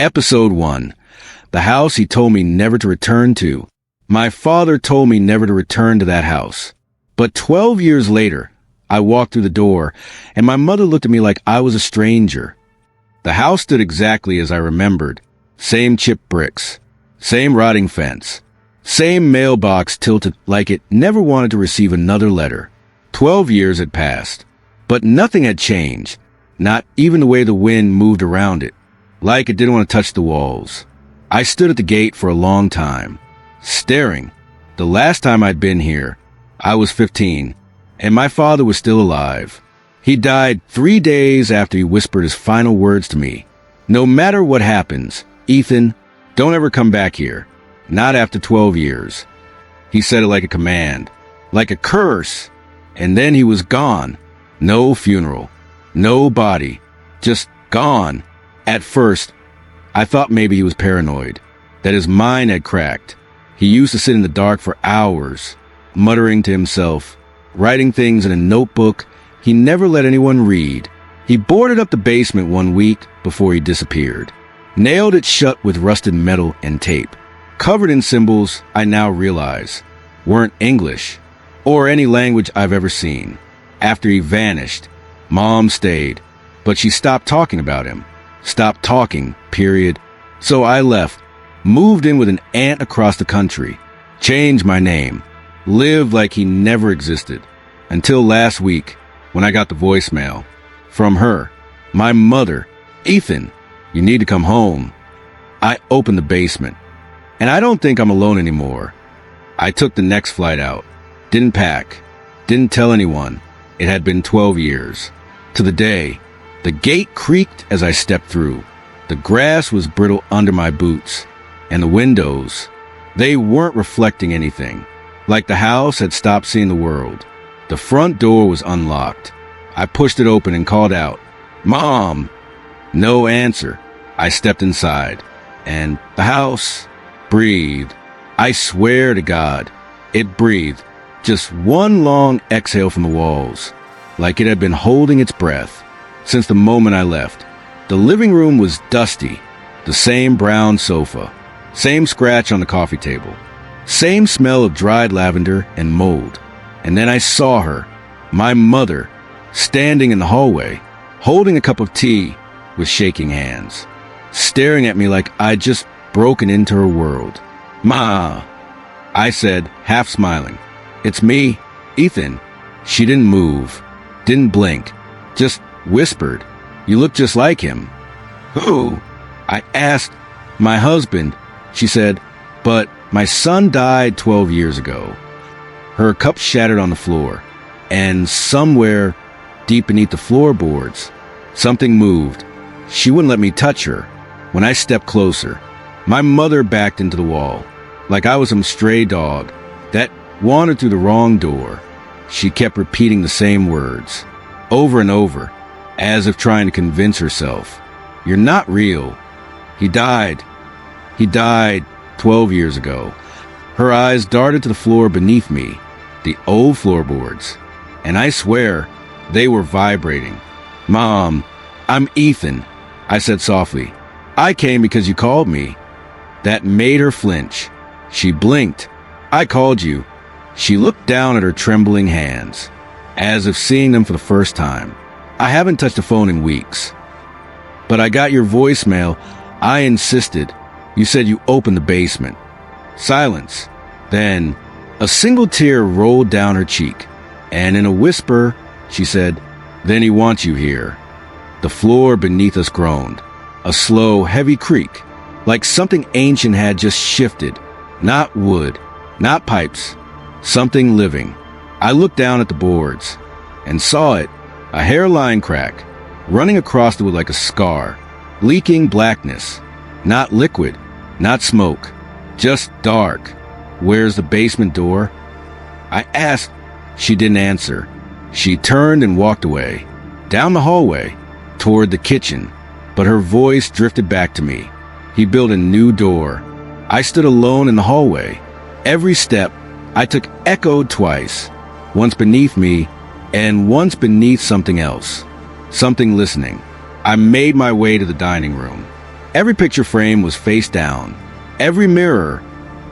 Episode 1. The house he told me never to return to. My father told me never to return to that house. But 12 years later, I walked through the door, and my mother looked at me like I was a stranger. The house stood exactly as I remembered. Same chipped bricks. Same rotting fence. Same mailbox tilted like it never wanted to receive another letter. 12 years had passed. But nothing had changed. Not even the way the wind moved around it. Like it didn't want to touch the walls. I stood at the gate for a long time, staring. The last time I'd been here, I was 15, and my father was still alive. He died 3 days after he whispered his final words to me. No matter what happens, Ethan, don't ever come back here. Not after 12 years. He said it like a command, like a curse, and then he was gone. No funeral, no body, just gone. At first, I thought maybe he was paranoid, that his mind had cracked. He used to sit in the dark for hours, muttering to himself, writing things in a notebook he never let anyone read. He boarded up the basement one week before he disappeared, nailed it shut with rusted metal and tape, covered in symbols I now realize weren't English or any language I've ever seen. After he vanished, Mom stayed, but she stopped talking about him. Stopped talking, period. So I left, moved in with an aunt across the country, changed my name, lived like he never existed. Until last week, when I got the voicemail from her, my mother, Ethan, you need to come home. I opened the basement, and I don't think I'm alone anymore. I took the next flight out, didn't pack, didn't tell anyone. It had been 12 years. To the day, the gate creaked as I stepped through. The grass was brittle under my boots, and the windows, they weren't reflecting anything. Like the house had stopped seeing the world. The front door was unlocked. I pushed it open and called out, "Mom!" No answer. I stepped inside, and the house breathed. I swear to God, it breathed. Just one long exhale from the walls, like it had been holding its breath since the moment I left. The living room was dusty, the same brown sofa, same scratch on the coffee table, same smell of dried lavender and mold. And then I saw her, my mother, standing in the hallway, holding a cup of tea with shaking hands, staring at me like I'd just broken into her world. "Ma," I said, half smiling. "It's me, Ethan." She didn't move, didn't blink, just whispered, "You look just like him." "Who?" I asked. "My husband," she said, "but my son died 12 years ago." Her cup shattered on the floor, and somewhere deep beneath the floorboards, something moved. She wouldn't let me touch her. When I stepped closer, my mother backed into the wall, like I was some stray dog that wandered through the wrong door. She kept repeating the same words, over and over, as if trying to convince herself, "You're not real. He died. He died 12 years ago." Her eyes darted to the floor beneath me, the old floorboards, and I swear they were vibrating. "Mom, I'm Ethan," I said softly. "I came because you called me." That made her flinch. She blinked. "I called you." She looked down at her trembling hands, as if seeing them for the first time. "I haven't touched a phone in weeks. But I got your voicemail. I insisted. You said you opened the basement." Silence. Then a single tear rolled down her cheek, and in a whisper, she said, "Then he wants you here." The floor beneath us groaned. A slow, heavy creak, like something ancient had just shifted. Not wood, not pipes, something living. I looked down at the boards and saw it, a hairline crack, running across it like a scar, leaking blackness. Not liquid, not smoke, just dark. "Where's the basement door?" I asked. She didn't answer. She turned and walked away, down the hallway, toward the kitchen, but her voice drifted back to me. He built a new door. I stood alone in the hallway. Every step I took echoed twice, once beneath me and once beneath something else, something listening. I made my way to the dining room. Every picture frame was face down, every mirror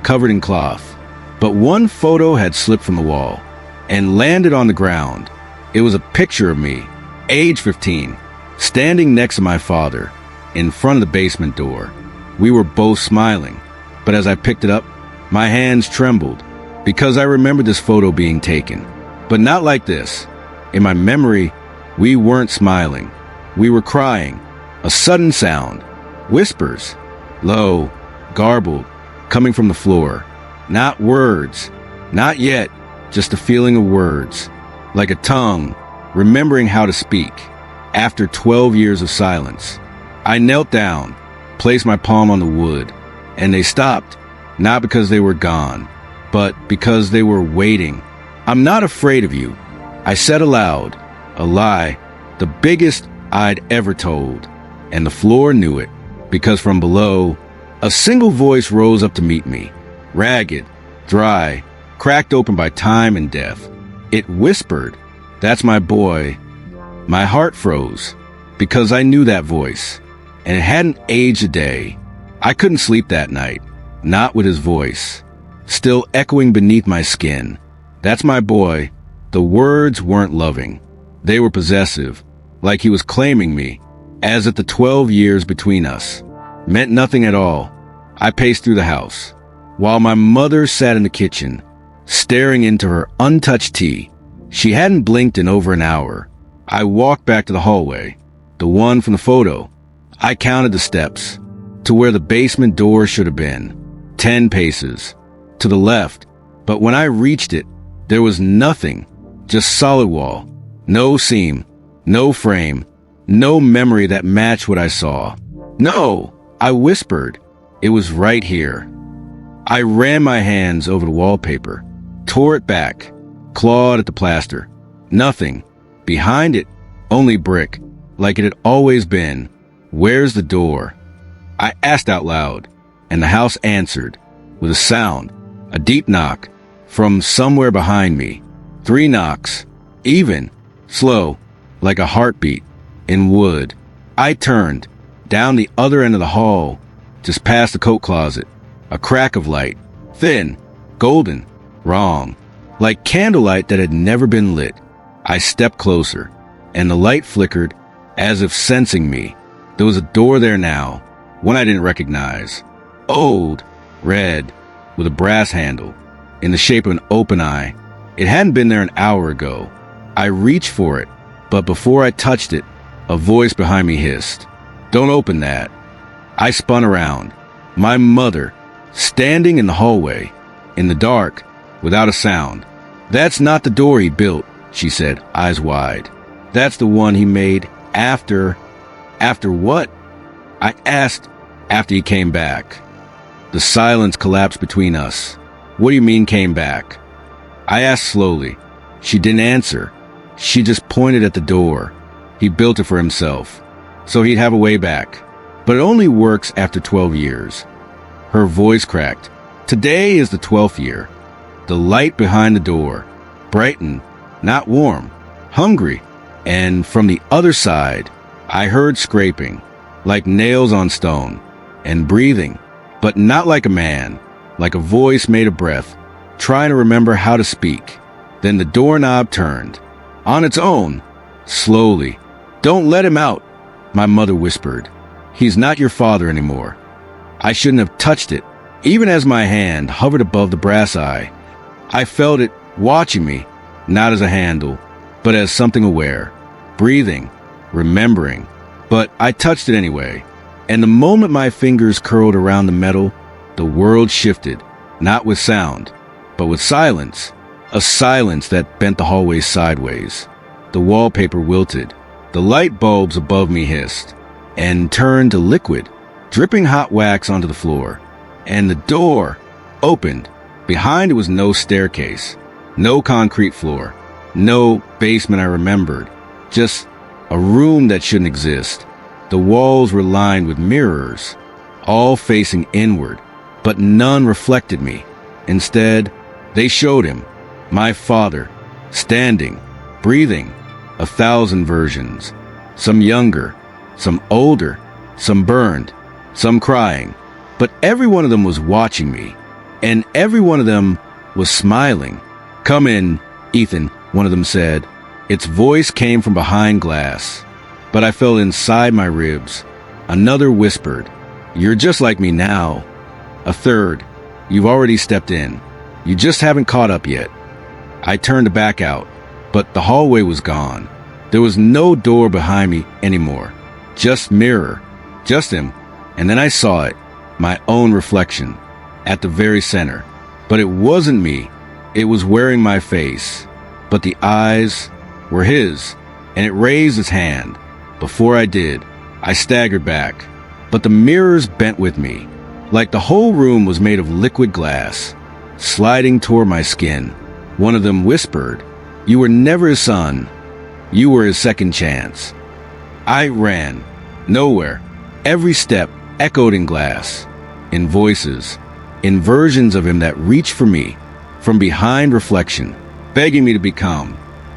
covered in cloth. But one photo had slipped from the wall and landed on the ground. It was a picture of me, age 15, standing next to my father, in front of the basement door. We were both smiling, but as I picked it up, my hands trembled because I remembered this photo being taken. But not like this. In my memory, we weren't smiling. We were crying. A sudden sound. Whispers. Low, garbled, coming from the floor. Not words. Not yet. Just a feeling of words. Like a tongue, remembering how to speak. After 12 years of silence. I knelt down, placed my palm on the wood, and they stopped. Not because they were gone, but because they were waiting. I'm not afraid of you, I said aloud, a lie, the biggest I'd ever told. And the floor knew it, because from below, a single voice rose up to meet me, ragged, dry, cracked open by time and death. It whispered, "That's my boy." My heart froze, because I knew that voice, and it hadn't aged a day. I couldn't sleep that night. Not with his voice, still echoing beneath my skin. That's my boy. The words weren't loving. They were possessive, like he was claiming me, as if the 12 years between us meant nothing at all. I paced through the house, while my mother sat in the kitchen, staring into her untouched tea. She hadn't blinked in over an hour. I walked back to the hallway, the one from the photo. I counted the steps, to where the basement door should have been. 10 paces to the left, but when I reached it, there was nothing, just solid wall, no seam, no frame, no memory that matched what I saw. No, I whispered. It was right here. I ran my hands over the wallpaper, tore it back, clawed at the plaster. Nothing. Behind it, only brick, like it had always been. Where's the door? I asked out loud. And the house answered, with a sound, a deep knock, from somewhere behind me. 3 knocks, even, slow, like a heartbeat, in wood. I turned, down the other end of the hall, just past the coat closet. A crack of light, thin, golden, wrong, like candlelight that had never been lit. I stepped closer, and the light flickered, as if sensing me. There was a door there now, one I didn't recognize. Old, red, with a brass handle, in the shape of an open eye. It hadn't been there an hour ago. I reached for it, but before I touched it, a voice behind me hissed, "Don't open that." I spun around. My mother, standing in the hallway, in the dark, without a sound. "That's not the door he built," she said, eyes wide. "That's the one he made after..." "After what?" I asked. "After he came back." The silence collapsed between us. "What do you mean came back?" I asked slowly. She didn't answer. She just pointed at the door. He built it for himself, so he'd have a way back. But it only works after 12 years. Her voice cracked. Today is the 12th year. The light behind the door, brightened, not warm, hungry. And from the other side, I heard scraping, like nails on stone, and breathing. But not like a man, like a voice made of breath, trying to remember how to speak. Then the doorknob turned, on its own, slowly. "Don't let him out," my mother whispered. "He's not your father anymore." I shouldn't have touched it, even as my hand hovered above the brass eye. I felt it watching me, not as a handle, but as something aware, breathing, remembering. But I touched it anyway. And the moment my fingers curled around the metal, the world shifted, not with sound, but with silence. A silence that bent the hallway sideways. The wallpaper wilted. The light bulbs above me hissed and turned to liquid, dripping hot wax onto the floor. And the door opened. Behind it was no staircase, no concrete floor, no basement I remembered, just a room that shouldn't exist. The walls were lined with mirrors, all facing inward, but none reflected me. Instead, they showed him, my father, standing, breathing, 1,000 versions. Some younger, some older, some burned, some crying, but every one of them was watching me, and every one of them was smiling. "Come in, Ethan," one of them said. Its voice came from behind glass, but I felt inside my ribs. Another whispered, "You're just like me now." A third, "You've already stepped in. You just haven't caught up yet." I turned to back out, but the hallway was gone. There was no door behind me anymore. Just mirror. Just him. And then I saw it, my own reflection, at the very center. But it wasn't me. It was wearing my face. But the eyes were his, and it raised his hand. Before I did, I staggered back. But the mirrors bent with me, like the whole room was made of liquid glass, sliding toward my skin. One of them whispered, "You were never his son. You were his second chance." I ran. Nowhere. Every step echoed in glass, in voices, in versions of him that reached for me from behind reflection, begging me to become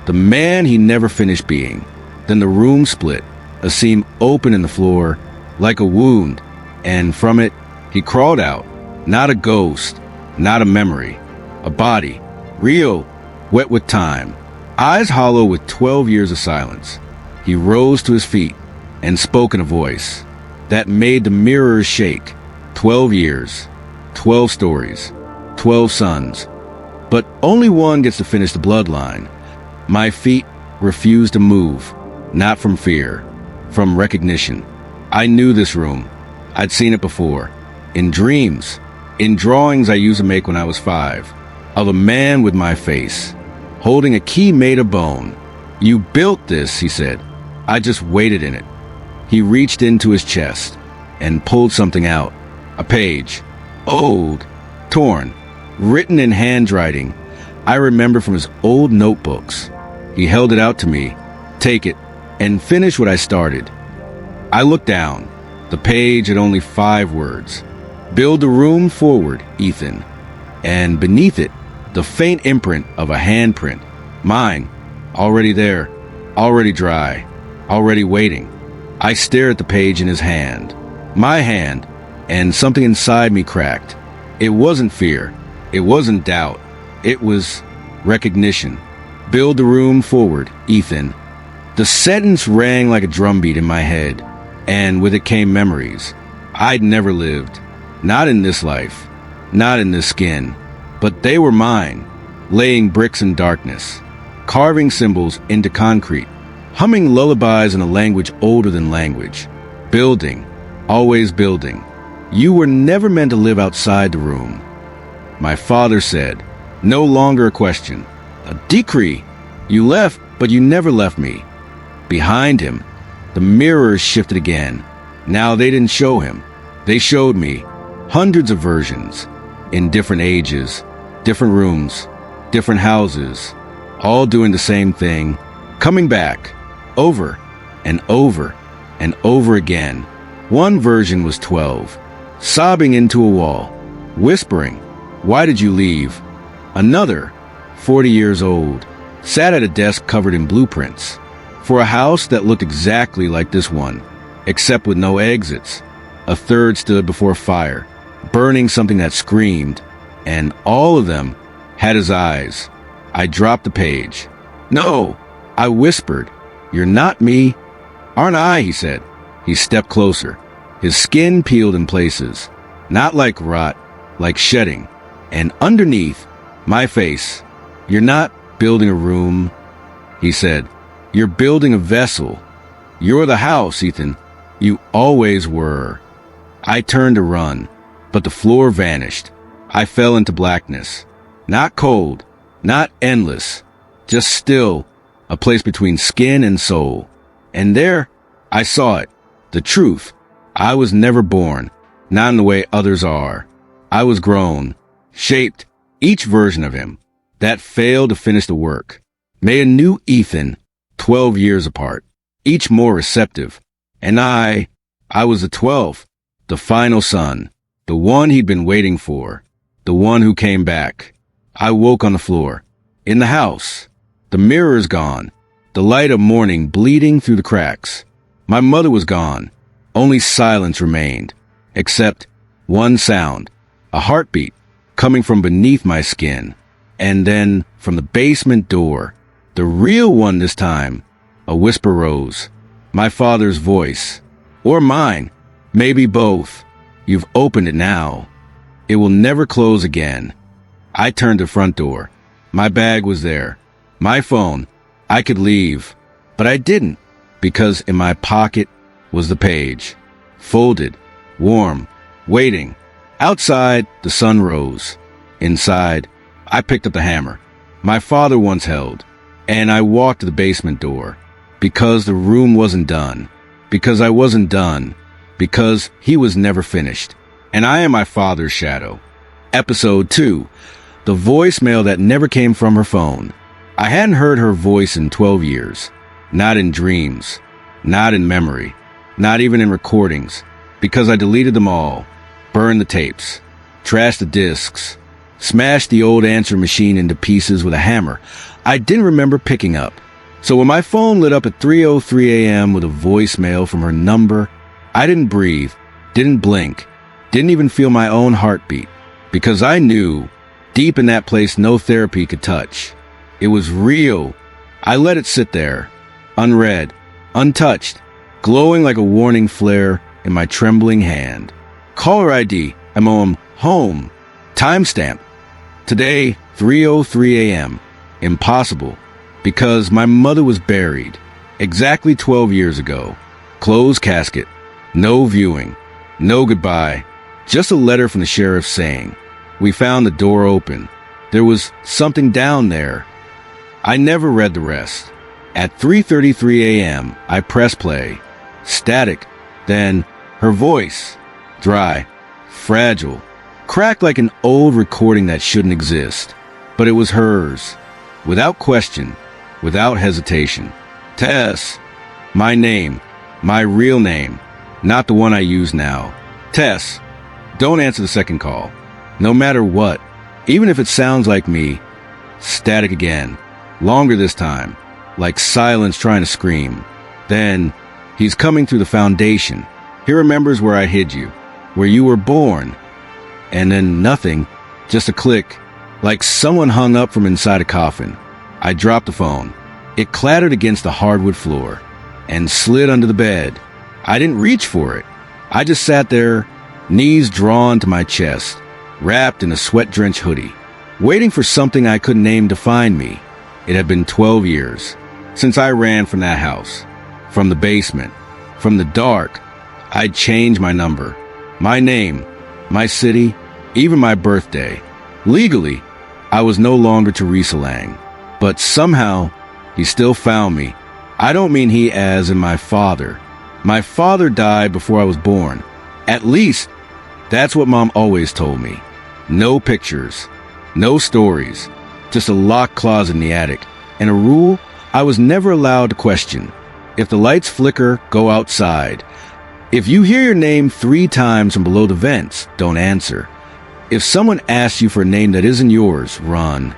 the man he never finished being. Then the room split, a seam open in the floor, like a wound, and from it he crawled out, not a ghost, not a memory, a body, real, wet with time, eyes hollow with 12 years of silence. He rose to his feet and spoke in a voice that made the mirrors shake. 12 years, 12 stories, 12 sons. But only one gets to finish the bloodline. My feet refused to move, not from fear, from recognition. I knew this room. I'd seen it before. In dreams, in drawings I used to make when I was 5, of a man with my face, holding a key made of bone. "You built this," he said. "I just waited in it." He reached into his chest and pulled something out. A page. Old. Torn. Written in handwriting I remember from his old notebooks. He held it out to me. "Take it and finish what I started." I looked down. The page had only 5 words. "Build the room forward, Ethan." And beneath it, the faint imprint of a handprint. Mine. Already there. Already dry. Already waiting. I stared at the page in his hand. My hand. And something inside me cracked. It wasn't fear. It wasn't doubt. It was recognition. "Build the room forward, Ethan." The sentence rang like a drumbeat in my head, and with it came memories. I'd never lived. Not in this life. Not in this skin. But they were mine, laying bricks in darkness, carving symbols into concrete, humming lullabies in a language older than language. Building. Always building. You were never meant to live outside the room. My father said, no longer a question, a decree. You left, but you never left me. Behind him, the mirrors shifted again. Now they didn't show him. They showed me hundreds of versions in different ages, different rooms, different houses, all doing the same thing, coming back over and over and over again. One version was 12, sobbing into a wall, whispering, "Why did you leave?" Another, 40 years old, sat at a desk covered in blueprints for a house that looked exactly like this one, except with no exits. A third stood before a fire, burning something that screamed, and all of them had his eyes. I dropped the page. "No," I whispered. "You're not me." "Aren't I?" he said. He stepped closer. His skin peeled in places, not like rot, like shedding. And underneath, my face. "You're not building a room," he said. "You're building a vessel. You're the house, Ethan. You always were." I turned to run, but the floor vanished. I fell into blackness. Not cold, not endless, just still, a place between skin and soul. And there, I saw it, the truth. I was never born, not in the way others are. I was grown, shaped, each version of him, that failed to finish the work. Made a new Ethan, 12 years apart, each more receptive. And I was the 12th, the final son, the one he'd been waiting for, the one who came back. I woke on the floor, in the house, the mirrors gone, the light of morning bleeding through the cracks. My mother was gone, only silence remained, except one sound, a heartbeat coming from beneath my skin. And then from the basement door, the real one this time, a whisper rose. My father's voice. Or mine. Maybe both. You've opened it now. It will never close again. I turned the front door. My bag was there. My phone. I could leave. But I didn't, because in my pocket was the page. Folded, warm, waiting. Outside, the sun rose. Inside, I picked up the hammer my father once held, and I walked to the basement door. Because the room wasn't done. Because I wasn't done. Because he was never finished. And I am my father's shadow. Episode 2. The voicemail that never came from her phone. I hadn't heard her voice in 12 years. Not in dreams. Not in memory. Not even in recordings. Because I deleted them all. Burned the tapes. Trashed the discs. Smashed the old answer machine into pieces with a hammer I didn't remember picking up. So when my phone lit up at 3:03 a.m. with a voicemail from her number, I didn't breathe, didn't blink, didn't even feel my own heartbeat. Because I knew, deep in that place no therapy could touch. It was real. I let it sit there, unread, untouched, glowing like a warning flare in my trembling hand. Caller ID, MOM, home. Timestamp. Today, 3:03 a.m. Impossible. Because my mother was buried. Exactly 12 years ago. Closed casket. No viewing. No goodbye. Just a letter from the sheriff saying, "We found the door open. There was something down there." I never read the rest. At 3:33 a.m., I press play. Static. Then, her voice. Dry. Fragile. Cracked like an old recording that shouldn't exist. But it was hers. Without question. Without hesitation. Tess. My name. My real name. Not the one I use now. Tess. Don't answer the second call. No matter what. Even if it sounds like me. Static again. Longer this time. Like silence trying to scream. Then, he's coming through the foundation. He remembers where I hid you. Where you were born. And then nothing. Just a click. Like someone hung up from inside a coffin. I dropped the phone. It clattered against the hardwood floor. And slid under the bed. I didn't reach for it. I just sat there, knees drawn to my chest, wrapped in a sweat-drenched hoodie, waiting for something I couldn't name to find me. It had been 12 years since I ran from that house, from the basement, from the dark. I'd changed my number, my name, my city, even my birthday. Legally, I was no longer Teresa Lang, but somehow he still found me. I don't mean he as in my father. My father died before I was born. At least, that's what Mom always told me. No pictures, no stories, just a locked closet in the attic, and a rule I was never allowed to question. If the lights flicker, go outside. If you hear your name 3 times from below the vents, don't answer. If someone asks you for a name that isn't yours, run.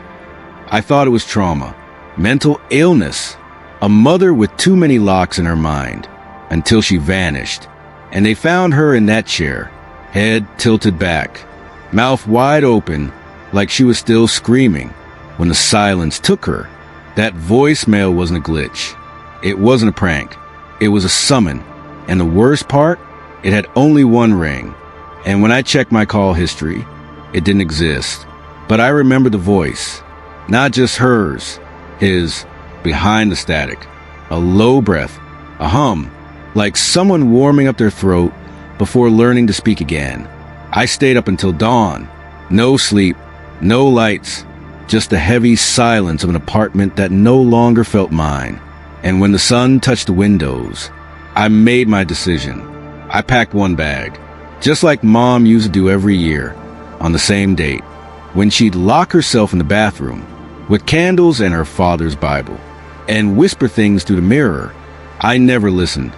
I thought it was trauma, mental illness, a mother with too many locks in her mind. Until she vanished, and they found her in that chair, head tilted back, mouth wide open, like she was still screaming, when the silence took her. That voicemail wasn't a glitch. It wasn't a prank. It was a summon, and the worst part, it had only one ring, and when I checked my call history, it didn't exist. But I remember the voice, not just hers, his, behind the static, a low breath, a hum, like someone warming up their throat before learning to speak again. I stayed up until dawn. No sleep, no lights, just the heavy silence of an apartment that no longer felt mine. And when the sun touched the windows, I made my decision. I packed one bag, just like Mom used to do every year, on the same date, when she'd lock herself in the bathroom with candles and her father's Bible, and whisper things through the mirror. I never listened.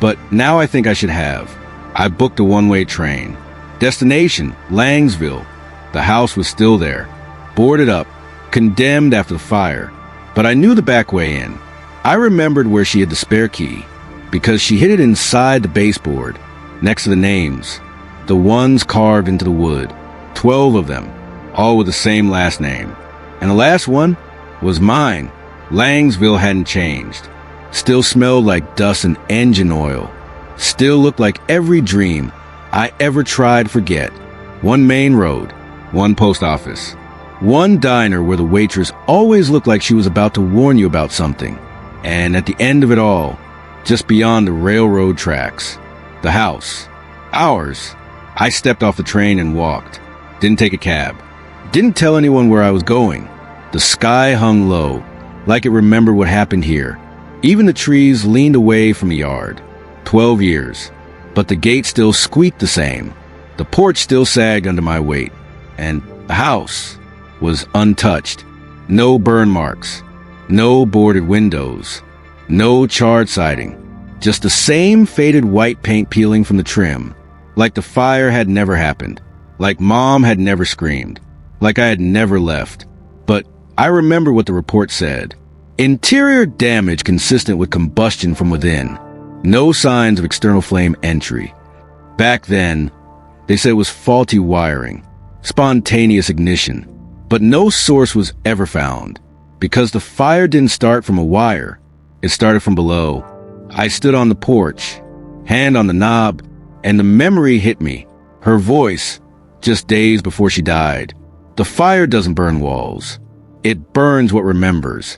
But now I think I should have. I booked a one-way train. Destination, Langsville. The house was still there. Boarded up. Condemned after the fire. But I knew the back way in. I remembered where she had the spare key. Because she hid it inside the baseboard. Next to the names. The ones carved into the wood. 12 of them, all with the same last name. And the last one was mine. Langsville hadn't changed. Still smelled like dust and engine oil. Still looked like every dream I ever tried to forget. One main road, one post office, one diner where the waitress always looked like she was about to warn you about something. And at the end of it all, just beyond the railroad tracks, the house. Ours. I stepped off the train and walked. Didn't take a cab. Didn't tell anyone where I was going. The sky hung low, like it remembered what happened here. Even the trees leaned away from the yard. 12 years. But the gate still squeaked the same. The porch still sagged under my weight. And the house was untouched. No burn marks. No boarded windows. No charred siding. Just the same faded white paint peeling from the trim. Like the fire had never happened. Like Mom had never screamed. Like I had never left. But I remember what the report said. Interior damage consistent with combustion from within. No signs of external flame entry. Back then, they said it was faulty wiring. Spontaneous ignition. But no source was ever found. Because the fire didn't start from a wire. It started from below. I stood on the porch, hand on the knob, and the memory hit me. Her voice, just days before she died. The fire doesn't burn walls. It burns what remembers.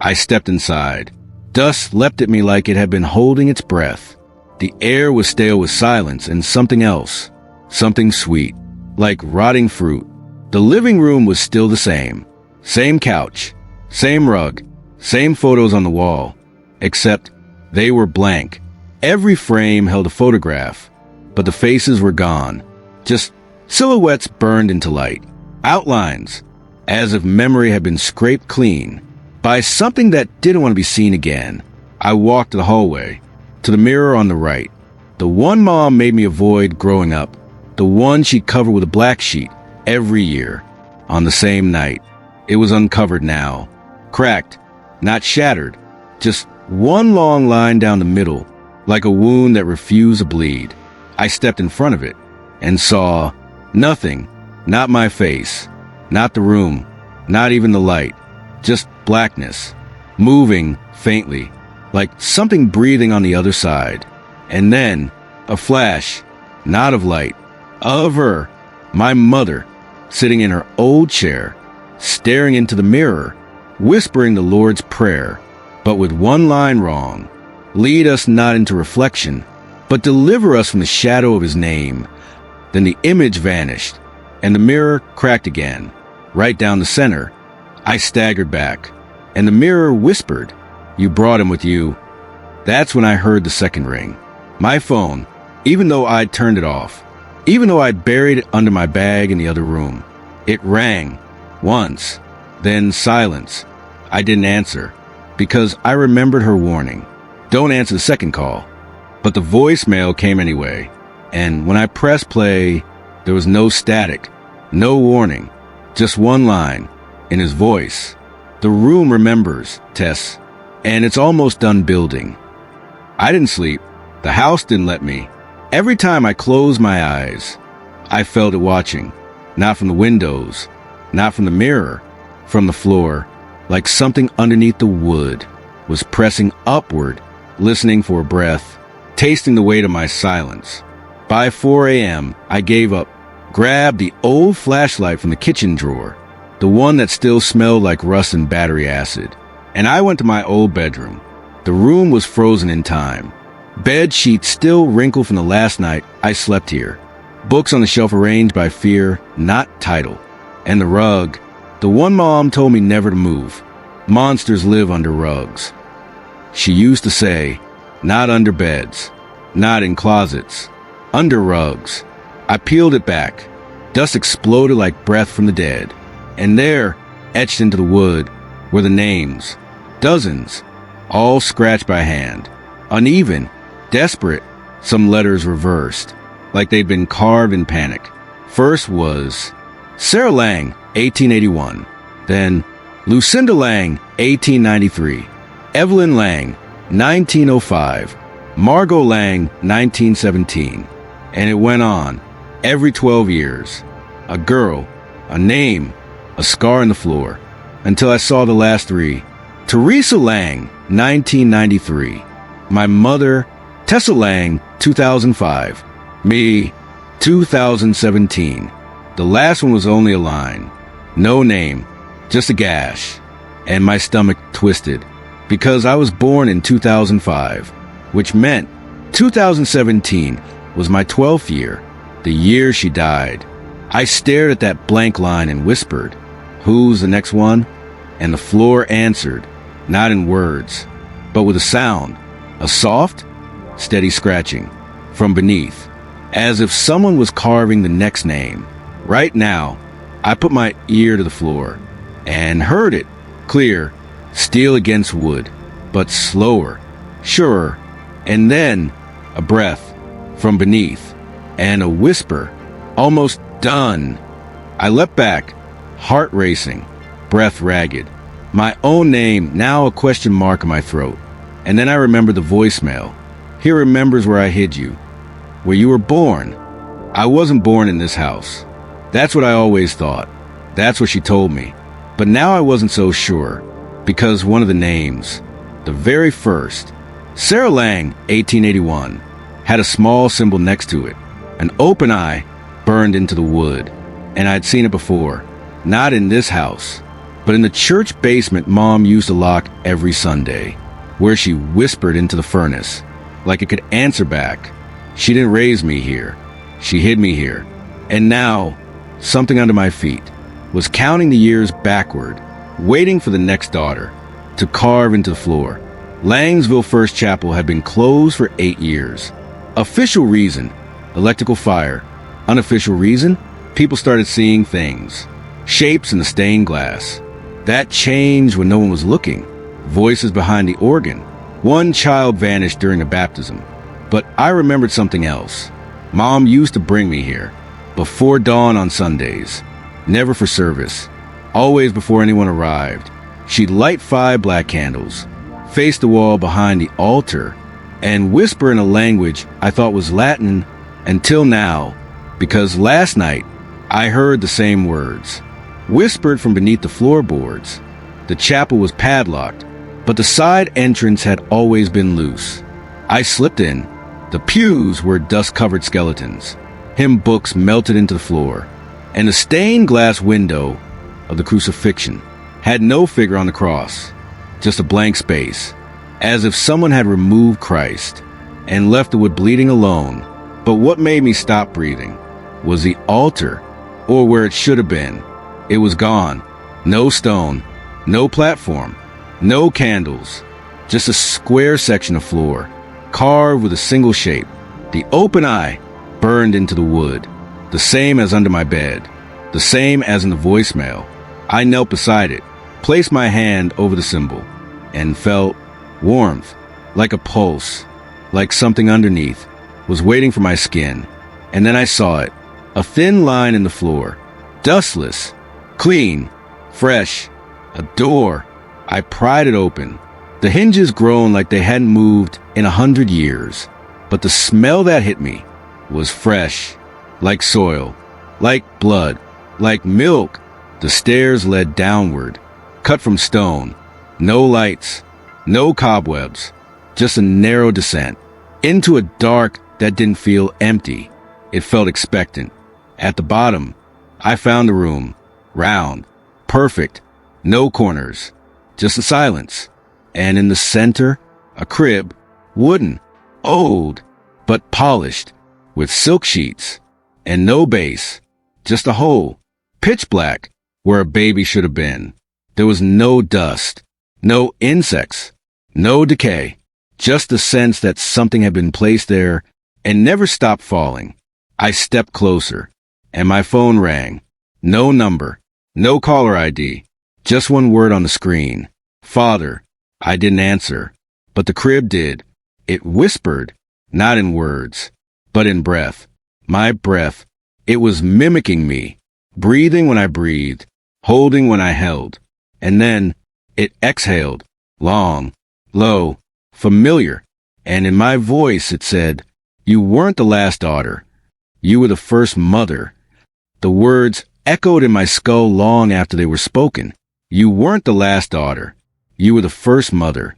I stepped inside. Dust leapt at me like it had been holding its breath. The air was stale with silence and something else. Something sweet, like rotting fruit. The living room was still the same. Same couch, same rug, same photos on the wall. Except they were blank. Every frame held a photograph, but the faces were gone. Just silhouettes burned into light. Outlines, as if memory had been scraped clean by something that didn't want to be seen again. I walked to the hallway, to the mirror on the right. The one Mom made me avoid growing up. The one she'd cover with a black sheet every year. On the same night. It was uncovered now. Cracked, not shattered. Just one long line down the middle, like a wound that refused to bleed. I stepped in front of it and saw nothing. Not my face. Not the room. Not even the light. Just blackness. Moving faintly, like something breathing on the other side. And then a flash, not of light, of her, my mother, sitting in her old chair, staring into the mirror, whispering the Lord's Prayer, but with one line wrong. Lead us not into reflection, but deliver us from the shadow of his name. Then the image vanished, and the mirror cracked again, right down the center. I staggered back, and the mirror whispered, "You brought him with you." That's when I heard the second ring. My phone, even though I'd turned it off, even though I'd buried it under my bag in the other room. It rang once, then silence. I didn't answer, because I remembered her warning. Don't answer the second call. But the voicemail came anyway, and when I pressed play, there was no static, no warning, just one line, in his voice. "The room remembers, Tess, and it's almost done building." I didn't sleep. The house didn't let me. Every time I closed my eyes, I felt it watching. Not from the windows, not from the mirror, from the floor, like something underneath the wood was pressing upward, listening for a breath, tasting the weight of my silence. By 4 a.m., I gave up, grabbed the old flashlight from the kitchen drawer, the one that still smelled like rust and battery acid, and I went to my old bedroom. The room was frozen in time. Bed sheets still wrinkled from the last night I slept here. Books on the shelf arranged by fear, not title. And the rug, the one Mom told me never to move. Monsters live under rugs. She used to say, not under beds, not in closets, under rugs. I peeled it back. Dust exploded like breath from the dead. And there, etched into the wood, were the names. Dozens, all scratched by hand. Uneven, desperate, some letters reversed, like they'd been carved in panic. First was Sarah Lang, 1881. Then Lucinda Lang, 1893. Evelyn Lang, 1905. Margot Lang, 1917. And it went on. Every 12 years. A girl, a name, a scar in the floor. Until I saw the last three. Teresa Lang, 1993. My mother, Tessa Lang, 2005. Me, 2017. The last one was only a line. No name, just a gash. And my stomach twisted. Because I was born in 2005, which meant 2017 was my 12th year, the year she died. I stared at that blank line and whispered, "Who's the next one?" And the floor answered, not in words, but with a sound, a soft, steady scratching from beneath, as if someone was carving the next name. Right now, I put my ear to the floor and heard it, clear, steel against wood, but slower, surer, and then a breath from beneath and a whisper, almost done. I leapt back, heart racing, breath ragged, my own name now a question mark in my throat. And then I remembered the voicemail. He remembers where I hid you, where you were born. I wasn't born in this house. That's what I always thought. That's what she told me. But now I wasn't so sure, because one of the names, the very first, Sarah Lang, 1881, had a small symbol next to it, an open eye burned into the wood. And I'd seen it before, not in this house, but in the church basement Mom used to lock every Sunday, where she whispered into the furnace, like it could answer back. She didn't raise me here. She hid me here. And now, something under my feet was counting the years backward, waiting for the next daughter to carve into the floor. Langsville First Chapel had been closed for 8 years. Official reason, electrical fire. Unofficial reason, people started seeing things, shapes in the stained glass. That changed when no one was looking. Voices behind the organ. One child vanished during a baptism. But I remembered something else. Mom used to bring me here, before dawn on Sundays. Never for service. Always before anyone arrived. She'd light 5 black candles, face the wall behind the altar, and whisper in a language I thought was Latin until now, because last night I heard the same words, whispered from beneath the floorboards. The chapel was padlocked, but the side entrance had always been loose. I slipped in. The pews were dust-covered skeletons. Hymn books melted into the floor, and the stained glass window of the crucifixion had no figure on the cross, just a blank space, as if someone had removed Christ and left the wood bleeding alone. But what made me stop breathing was the altar, or where it should have been. It was gone. No stone, no platform, no candles, just a square section of floor, carved with a single shape. The open eye burned into the wood, the same as under my bed, the same as in the voicemail. I knelt beside it, placed my hand over the symbol, and felt warmth, like a pulse, like something underneath was waiting for my skin. And then I saw it, a thin line in the floor, dustless, clean, fresh, a door. I pried it open. The hinges groaned like they hadn't moved in 100 years, but the smell that hit me was fresh, like soil, like blood, like milk. The stairs led downward, cut from stone. No lights, no cobwebs, just a narrow descent into a dark that didn't feel empty. It felt expectant. At the bottom, I found a room, round, perfect, no corners, just a silence. And in the center, a crib, wooden, old, but polished, with silk sheets, and no base, just a hole, pitch black, where a baby should have been. There was no dust, no insects, no decay, just the sense that something had been placed there and never stopped falling. I stepped closer, and my phone rang. No number, no caller ID, just one word on the screen. Father. I didn't answer, but the crib did. It whispered, not in words, but in breath. My breath. It was mimicking me, breathing when I breathed, holding when I held. And then it exhaled, long, low, familiar. And in my voice it said, "You weren't the last daughter. You were the first mother. The words echoed in my skull long after they were spoken. You weren't the last daughter. You were the first mother.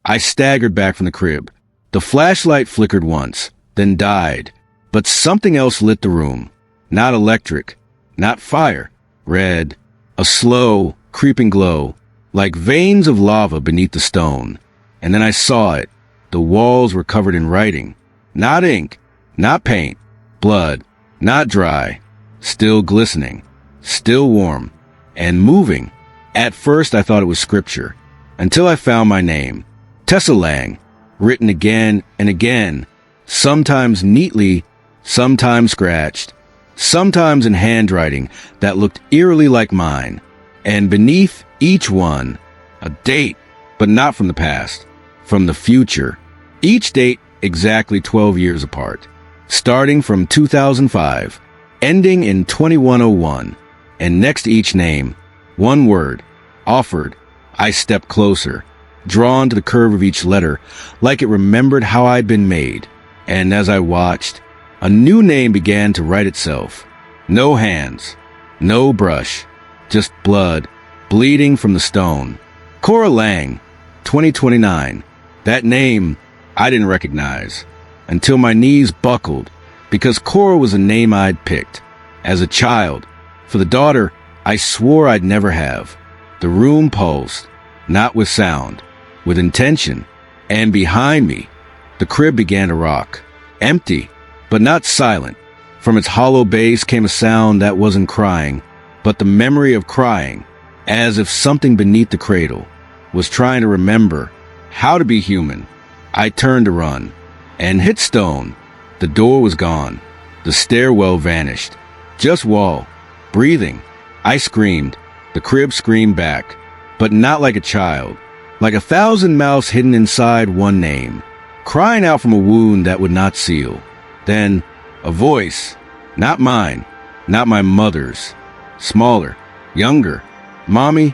I staggered back from the crib. The flashlight flickered once, then died. But something else lit the room. Not electric, not fire. Red. A slow, creeping glow, like veins of lava beneath the stone. And then I saw it. The walls were covered in writing. Not ink, not paint. Blood. Not dry. Still glistening. Still warm. And moving. At first I thought it was scripture. Until I found my name. Tessa Lang. Written again and again. Sometimes neatly, sometimes scratched. Sometimes in handwriting that looked eerily like mine. And beneath each one, a date, but not from the past. From the future. Each date exactly 12 years apart. Starting from 2005. Ending in 2101. And next to each name, one word. Offered. I stepped closer, drawn to the curve of each letter, like it remembered how I'd been made. And as I watched, a new name began to write itself. No hands, no brush, just blood, bleeding from the stone. Cora Lang, 2029. That name I didn't recognize, until my knees buckled, because Cora was a name I'd picked. As a child, for the daughter I swore I'd never have. The room pulsed, not with sound, with intention, and behind me, the crib began to rock. Empty, but not silent. From its hollow base came a sound that wasn't crying, but the memory of crying, as if something beneath the cradle was trying to remember how to be human. I turned to run, and hit stone. The door was gone. The stairwell vanished. Just wall, breathing. I screamed. The crib screamed back, but not like a child, like 1,000 mouths hidden inside one name, crying out from a wound that would not seal. Then, a voice, not mine, not my mother's, smaller, younger. Mommy.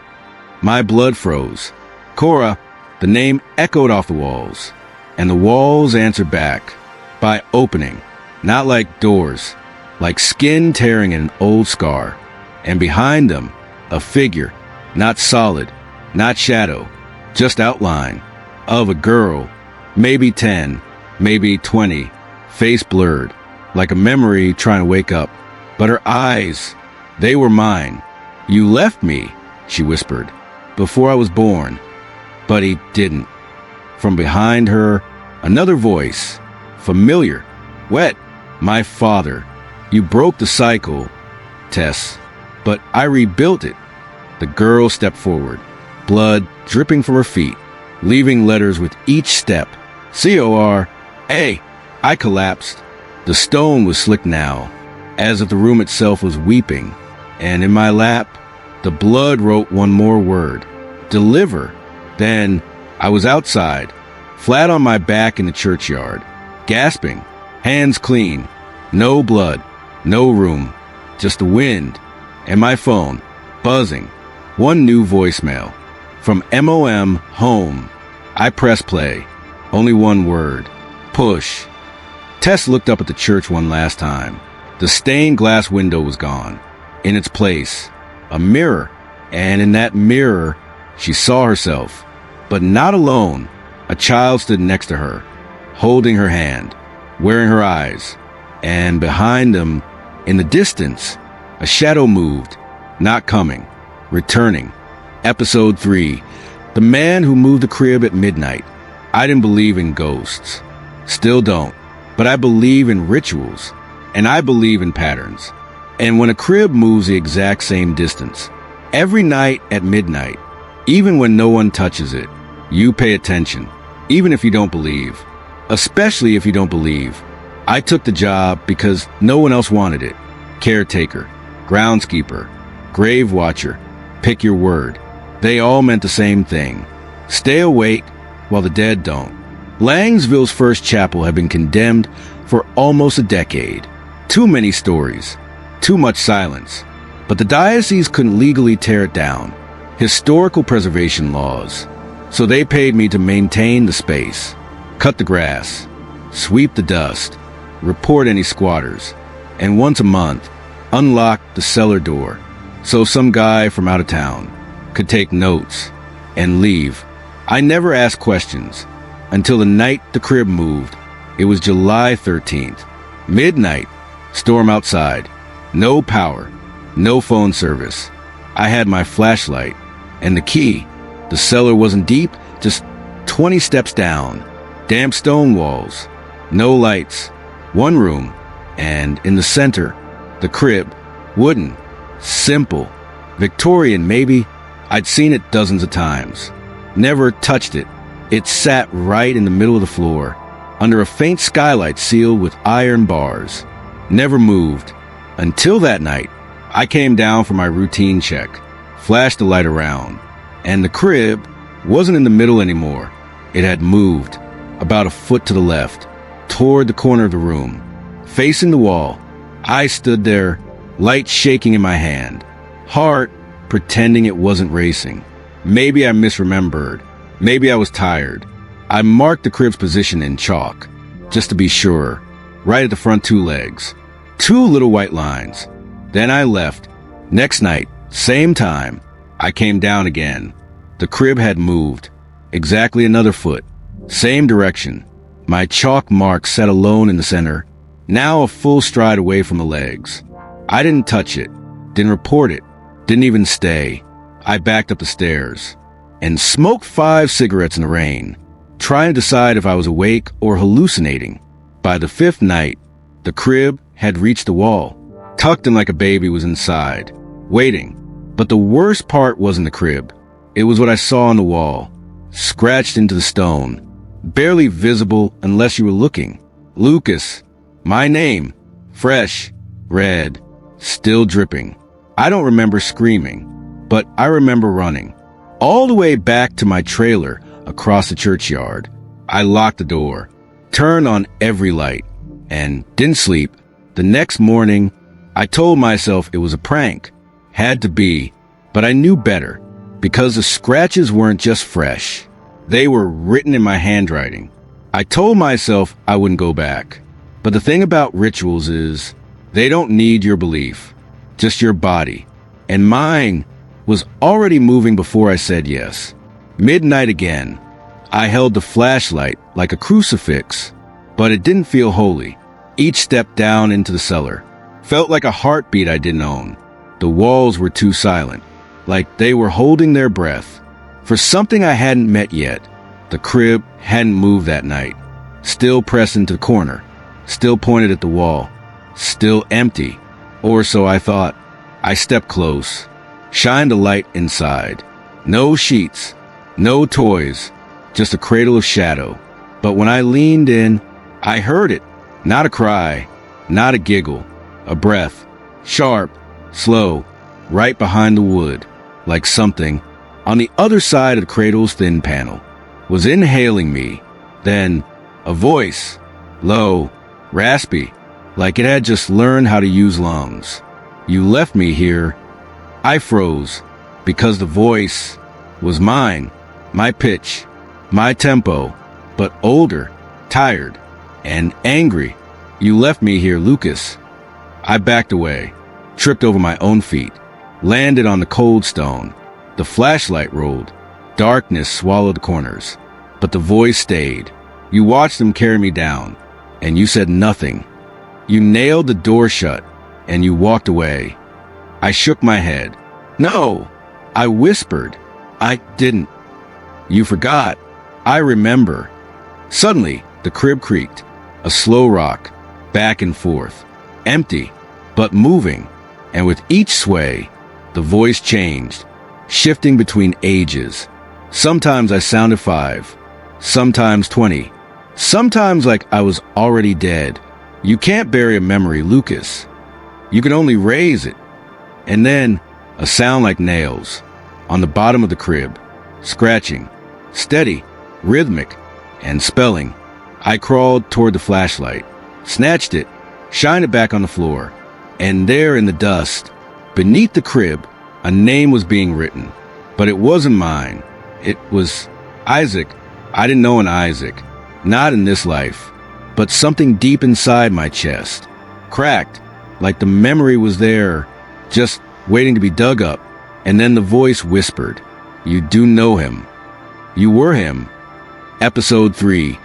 My blood froze. Cora. The name echoed off the walls, and the walls answered back by opening, not like doors, like skin tearing in an old scar. And behind them, a figure, not solid, not shadow, just outline, of a girl, maybe 10, maybe 20, face blurred, like a memory trying to wake up. But her eyes, they were mine. You left me, she whispered, before I was born. But he didn't. From behind her, another voice, familiar, wet. My father. You broke the cycle, Tess, but I rebuilt it. The girl stepped forward, blood dripping from her feet, leaving letters with each step. C-O-R-A. I collapsed. The stone was slick now, as if the room itself was weeping, and in my lap, the blood wrote one more word. Deliver. Then I was outside, flat on my back in the churchyard, gasping, hands clean, no blood, no room, just the wind, and my phone, buzzing. One new voicemail. From MOM, home. I press play. Only one word. Push. Tess looked up at the church one last time. The stained glass window was gone. In its place, a mirror. And in that mirror, she saw herself. But not alone. A child stood next to her, holding her hand, wearing her eyes. And behind them, in the distance, a shadow moved. Not coming. Returning. Episode 3. The man who moved the crib at midnight. I didn't believe in ghosts. Still don't. But I believe in rituals. And I believe in patterns. And when a crib moves the exact same distance, every night at midnight, even when no one touches it, you pay attention. Even if you don't believe. Especially if you don't believe. I took the job because no one else wanted it. Caretaker. Groundskeeper. Grave watcher. Pick your word. They all meant the same thing. Stay awake while the dead don't. Langsville's first chapel had been condemned for almost a decade. Too many stories. Too much silence. But the diocese couldn't legally tear it down. Historical preservation laws. So they paid me to maintain the space. Cut the grass. Sweep the dust. Report any squatters. and once a month, unlocked the cellar door so some guy from out of town could take notes and leave. I never asked questions until the night the crib moved. It was July 13th, midnight, storm outside, no power, no phone service. I had my flashlight and the key. The cellar wasn't deep, just 20 steps down, damp stone walls, no lights, one room, and in the center, the crib, wooden, simple, Victorian maybe. I'd seen it dozens of times, never touched it. It sat right in the middle of the floor, under a faint skylight sealed with iron bars, never moved. Until that night, I came down for my routine check, flashed the light around, and the crib wasn't in the middle anymore. It had moved about a foot to the left, toward the corner of the room, facing the wall. I stood there, light shaking in my hand, heart pretending it wasn't racing. Maybe I misremembered. Maybe I was tired. I marked the crib's position in chalk, just to be sure, right at the front two legs. 2 little white lines. Then I left. Next night, same time, I came down again. The crib had moved. Exactly another foot. Same direction. My chalk mark sat alone in the center, now a full stride away from the legs. I didn't touch it, didn't report it, didn't even stay. I backed up the stairs and smoked 5 cigarettes in the rain, trying to decide if I was awake or hallucinating. By the 5th night, the crib had reached the wall. Tucked in like a baby was inside, waiting. But the worst part wasn't the crib. It was what I saw on the wall, scratched into the stone, barely visible unless you were looking. Lucas, my name, fresh, red, still dripping. I don't remember screaming, but I remember running all the way back to my trailer across the churchyard. I locked the door, turned on every light, and didn't sleep. The next morning, I told myself it was a prank. Had to be, but I knew better, because the scratches weren't just fresh. They were written in my handwriting. I told myself I wouldn't go back. But the thing about rituals is, they don't need your belief, just your body. And mine was already moving before I said yes. Midnight again. I held the flashlight like a crucifix, but it didn't feel holy. Each step down into the cellar felt like a heartbeat I didn't own. The walls were too silent, like they were holding their breath. For something I hadn't met yet, the crib hadn't moved that night. Still pressed into the corner, still pointed at the wall, still empty. Or so I thought. I stepped close, shined a light inside. No sheets, no toys, just a cradle of shadow. But when I leaned in, I heard it. Not a cry, not a giggle, a breath, sharp, slow, right behind the wood, like something on the other side of the cradle's thin panel was inhaling me. Then a voice, low, raspy, like it had just learned how to use lungs. You left me here. I froze because the voice was mine, my pitch, my tempo, but older, tired, and angry. You left me here, Lucas. I backed away, tripped over my own feet, landed on the cold stone. The flashlight rolled. Darkness swallowed the corners, but the voice stayed. You watched them carry me down, and you said nothing. You nailed the door shut, and you walked away. I shook my head. No, I whispered. I didn't. You forgot. I remember. Suddenly, the crib creaked. A slow rock, back and forth, empty, but moving. And with each sway, the voice changed, shifting between ages. Sometimes I sounded 5, sometimes 20, sometimes like I was already dead. You can't bury a memory, Lucas. You can only raise it. And then a sound like nails on the bottom of the crib, scratching, steady, rhythmic, and spelling. I crawled toward the flashlight, snatched it, shined it back on the floor, and there in the dust, beneath the crib, a name was being written. But it wasn't mine. It was Isaac. I didn't know an Isaac, not in this life, but something deep inside my chest, cracked, like the memory was there, just waiting to be dug up. And then the voice whispered, "You do know him. You were him." Episode 3.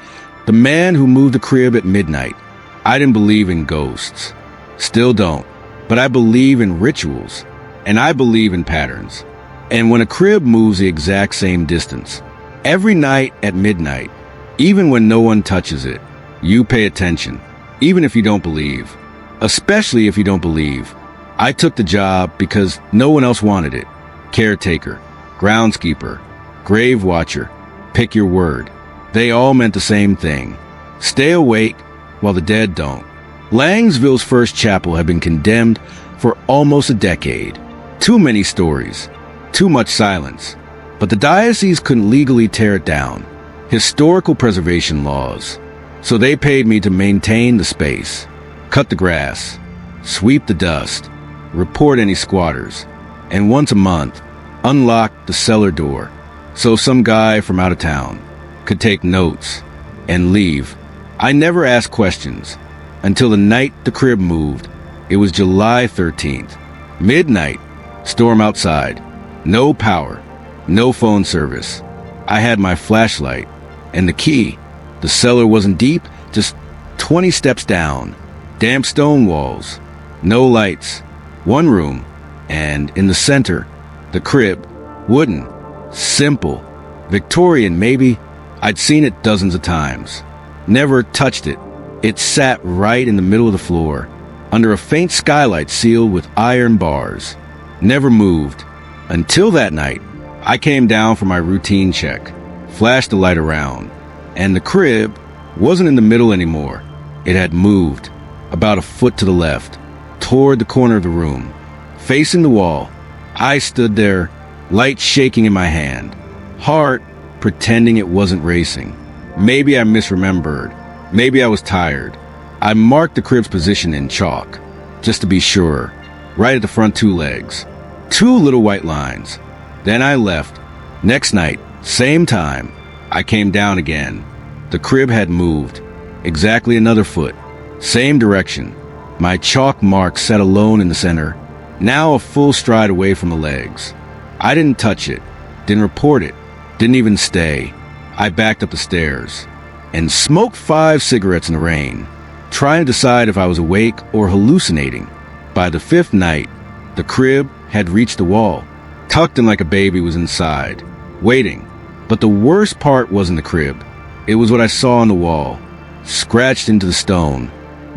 The man who moved the crib at midnight. I didn't believe in ghosts. Still don't. But I believe in rituals. And I believe in patterns. And when a crib moves the exact same distance, every night at midnight, even when no one touches it, you pay attention, even if you don't believe. Especially if you don't believe. I took the job because no one else wanted it. Caretaker, groundskeeper, grave watcher, pick your word. They all meant the same thing. Stay awake while the dead don't. Langsville's first chapel had been condemned for almost a decade. Too many stories. Too much silence. But the diocese couldn't legally tear it down. Historical preservation laws. So they paid me to maintain the space. Cut the grass. Sweep the dust. Report any squatters. And once a month, unlock the cellar door so some guy from out of town could take notes and leave. I never asked questions until the night the crib moved. It was July 13th. Midnight. Storm outside. No power. No phone service. I had my flashlight and the key. The cellar wasn't deep, just 20 steps down. Damp stone walls. No lights. One room. And in the center, the crib. Wooden. Simple. Victorian, maybe. I'd seen it dozens of times. Never touched it. It sat right in the middle of the floor, under a faint skylight sealed with iron bars. Never moved. Until that night, I came down for my routine check, flashed the light around, and the crib wasn't in the middle anymore. It had moved, about a foot to the left, toward the corner of the room. Facing the wall, I stood there, light shaking in my hand, heart pretending it wasn't racing. Maybe I misremembered. Maybe I was tired. I marked the crib's position in chalk, just to be sure, right at the front 2 legs. 2 little white lines. Then I left. Next night, same time, I came down again. The crib had moved. Exactly another foot. Same direction. My chalk mark set alone in the center, now a full stride away from the legs. I didn't touch it, didn't report it, didn't even stay. I backed up the stairs and smoked 5 cigarettes in the rain, trying to decide if I was awake or hallucinating. By the 5th night, the crib had reached the wall. Tucked in like a baby was inside, waiting. But the worst part wasn't the crib. It was what I saw on the wall, scratched into the stone,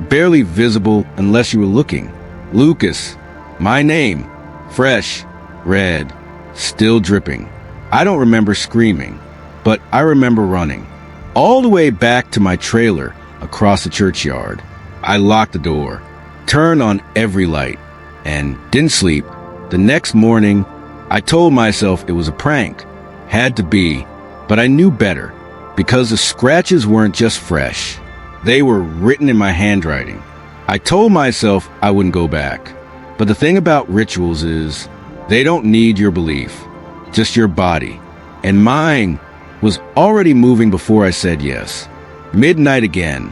barely visible unless you were looking. Lucas, my name, fresh, red, still dripping. I don't remember screaming, but I remember running, all the way back to my trailer across the churchyard. I locked the door, turned on every light, and didn't sleep. The next morning, I told myself it was a prank. Had to be, but I knew better, because the scratches weren't just fresh. They were written in my handwriting. I told myself I wouldn't go back. But the thing about rituals is, they don't need your belief, just your body. And mine was already moving before I said yes. Midnight again.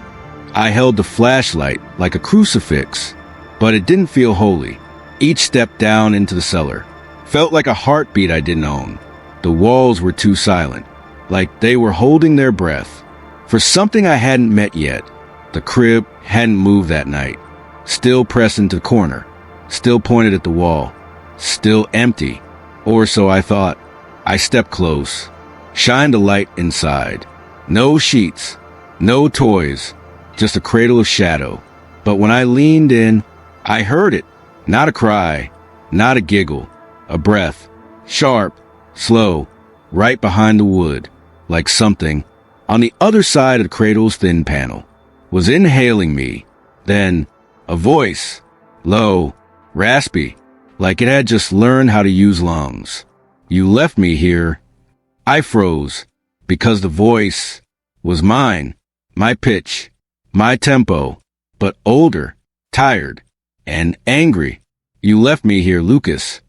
I held the flashlight like a crucifix, but it didn't feel holy. Each step down into the cellar felt like a heartbeat I didn't own. The walls were too silent, like they were holding their breath. For something I hadn't met yet, the crib hadn't moved that night. Still pressed into the corner, still pointed at the wall, still empty. Or so I thought. I stepped close, shined a light inside. No sheets, no toys, just a cradle of shadow. But when I leaned in, I heard it. Not a cry, not a giggle, a breath, sharp, slow, right behind the wood, like something, on the other side of the cradle's thin panel, was inhaling me. Then, a voice, low, raspy, like it had just learned how to use lungs. "You left me here." I froze, because the voice was mine, my pitch, my tempo, but older, tired, and angry. "You left me here, Lucas."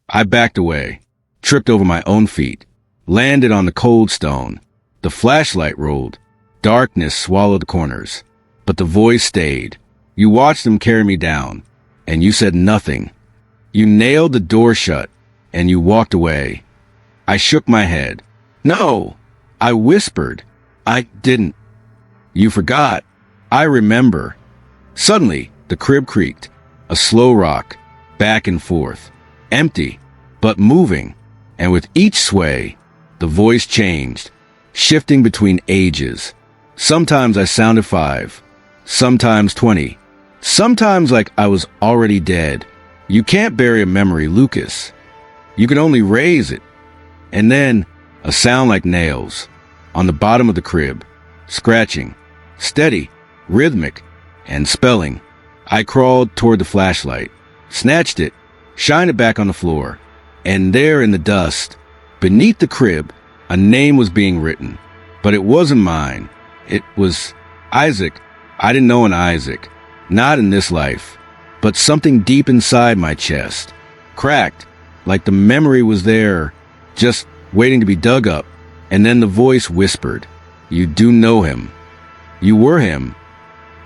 I backed away, tripped over my own feet, landed on the cold stone. The flashlight rolled. Darkness swallowed the corners. But the voice stayed. "You watched them carry me down. and you said nothing. You nailed the door shut, and you walked away. I shook my head. No, I whispered. I didn't. You forgot. I remember. Suddenly, the crib creaked. A slow rock, back and forth. Empty, but moving. And with each sway, the voice changed, shifting between ages. Sometimes I sounded 5, sometimes 20, sometimes like I was already dead. You can't bury a memory, Lucas. You can only raise it. And then, a sound like nails, on the bottom of the crib, scratching, steady, rhythmic, and spelling. I crawled toward the flashlight, snatched it, shined it back on the floor, and there in the dust, beneath the crib, a name was being written. But it wasn't mine. It was Isaac. I didn't know an Isaac. Not in this life. But something deep inside my chest. Cracked, like the memory was there, just waiting to be dug up. And then the voice whispered, "You do know him. You were him."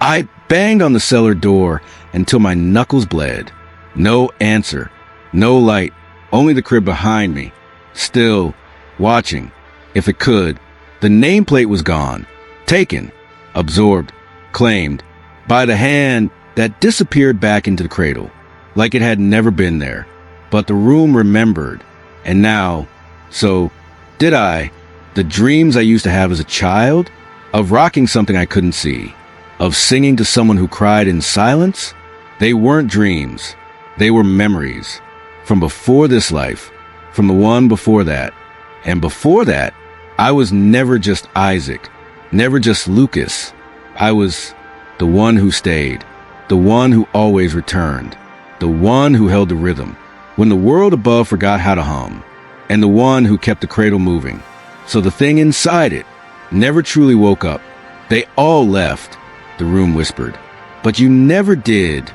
I banged on the cellar door until my knuckles bled. No answer. No light. Only the crib behind me. Still, watching. If it could. The nameplate was gone. Taken. Absorbed. Claimed. By the hand that disappeared back into the cradle. Like it had never been there. But the room remembered. And now, so, did I, the dreams I used to have as a child? Of rocking something I couldn't see. Of singing to someone who cried in silence? They weren't dreams. They were memories. From before this life. From the one before that. And before that, I was never just Isaac. Never just Lucas. I was the one who stayed. The one who always returned. The one who held the rhythm. When the world above forgot how to hum. And the one who kept the cradle moving. So the thing inside it never truly woke up. They all left, the room whispered. But you never did.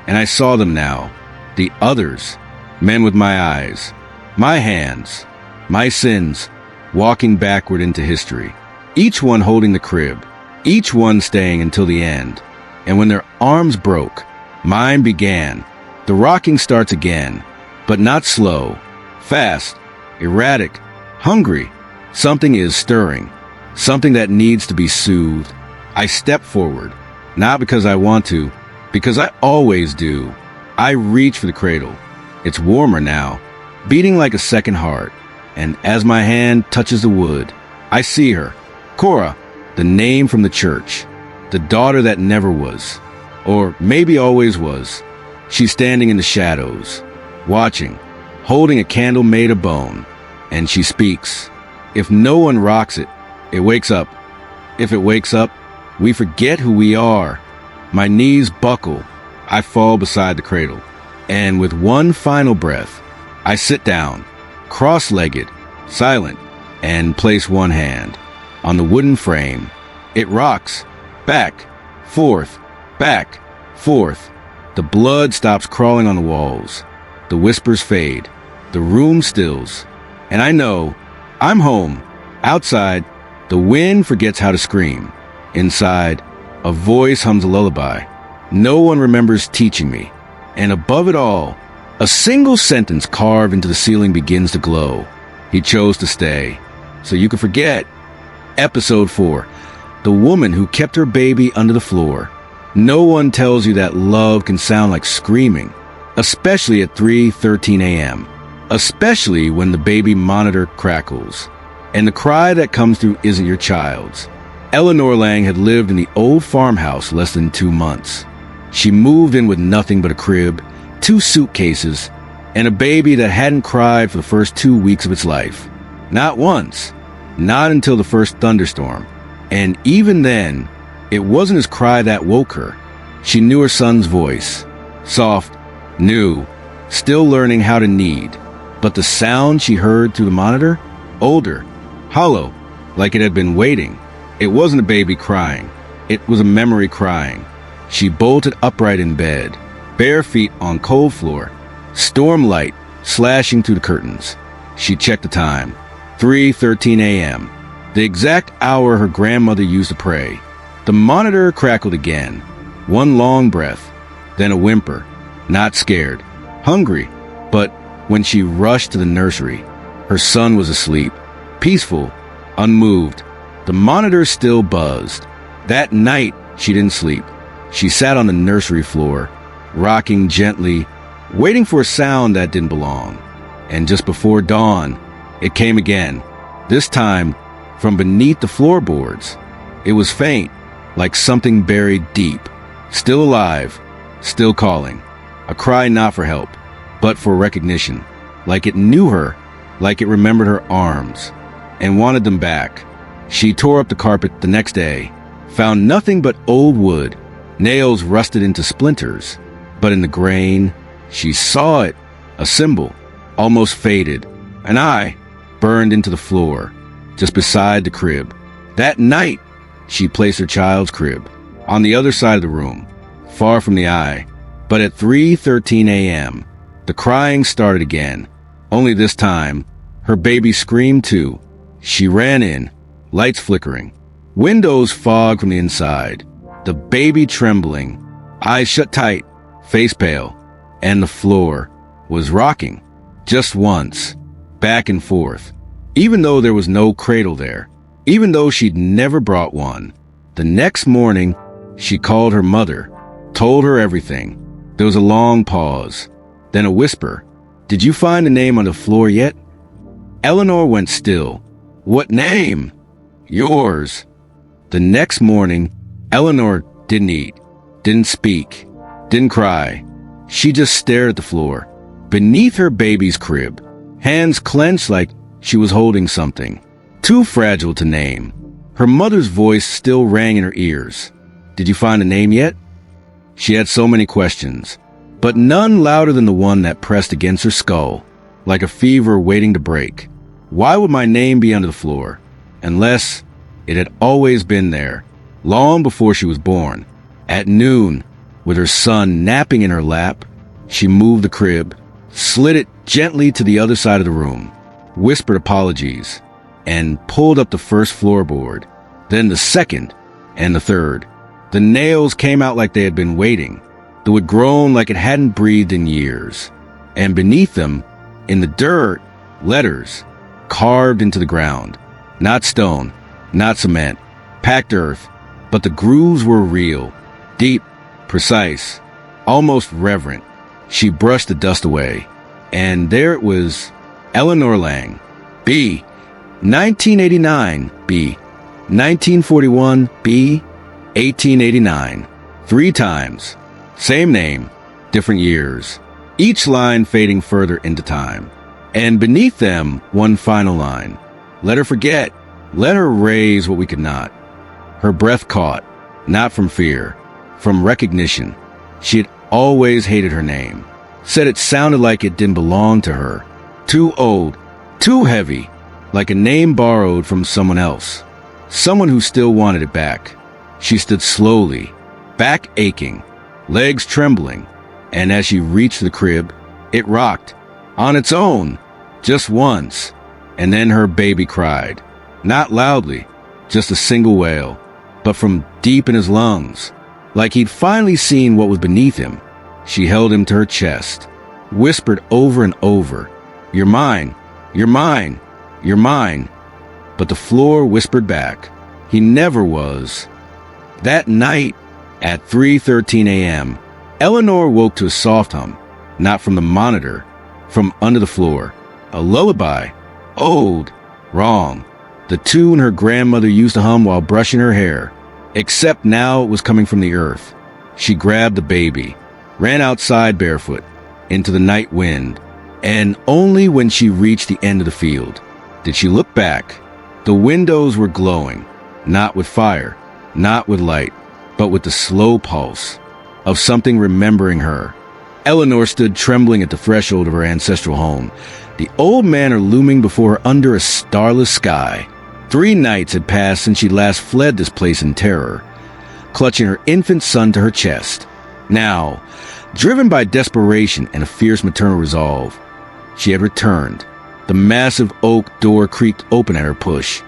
And I saw them now. The others. Men with my eyes. My hands. My sins. Walking backward into history. Each one holding the crib. Each one staying until the end. And when their arms broke, mine began. The rocking starts again. But not slow. Fast. Erratic. Hungry. Something is stirring. Something that needs to be soothed. I step forward. Not because I want to. Because I always do. I reach for the cradle. It's warmer now. Beating like a second heart. And as my hand touches the wood, I see her. Cora, the name from the church. The daughter that never was. Or maybe always was. She's standing in the shadows. Watching. Holding a candle made of bone. And she speaks. If no one rocks it, it wakes up. If it wakes up, we forget who we are. My knees buckle. I fall beside the cradle. And with one final breath, I sit down, cross-legged, silent, and place one hand on the wooden frame. It rocks, back, forth, back, forth. The blood stops crawling on the walls. The whispers fade. The room stills. And I know I'm home. Outside, the wind forgets how to scream. Inside, a voice hums a lullaby. No one remembers teaching me. And above it all, a single sentence carved into the ceiling begins to glow. He chose to stay, so you could forget. Episode 4. The woman who kept her baby under the floor. No one tells you that love can sound like screaming, especially at 3:13 a.m., especially when the baby monitor crackles, and the cry that comes through isn't your child's. Eleanor Lang had lived in the old farmhouse less than 2 months. She moved in with nothing but a crib, 2 suitcases, and a baby that hadn't cried for the first 2 weeks of its life. Not once. Not until the first thunderstorm. And even then, it wasn't his cry that woke her. She knew her son's voice. Soft, new, still learning how to need. But the sound she heard through the monitor? Older, hollow, like it had been waiting. It wasn't a baby crying. It was a memory crying. She bolted upright in bed, bare feet on cold floor, storm light slashing through the curtains. She checked the time. 3:13 a.m., the exact hour her grandmother used to pray. The monitor crackled again. One long breath, then a whimper. not scared, hungry. But when she rushed to the nursery, her son was asleep, peaceful, unmoved. The monitor still buzzed. That night, she didn't sleep. She sat on the nursery floor, rocking gently, waiting for a sound that didn't belong. And just before dawn, it came again, this time from beneath the floorboards. It was faint, like something buried deep, still alive, still calling. A cry not for help, but for recognition, like it knew her, like it remembered her arms, and wanted them back. She tore up the carpet the next day, found nothing but old wood, nails rusted into splinters. But in the grain, she saw it, a symbol, almost faded, an eye, burned into the floor, just beside the crib. That night, she placed her child's crib on the other side of the room, far from the eye. But at 3:13 a.m., the crying started again. Only this time, her baby screamed too. She ran in, lights flickering, windows fogged from the inside, the baby trembling, eyes shut tight, face pale, and the floor was rocking, just once, back and forth, even though there was no cradle there, even though she'd never brought one. The next morning, she called her mother, told her everything. There was a long pause, then a whisper. "Did you find the name on the floor yet?" Eleanor went still. "What name?" "Yours." The next morning, Eleanor didn't eat, didn't speak, didn't cry. She just stared at the floor, beneath her baby's crib, hands clenched like she was holding something, too fragile to name. Her mother's voice still rang in her ears. "Did you find a name yet?" She had so many questions, but none louder than the one that pressed against her skull, like a fever waiting to break. Why would my name be under the floor? Unless it had always been there, long before she was born. At noon, with her son napping in her lap, she moved the crib, slid it gently to the other side of the room, whispered apologies, and pulled up the first floorboard, then the second and the third. The nails came out like they had been waiting. The wood groaned like it hadn't breathed in years. And beneath them, in the dirt, letters carved into the ground. Not stone, not cement, packed earth, but the grooves were real, deep, precise, almost reverent. She brushed the dust away, and there it was, Eleanor Lang, B, 1989, B, 1941, B, 1889, 3 times, same name, different years, each line fading further into time. And beneath them, one final line. Let her forget, let her raise what we could not. Her breath caught, not from fear, from recognition. She had always hated her name, said it sounded like it didn't belong to her. Too old, too heavy, like a name borrowed from someone else, someone who still wanted it back. She stood slowly, back aching, legs trembling, and as she reached the crib, it rocked, on its own, just once, and then her baby cried, not loudly, just a single wail, but from deep in his lungs, like he'd finally seen what was beneath him. She held him to her chest, whispered over and over, "You're mine, you're mine, you're mine." But the floor whispered back, "He never was." That night, at 3:13 a.m., Eleanor woke to a soft hum, not from the monitor, from under the floor. A lullaby, old, wrong, the tune her grandmother used to hum while brushing her hair, except now it was coming from the earth. She grabbed the baby, ran outside barefoot, into the night wind, and only when she reached the end of the field did she look back. The windows were glowing, not with fire, not with light, but with the slow pulse of something remembering her. Eleanor stood trembling at the threshold of her ancestral home, the old manor looming before her under a starless sky. 3 nights had passed since she last fled this place in terror, clutching her infant son to her chest. Now, driven by desperation and a fierce maternal resolve, she had returned. The massive oak door creaked open at her push,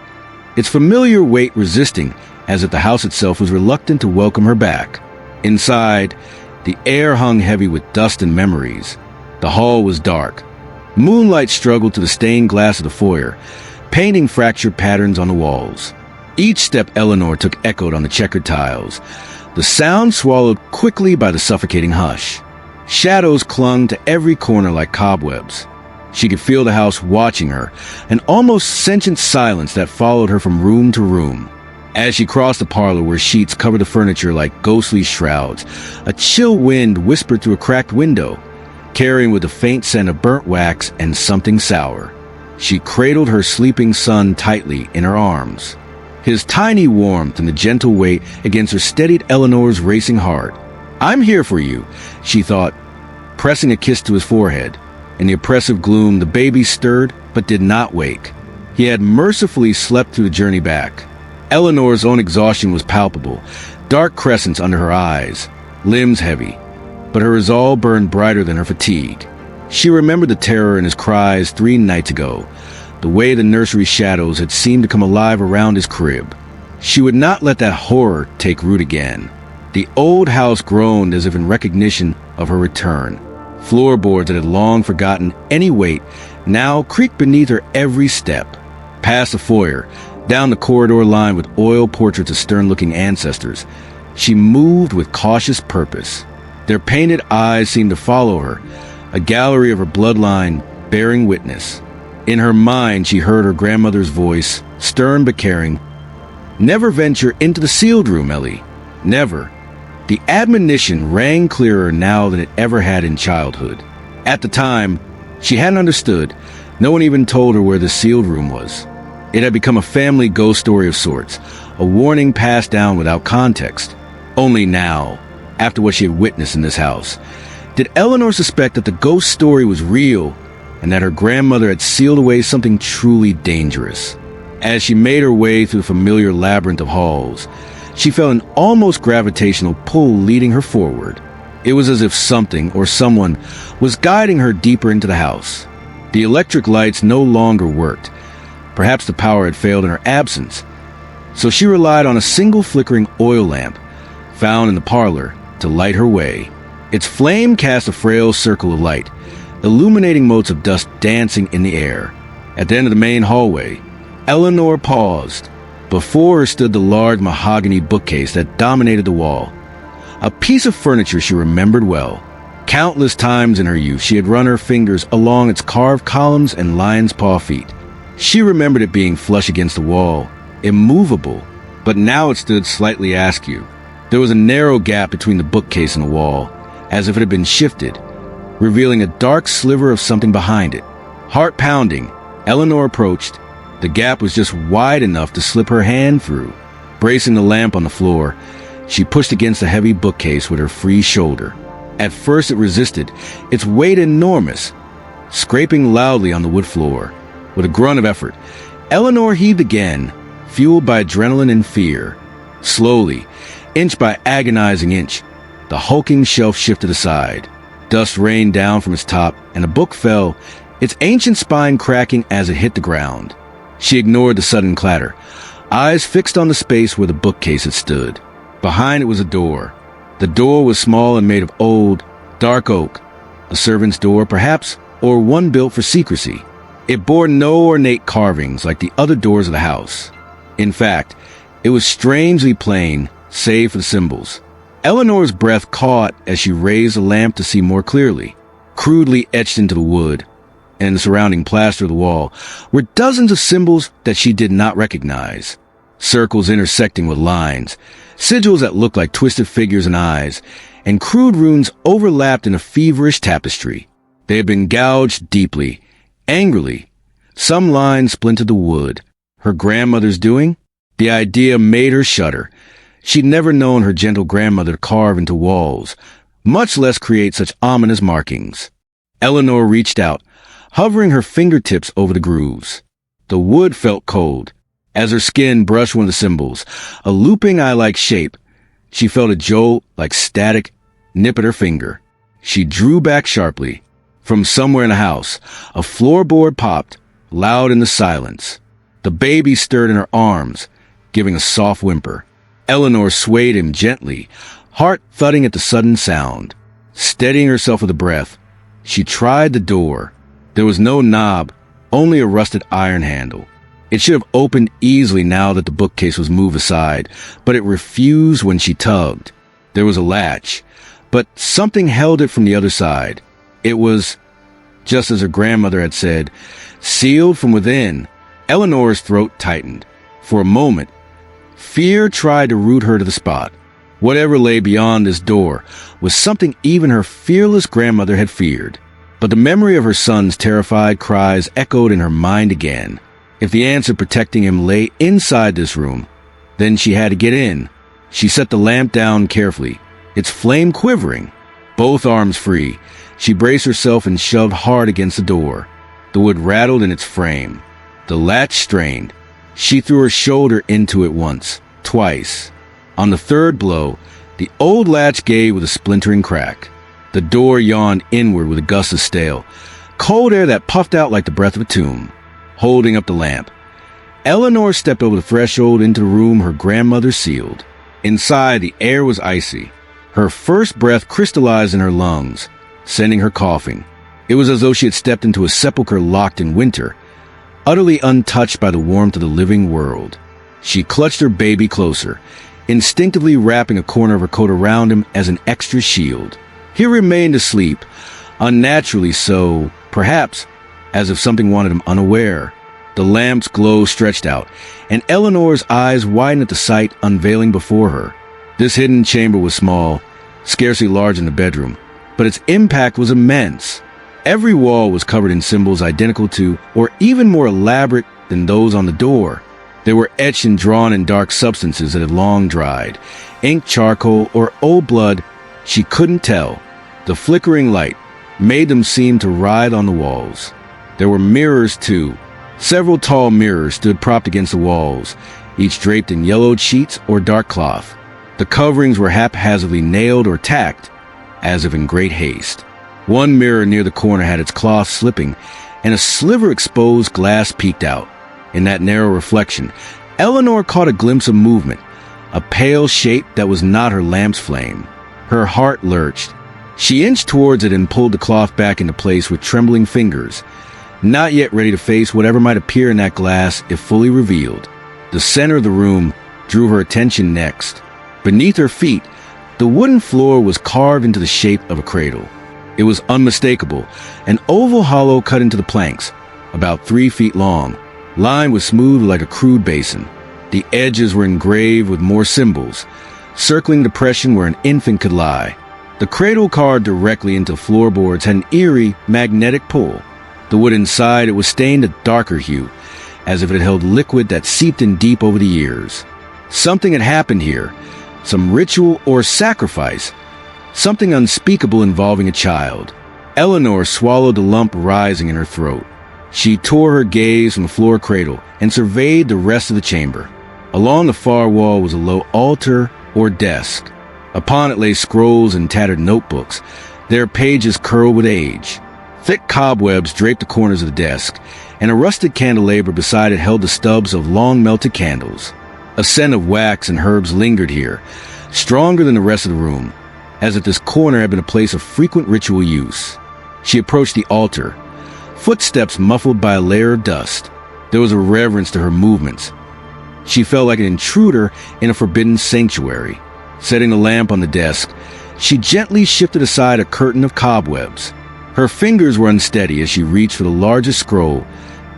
its familiar weight resisting, as if the house itself was reluctant to welcome her back. Inside, The air hung heavy with dust and memories. The hall was dark. Moonlight struggled to the stained glass of the foyer, painting fractured patterns on the walls. Each step Eleanor took echoed on the checkered tiles, the sound swallowed quickly by the suffocating hush. Shadows clung to every corner like cobwebs. She could feel the house watching her, an almost sentient silence that followed her from room to room. As she crossed the parlor where sheets covered the furniture like ghostly shrouds, a chill wind whispered through a cracked window, carrying with a faint scent of burnt wax and something sour. She cradled her sleeping son tightly in her arms. His tiny warmth and the gentle weight against her steadied Eleanor's racing heart. "I'm here for you," she thought, pressing a kiss to his forehead. In the oppressive gloom, the baby stirred but did not wake. He had mercifully slept through the journey back. Eleanor's own exhaustion was palpable, dark crescents under her eyes, limbs heavy, but her resolve burned brighter than her fatigue. She remembered the terror in his cries 3 nights ago, the way the nursery shadows had seemed to come alive around his crib. She would not let that horror take root again. The old house groaned as if in recognition of her return. Floorboards that had long forgotten any weight now creaked beneath her every step. Past the foyer, down the corridor lined with oil portraits of stern-looking ancestors, she moved with cautious purpose. Their painted eyes seemed to follow her, a gallery of her bloodline bearing witness. In her mind, she heard her grandmother's voice, stern but caring. "Never venture into the sealed room, Ellie. Never." The admonition rang clearer now than it ever had in childhood. At the time, she hadn't understood. No one even told her where the sealed room was. It had become a family ghost story of sorts, a warning passed down without context. Only now, after what she had witnessed in this house, did Eleanor suspect that the ghost story was real and that her grandmother had sealed away something truly dangerous. As she made her way through the familiar labyrinth of halls, she felt an almost gravitational pull leading her forward. It was as if something or someone was guiding her deeper into the house. The electric lights no longer worked. Perhaps the power had failed in her absence, so she relied on a single flickering oil lamp found in the parlor to light her way. Its flame cast a frail circle of light, illuminating motes of dust dancing in the air. At the end of the main hallway, Eleanor paused. Before her stood the large mahogany bookcase that dominated the wall, a piece of furniture she remembered well. Countless times in her youth she had run her fingers along its carved columns and lion's paw feet. She remembered it being flush against the wall, immovable, but now it stood slightly askew. There was a narrow gap between the bookcase and the wall, as if it had been shifted, revealing a dark sliver of something behind it. Heart pounding, Eleanor approached. The gap was just wide enough to slip her hand through. Bracing the lamp on the floor, she pushed against the heavy bookcase with her free shoulder. At first it resisted, its weight enormous, scraping loudly on the wood floor. With a grunt of effort, Eleanor heaved again, fueled by adrenaline and fear. Slowly, inch by agonizing inch, the hulking shelf shifted aside. Dust rained down from its top, and a book fell, its ancient spine cracking as it hit the ground. She ignored the sudden clatter, eyes fixed on the space where the bookcase had stood. Behind it was a door. The door was small and made of old, dark oak, a servant's door perhaps, or one built for secrecy. It bore no ornate carvings like the other doors of the house. In fact, it was strangely plain, save for the symbols. Eleanor's breath caught as she raised the lamp to see more clearly. Crudely etched into the wood, and in the surrounding plaster of the wall, were dozens of symbols that she did not recognize. Circles intersecting with lines, sigils that looked like twisted figures and eyes, and crude runes overlapped in a feverish tapestry. They had been gouged deeply, angrily. Some lines splintered the wood. Her grandmother's doing? The idea made her shudder. She'd never known her gentle grandmother to carve into walls, much less create such ominous markings. Eleanor reached out, hovering her fingertips over the grooves. The wood felt cold. As her skin brushed one of the symbols, a looping eye-like shape, she felt a jolt like static nip at her finger. She drew back sharply. From somewhere in the house, a floorboard popped, loud in the silence. The baby stirred in her arms, giving a soft whimper. Eleanor swayed him gently, heart thudding at the sudden sound. Steadying herself with a breath, she tried the door. There was no knob, only a rusted iron handle. It should have opened easily now that the bookcase was moved aside, but it refused when she tugged. There was a latch, but something held it from the other side. It was, just as her grandmother had said, sealed from within. Eleanor's throat tightened. For a moment, fear tried to root her to the spot. Whatever lay beyond this door was something even her fearless grandmother had feared. But the memory of her son's terrified cries echoed in her mind again. If the answer protecting him lay inside this room, then she had to get in. She set the lamp down carefully, its flame quivering. Both arms free, she braced herself and shoved hard against the door. The wood rattled in its frame. The latch strained. She threw her shoulder into it once, twice. On the third blow, the old latch gave with a splintering crack. The door yawned inward with a gust of stale, cold air that puffed out like the breath of a tomb. Holding up the lamp, Eleanor stepped over the threshold into the room her grandmother sealed. Inside, the air was icy. Her first breath crystallized in her lungs, sending her coughing. It was as though she had stepped into a sepulchre locked in winter, utterly untouched by the warmth of the living world. She clutched her baby closer, instinctively wrapping a corner of her coat around him as an extra shield. He remained asleep, unnaturally so, perhaps, as if something wanted him unaware. The lamp's glow stretched out, and Eleanor's eyes widened at the sight unveiling before her. This hidden chamber was small, scarcely larger than the bedroom, but its impact was immense. Every wall was covered in symbols identical to, or even more elaborate than those on the door. They were etched and drawn in dark substances that had long dried. Ink, charcoal, or old blood, she couldn't tell. The flickering light made them seem to writhe on the walls. There were mirrors, too. Several tall mirrors stood propped against the walls, each draped in yellowed sheets or dark cloth. The coverings were haphazardly nailed or tacked, as if in great haste. One mirror near the corner had its cloth slipping, and a sliver exposed glass peeked out. In that narrow reflection, Eleanor caught a glimpse of movement, a pale shape that was not her lamp's flame. Her heart lurched. She inched towards it and pulled the cloth back into place with trembling fingers, not yet ready to face whatever might appear in that glass if fully revealed. The center of the room drew her attention next. Beneath her feet, the wooden floor was carved into the shape of a cradle. It was unmistakable, an oval hollow cut into the planks, about 3 feet long, lined with smooth like a crude basin. The edges were engraved with more symbols, circling the depression where an infant could lie. The cradle carved directly into floorboards had an eerie, magnetic pull. The wood inside it was stained a darker hue, as if it held liquid that seeped in deep over the years. Something had happened here, some ritual or sacrifice, something unspeakable involving a child. Eleanor swallowed the lump rising in her throat. She tore her gaze from the floor cradle and surveyed the rest of the chamber. Along the far wall was a low altar or desk. Upon it lay scrolls and tattered notebooks, their pages curled with age. Thick cobwebs draped the corners of the desk, and a rusted candelabra beside it held the stubs of long-melted candles. A scent of wax and herbs lingered here, stronger than the rest of the room, as if this corner had been a place of frequent ritual use. She approached the altar, footsteps muffled by a layer of dust. There was a reverence to her movements. She felt like an intruder in a forbidden sanctuary. Setting the lamp on the desk, she gently shifted aside a curtain of cobwebs. Her fingers were unsteady as she reached for the largest scroll,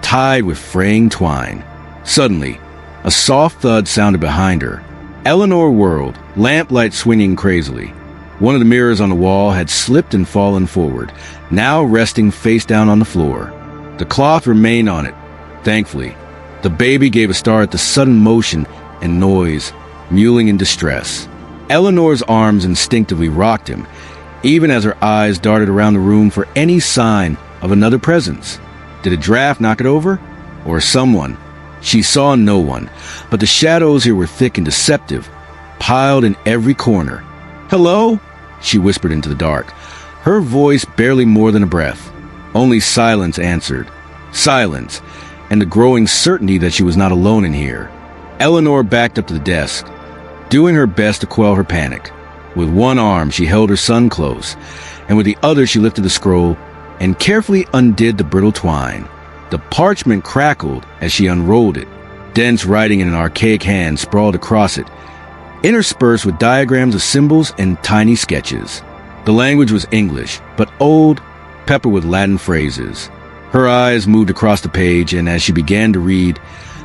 tied with fraying twine. Suddenly, a soft thud sounded behind her. Eleanor whirled, lamplight swinging crazily. One of the mirrors on the wall had slipped and fallen forward, now resting face down on the floor. The cloth remained on it, thankfully. The baby gave a start at the sudden motion and noise, mewling in distress. Eleanor's arms instinctively rocked him, even as her eyes darted around the room for any sign of another presence. Did a draft knock it over? Or someone? She saw no one, but the shadows here were thick and deceptive, piled in every corner. "Hello?" she whispered into the dark, her voice barely more than a breath. Only silence answered. Silence, and the growing certainty that she was not alone in here. Eleanor backed up to the desk, doing her best to quell her panic. With one arm, she held her son close, and with the other she lifted the scroll and carefully undid the brittle twine. The parchment crackled as she unrolled it. Dense writing in an archaic hand sprawled across it, interspersed with diagrams of symbols and tiny sketches. The language was English, but old, peppered with Latin phrases. Her eyes moved across the page, and as she began to read,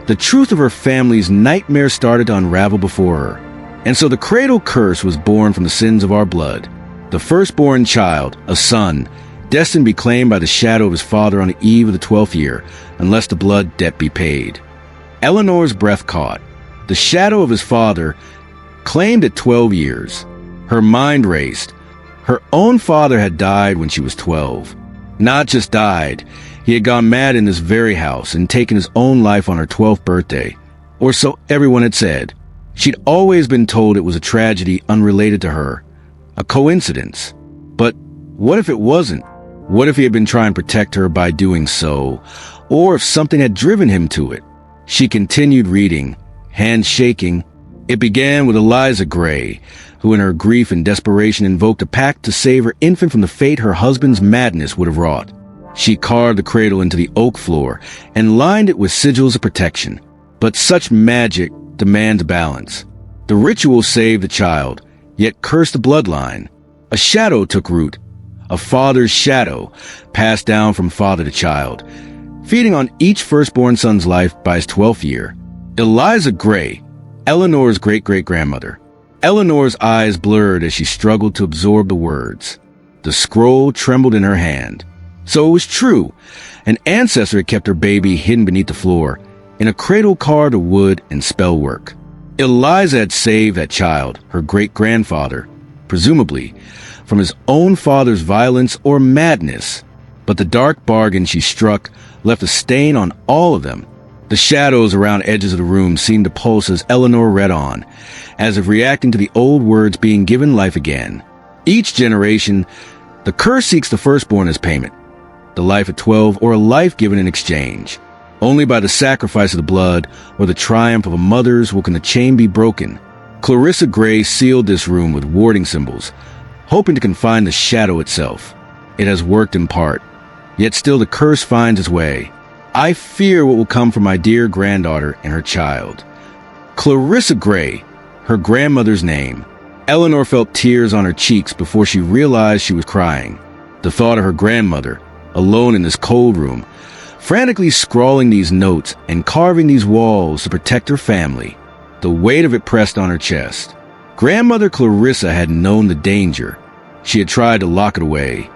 the truth of her family's nightmare started to unravel before her. And so the cradle curse was born from the sins of our blood. The firstborn child, a son, destined to be claimed by the shadow of his father on the eve of the 12th year, unless the blood debt be paid. Eleanor's breath caught. The shadow of his father claimed at 12 years. Her mind raced. Her own father had died when she was 12. Not just died, he had gone mad in this very house and taken his own life on her 12th birthday. Or so everyone had said. She'd always been told it was a tragedy unrelated to her. A coincidence. But what if it wasn't? What if he had been trying to protect her by doing so? Or if something had driven him to it? She continued reading, hands shaking. It began with Eliza Gray, who in her grief and desperation invoked a pact to save her infant from the fate her husband's madness would have wrought. She carved the cradle into the oak floor and lined it with sigils of protection. But such magic demands balance. The ritual saved the child, yet cursed the bloodline. A shadow took root, a father's shadow passed down from father to child, feeding on each firstborn son's life by his 12th year. Eliza Gray, Eleanor's great-great-grandmother. Eleanor's eyes blurred as she struggled to absorb the words. The scroll trembled in her hand. So it was true. An ancestor had kept her baby hidden beneath the floor, in a cradle carved of wood and spell work. Eliza had saved that child, her great-grandfather, presumably, from his own father's violence or madness. But the dark bargain she struck left a stain on all of them. The shadows around edges of the room seemed to pulse as Eleanor read on, as if reacting to the old words being given life again. Each generation, the curse seeks the firstborn as payment, the life at 12 or a life given in exchange. Only by the sacrifice of the blood or the triumph of a mother's will can the chain be broken. Clarissa Gray sealed this room with warding symbols, hoping to confine the shadow itself. It has worked in part, yet still the curse finds its way. I fear what will come from my dear granddaughter and her child. Clarissa Gray, her grandmother's name. Eleanor felt tears on her cheeks before she realized she was crying. The thought of her grandmother, alone in this cold room, frantically scrawling these notes and carving these walls to protect her family. The weight of it pressed on her chest. Grandmother Clarissa had known the danger. She had tried to lock it away,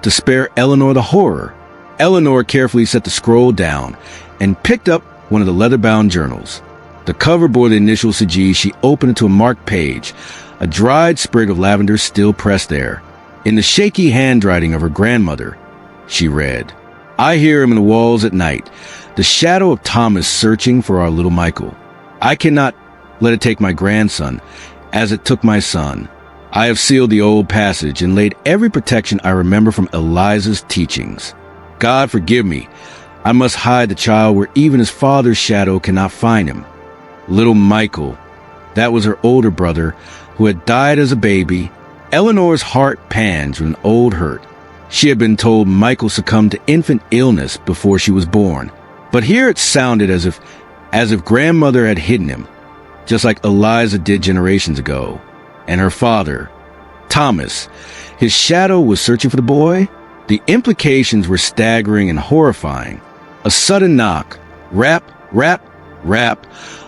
to spare Eleanor the horror. Eleanor carefully set the scroll down and picked up one of the leather-bound journals. The cover bore the initials Saji. She opened it to a marked page, a dried sprig of lavender still pressed there. In the shaky handwriting of her grandmother, she read, I hear him in the walls at night, the shadow of Thomas searching for our little Michael. I cannot let it take my grandson, as it took my son. I have sealed the old passage and laid every protection I remember from Eliza's teachings. God forgive me. I must hide the child where even his father's shadow cannot find him. Little Michael, that was her older brother, who had died as a baby. Eleanor's heart panned with an old hurt. She had been told Michael succumbed to infant illness before she was born. But here it sounded as if grandmother had hidden him, just like Eliza did generations ago. And her father, Thomas, his shadow was searching for the boy? The implications were staggering and horrifying. A sudden knock, rap, rap, rap,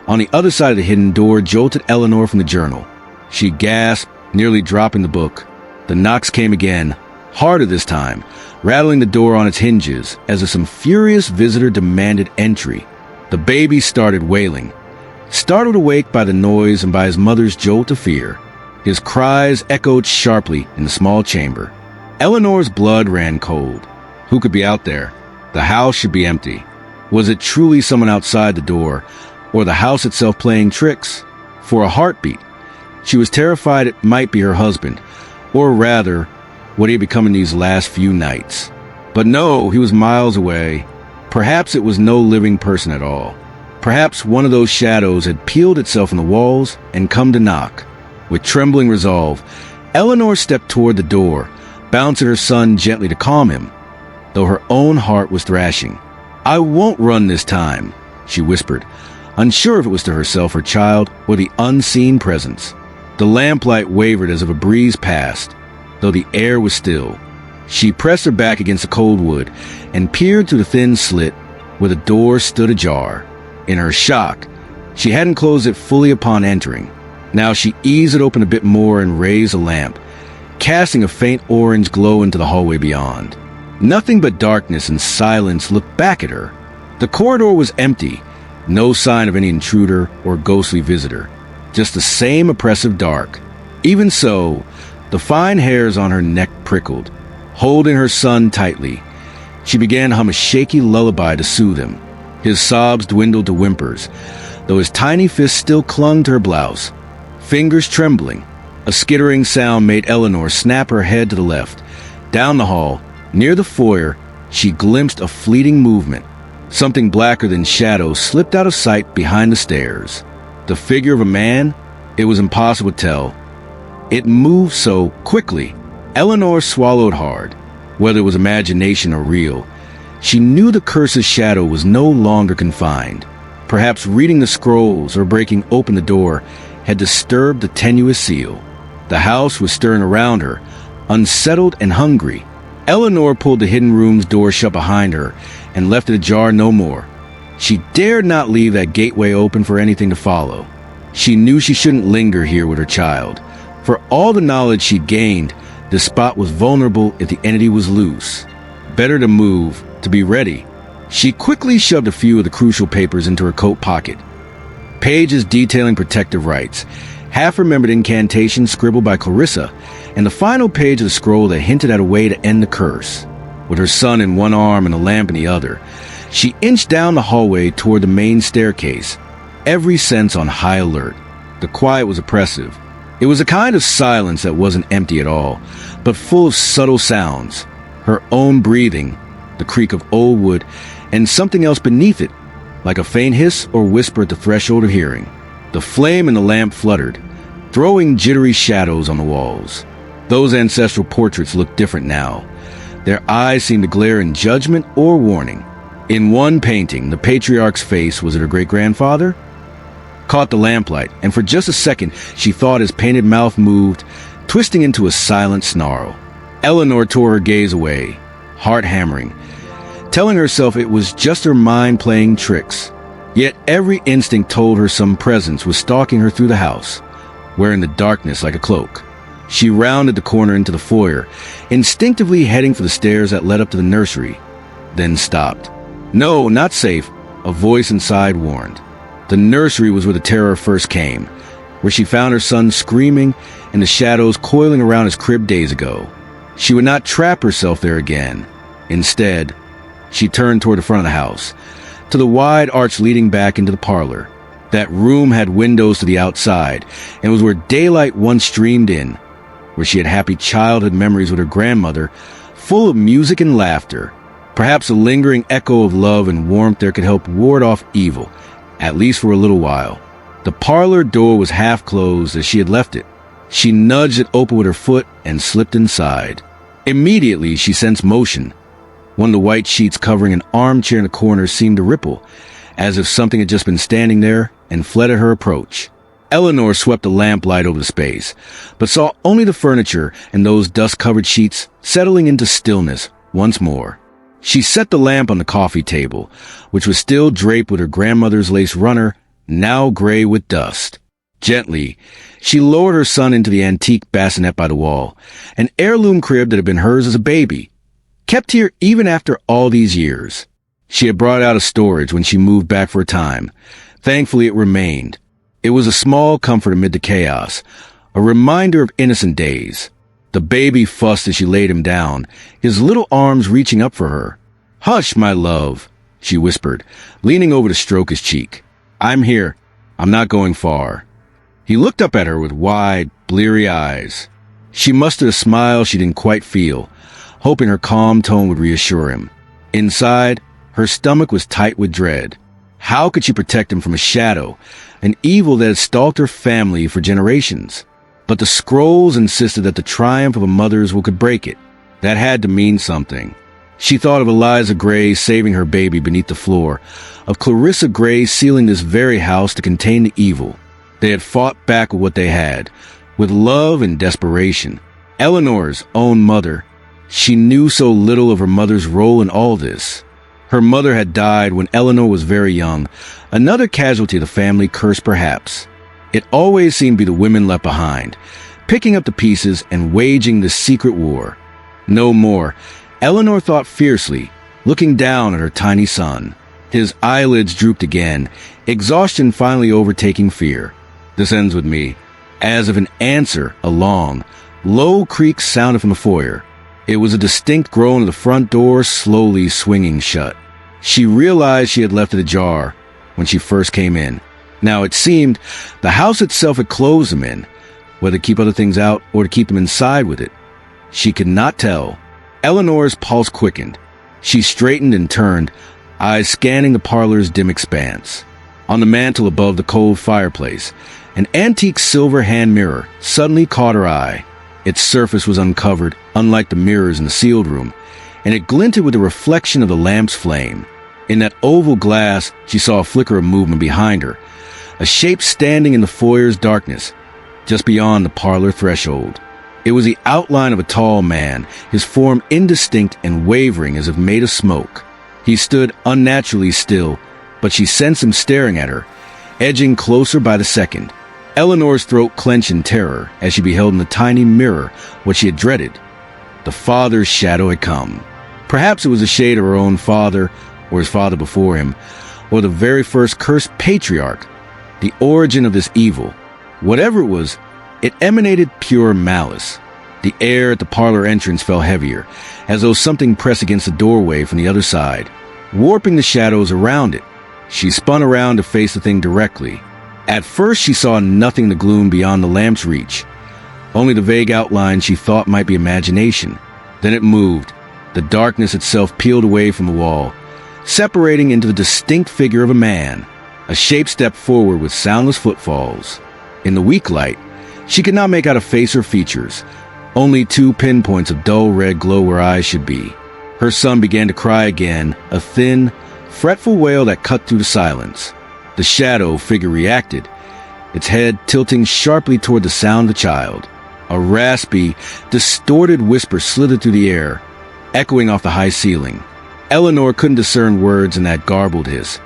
on the other side of the hidden door jolted Eleanor from the journal. She gasped, nearly dropping the book. The knocks came again, harder this time, rattling the door on its hinges as if some furious visitor demanded entry. The baby started wailing, startled awake by the noise and by his mother's jolt of fear. His cries echoed sharply in the small chamber. Eleanor's blood ran cold. Who could be out there? The house should be empty. Was it truly someone outside the door, or the house itself playing tricks? For a heartbeat, she was terrified it might be her husband, or rather, what he had become in these last few nights. But no, he was miles away. Perhaps it was no living person at all. Perhaps one of those shadows had peeled itself from the walls and come to knock. With trembling resolve, Eleanor stepped toward the door, bounced at her son gently to calm him, though her own heart was thrashing. "I won't run this time," she whispered, unsure if it was to herself or child or the unseen presence. The lamplight wavered as if a breeze passed, though the air was still. She pressed her back against the cold wood and peered through the thin slit where the door stood ajar. In her shock, she hadn't closed it fully upon entering. Now she eased it open a bit more and raised a lamp, casting a faint orange glow into the hallway beyond. Nothing but darkness and silence looked back at her. The corridor was empty, no sign of any intruder or ghostly visitor, just the same oppressive dark. Even so, the fine hairs on her neck prickled. Holding her son tightly, she began to hum a shaky lullaby to soothe him. His sobs dwindled to whimpers, though his tiny fists still clung to her blouse. Fingers trembling, a skittering sound made Eleanor snap her head to the left. Down the hall, near the foyer, she glimpsed a fleeting movement. Something blacker than shadow slipped out of sight behind the stairs. The figure of a man? It was impossible to tell. It moved so quickly. Eleanor swallowed hard. Whether it was imagination or real, she knew the curse's shadow was no longer confined. Perhaps reading the scrolls or breaking open the door had disturbed the tenuous seal. The house was stirring around her, unsettled and hungry. Eleanor pulled the hidden room's door shut behind her and left it ajar no more. She dared not leave that gateway open for anything to follow. She knew she shouldn't linger here with her child. For all the knowledge she'd gained, the spot was vulnerable if the entity was loose. Better to move, to be ready. She quickly shoved a few of the crucial papers into her coat pocket. Pages detailing protective rites, half-remembered incantations scribbled by Clarissa, and the final page of the scroll that hinted at a way to end the curse. With her son in one arm and a lamp in the other, she inched down the hallway toward the main staircase, every sense on high alert. The quiet was oppressive. It was a kind of silence that wasn't empty at all, but full of subtle sounds. Her own breathing, the creak of old wood, and something else beneath it, like a faint hiss or whisper at the threshold of hearing. The flame in the lamp fluttered, throwing jittery shadows on the walls. Those ancestral portraits looked different now. Their eyes seemed to glare in judgment or warning. In one painting, the patriarch's face, was it her great-grandfather? Caught the lamplight, and for just a second she thought his painted mouth moved, twisting into a silent snarl. Eleanor tore her gaze away, heart hammering, telling herself it was just her mind playing tricks. Yet every instinct told her some presence was stalking her through the house, wearing the darkness like a cloak. She rounded the corner into the foyer, instinctively heading for the stairs that led up to the nursery, then stopped. No, not safe, a voice inside warned. The nursery was where the terror first came, where she found her son screaming and the shadows coiling around his crib days ago. She would not trap herself there again. Instead, she turned toward the front of the house, to the wide arch leading back into the parlor. That room had windows to the outside, and was where daylight once streamed in, where she had happy childhood memories with her grandmother, full of music and laughter. Perhaps a lingering echo of love and warmth there could help ward off evil, at least for a little while. The parlor door was half closed as she had left it. She nudged it open with her foot and slipped inside. Immediately she sensed motion. One of the white sheets covering an armchair in the corner seemed to ripple, as if something had just been standing there and fled at her approach. Eleanor swept the lamplight over the space, but saw only the furniture and those dust-covered sheets settling into stillness once more. She set the lamp on the coffee table, which was still draped with her grandmother's lace runner, now gray with dust. Gently, she lowered her son into the antique bassinet by the wall, an heirloom crib that had been hers as a baby, kept here even after all these years. She had brought out of storage when she moved back for a time. Thankfully, it remained. It was a small comfort amid the chaos, a reminder of innocent days. The baby fussed as she laid him down, his little arms reaching up for her. "Hush, my love," she whispered, leaning over to stroke his cheek. "I'm here. I'm not going far." He looked up at her with wide, bleary eyes. She mustered a smile she didn't quite feel, hoping her calm tone would reassure him. Inside, her stomach was tight with dread. How could she protect him from a shadow, an evil that had stalked her family for generations? But the scrolls insisted that the triumph of a mother's will could break it. That had to mean something. She thought of Eliza Gray saving her baby beneath the floor, of Clarissa Gray sealing this very house to contain the evil. They had fought back with what they had, with love and desperation. Eleanor's own mother. She knew so little of her mother's role in all this. Her mother had died when Eleanor was very young, another casualty of the family curse perhaps. It always seemed to be the women left behind, picking up the pieces and waging this secret war. No more. Eleanor thought fiercely, looking down at her tiny son. His eyelids drooped again, exhaustion finally overtaking fear. This ends with me. As if an answer, a long, low creak sounded from the foyer. It was a distinct groan of the front door slowly swinging shut. She realized she had left it ajar when she first came in. Now it seemed the house itself had closed them in, whether to keep other things out or to keep them inside with it. She could not tell. Eleanor's pulse quickened. She straightened and turned, eyes scanning the parlor's dim expanse. On the mantel above the cold fireplace, an antique silver hand mirror suddenly caught her eye. Its surface was uncovered, unlike the mirrors in the sealed room, and it glinted with the reflection of the lamp's flame. In that oval glass, she saw a flicker of movement behind her, a shape standing in the foyer's darkness, just beyond the parlor threshold. It was the outline of a tall man, his form indistinct and wavering as if made of smoke. He stood unnaturally still, but she sensed him staring at her, edging closer by the second. Eleanor's throat clenched in terror as she beheld in the tiny mirror what she had dreaded. The father's shadow had come. Perhaps it was a shade of her own father, or his father before him, or the very first cursed patriarch, the origin of this evil. Whatever it was, it emanated pure malice. The air at the parlor entrance fell heavier, as though something pressed against the doorway from the other side, warping the shadows around it. She spun around to face the thing directly. At first she saw nothing in the gloom beyond the lamp's reach, only the vague outline she thought might be imagination. Then it moved. The darkness itself peeled away from the wall, separating into the distinct figure of a man. A shape stepped forward with soundless footfalls. In the weak light, she could not make out a face or features, only two pinpoints of dull red glow where eyes should be. Her son began to cry again, a thin, fretful wail that cut through the silence. The shadow figure reacted, its head tilting sharply toward the sound of the child. A raspy, distorted whisper slithered through the air, echoing off the high ceiling. Eleanor couldn't discern words in that garbled hiss,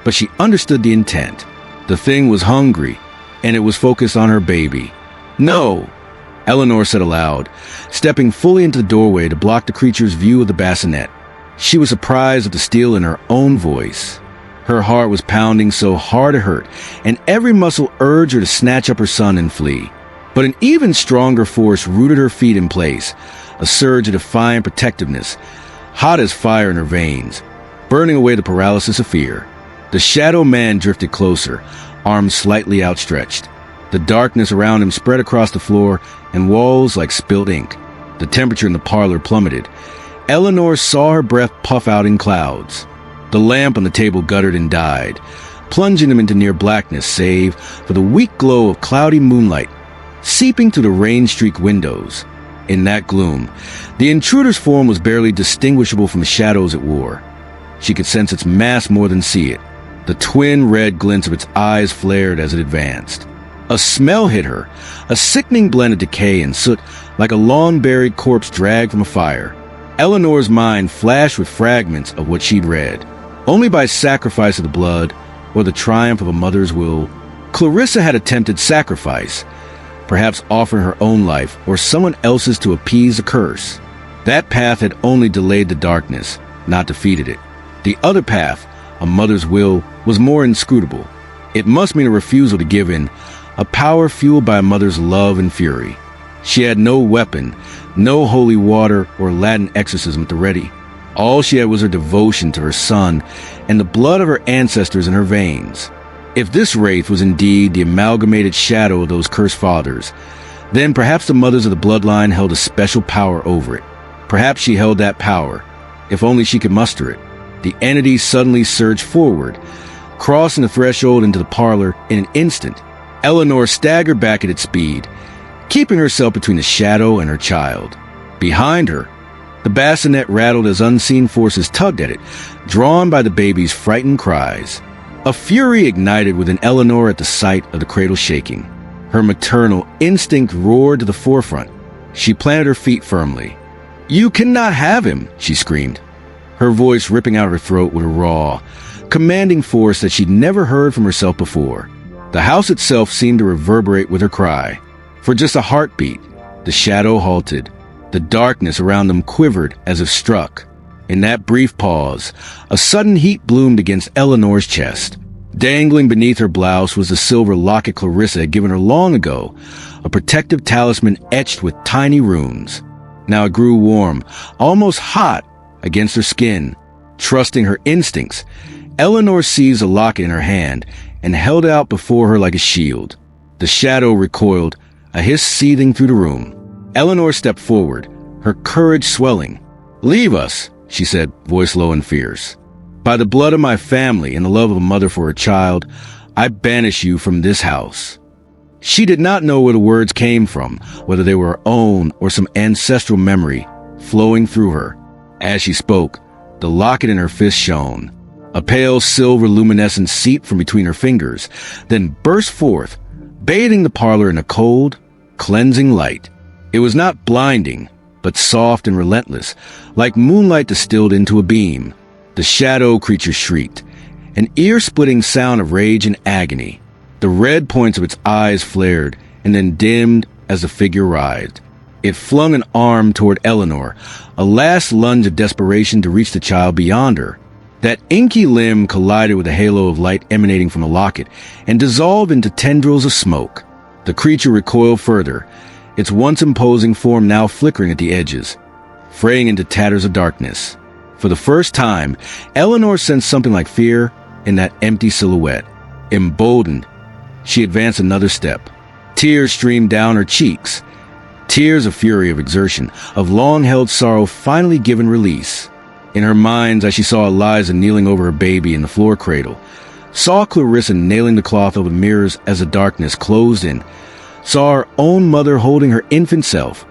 but she understood the intent. The thing was hungry, and it was focused on her baby. "No!" Eleanor said aloud, stepping fully into the doorway to block the creature's view of the bassinet. She was surprised at the steel in her own voice. Her heart was pounding so hard it hurt, and every muscle urged her to snatch up her son and flee. But an even stronger force rooted her feet in place, a surge of defiant protectiveness, hot as fire in her veins, burning away the paralysis of fear. The shadow man drifted closer, arms slightly outstretched. The darkness around him spread across the floor and walls like spilled ink. The temperature in the parlor plummeted. Eleanor saw her breath puff out in clouds. The lamp on the table guttered and died, plunging him into near blackness save for the weak glow of cloudy moonlight seeping through the rain-streaked windows. In that gloom, the intruder's form was barely distinguishable from the shadows it wore. She could sense its mass more than see it. The twin red glints of its eyes flared as it advanced. A smell hit her, a sickening blend of decay and soot, like a long-buried corpse dragged from a fire. Eleanor's mind flashed with fragments of what she'd read. Only by sacrifice of the blood, or the triumph of a mother's will, Clarissa had attempted sacrifice, perhaps offering her own life or someone else's to appease the curse. That path had only delayed the darkness, not defeated it. The other path, a mother's will, was more inscrutable. It must mean a refusal to give in, a power fueled by a mother's love and fury. She had no weapon, no holy water or Latin exorcism at the ready. All she had was her devotion to her son and the blood of her ancestors in her veins. If this wraith was indeed the amalgamated shadow of those cursed fathers, then perhaps the mothers of the bloodline held a special power over it. Perhaps she held that power, if only she could muster it. The entity suddenly surged forward, crossing the threshold into the parlor in an instant. Eleanor staggered back at its speed, keeping herself between the shadow and her child. Behind her, the bassinet rattled as unseen forces tugged at it, drawn by the baby's frightened cries. A fury ignited within Eleanor at the sight of the cradle shaking. Her maternal instinct roared to the forefront. She planted her feet firmly. "You cannot have him," she screamed, her voice ripping out her throat with a raw, commanding force that she'd never heard from herself before. The house itself seemed to reverberate with her cry. For just a heartbeat, the shadow halted. The darkness around them quivered as if struck. In that brief pause, a sudden heat bloomed against Eleanor's chest. Dangling beneath her blouse was the silver locket Clarissa had given her long ago, a protective talisman etched with tiny runes. Now it grew warm, almost hot, against her skin. Trusting her instincts, Eleanor seized the locket in her hand and held it out before her like a shield. The shadow recoiled, a hiss seething through the room. Eleanor stepped forward, her courage swelling. "Leave us," she said, voice low and fierce. "By the blood of my family and the love of a mother for her child, I banish you from this house." She did not know where the words came from, whether they were her own or some ancestral memory flowing through her. As she spoke, the locket in her fist shone. A pale silver luminescence seeped from between her fingers, then burst forth, bathing the parlor in a cold, cleansing light. It was not blinding, but soft and relentless, like moonlight distilled into a beam. The shadow creature shrieked, an ear-splitting sound of rage and agony. The red points of its eyes flared and then dimmed as the figure writhed. It flung an arm toward Eleanor, a last lunge of desperation to reach the child beyond her. That inky limb collided with a halo of light emanating from the locket and dissolved into tendrils of smoke. The creature recoiled further, its once imposing form now flickering at the edges, fraying into tatters of darkness. For the first time, Eleanor sensed something like fear in that empty silhouette. Emboldened, she advanced another step. Tears streamed down her cheeks. Tears of fury, of exertion, of long-held sorrow finally given release. In her mind, as she saw Eliza kneeling over her baby in the floor cradle, saw Clarissa nailing the cloth over the mirrors as the darkness closed in, saw her own mother holding her infant self,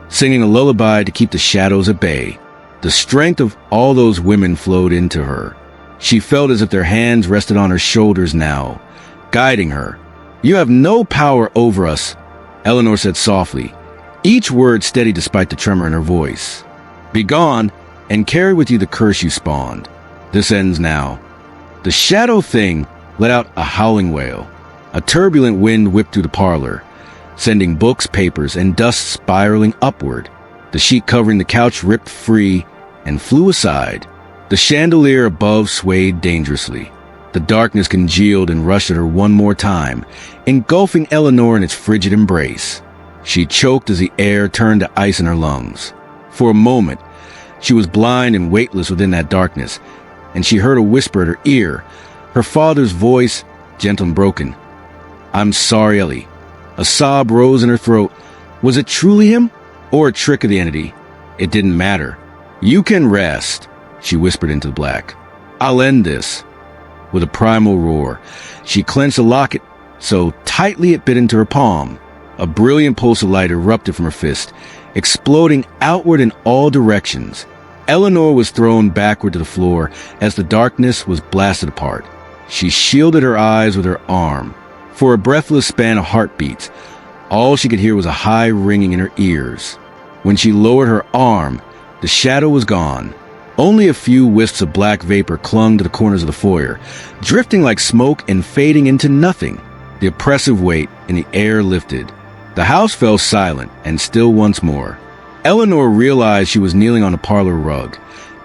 singing a lullaby to keep the shadows at bay. The strength of all those women flowed into her. She felt as if their hands rested on her shoulders now, guiding her. "You have no power over us," Eleanor said softly, each word steady despite the tremor in her voice. "Begone, and carry with you the curse you spawned. This ends now." The shadow thing let out a howling wail. A turbulent wind whipped through the parlor, sending books, papers, and dust spiraling upward. The sheet covering the couch ripped free and flew aside. The chandelier above swayed dangerously. The darkness congealed and rushed at her one more time, engulfing Eleanor in its frigid embrace. She choked as the air turned to ice in her lungs. For a moment, she was blind and weightless within that darkness, and she heard a whisper at her ear, her father's voice, gentle and broken. "I'm sorry, Ellie." A sob rose in her throat. Was it truly him, or a trick of the entity? It didn't matter. "You can rest," she whispered into the black. "I'll end this." With a primal roar, she clenched the locket so tightly it bit into her palm. A brilliant pulse of light erupted from her fist, exploding outward in all directions. Eleanor was thrown backward to the floor as the darkness was blasted apart. She shielded her eyes with her arm. For a breathless span of heartbeats, all she could hear was a high ringing in her ears. When she lowered her arm, the shadow was gone. Only a few wisps of black vapor clung to the corners of the foyer, drifting like smoke and fading into nothing. The oppressive weight in the air lifted. The house fell silent and still once more. Eleanor realized she was kneeling on a parlor rug,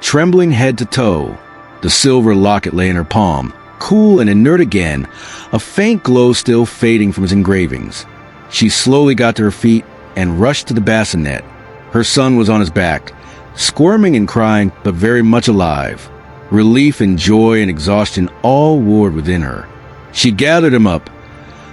trembling head to toe. The silver locket lay in her palm, cool and inert again, a faint glow still fading from its engravings. She slowly got to her feet and rushed to the bassinet. Her son was on his back, squirming and crying, but very much alive. Relief and joy and exhaustion all warred within her. She gathered him up,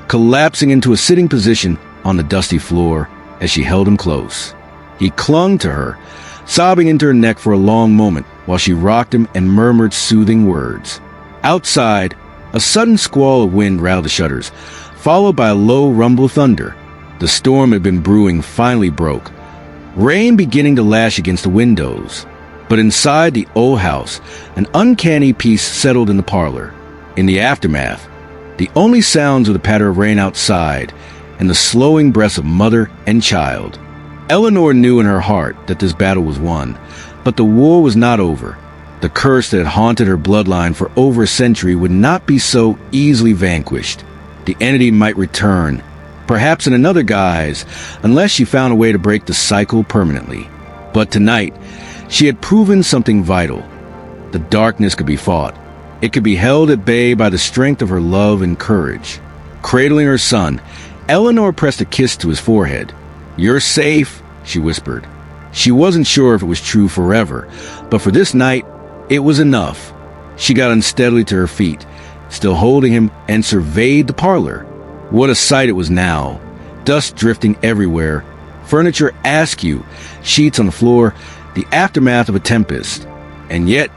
collapsing into a sitting position on the dusty floor as she held him close. He clung to her, sobbing into her neck for a long moment while she rocked him and murmured soothing words. Outside, a sudden squall of wind rattled the shutters, followed by a low rumble of thunder. The storm had been brewing finally broke, rain beginning to lash against the windows. But inside the old house, an uncanny peace settled in the parlor. In the aftermath, the only sounds were the patter of rain outside and the slowing breaths of mother and child. Eleanor knew in her heart that this battle was won, but the war was not over. The curse that had haunted her bloodline for over a century would not be so easily vanquished. The entity might return, perhaps in another guise, unless she found a way to break the cycle permanently. But tonight, she had proven something vital. The darkness could be fought. It could be held at bay by the strength of her love and courage. Cradling her son, Eleanor pressed a kiss to his forehead. "You're safe," she whispered. She wasn't sure if it was true forever, but for this night, it was enough. She got unsteadily to her feet, still holding him, and surveyed the parlor. What a sight it was now. Dust drifting everywhere, furniture askew, sheets on the floor, the aftermath of a tempest. And yet,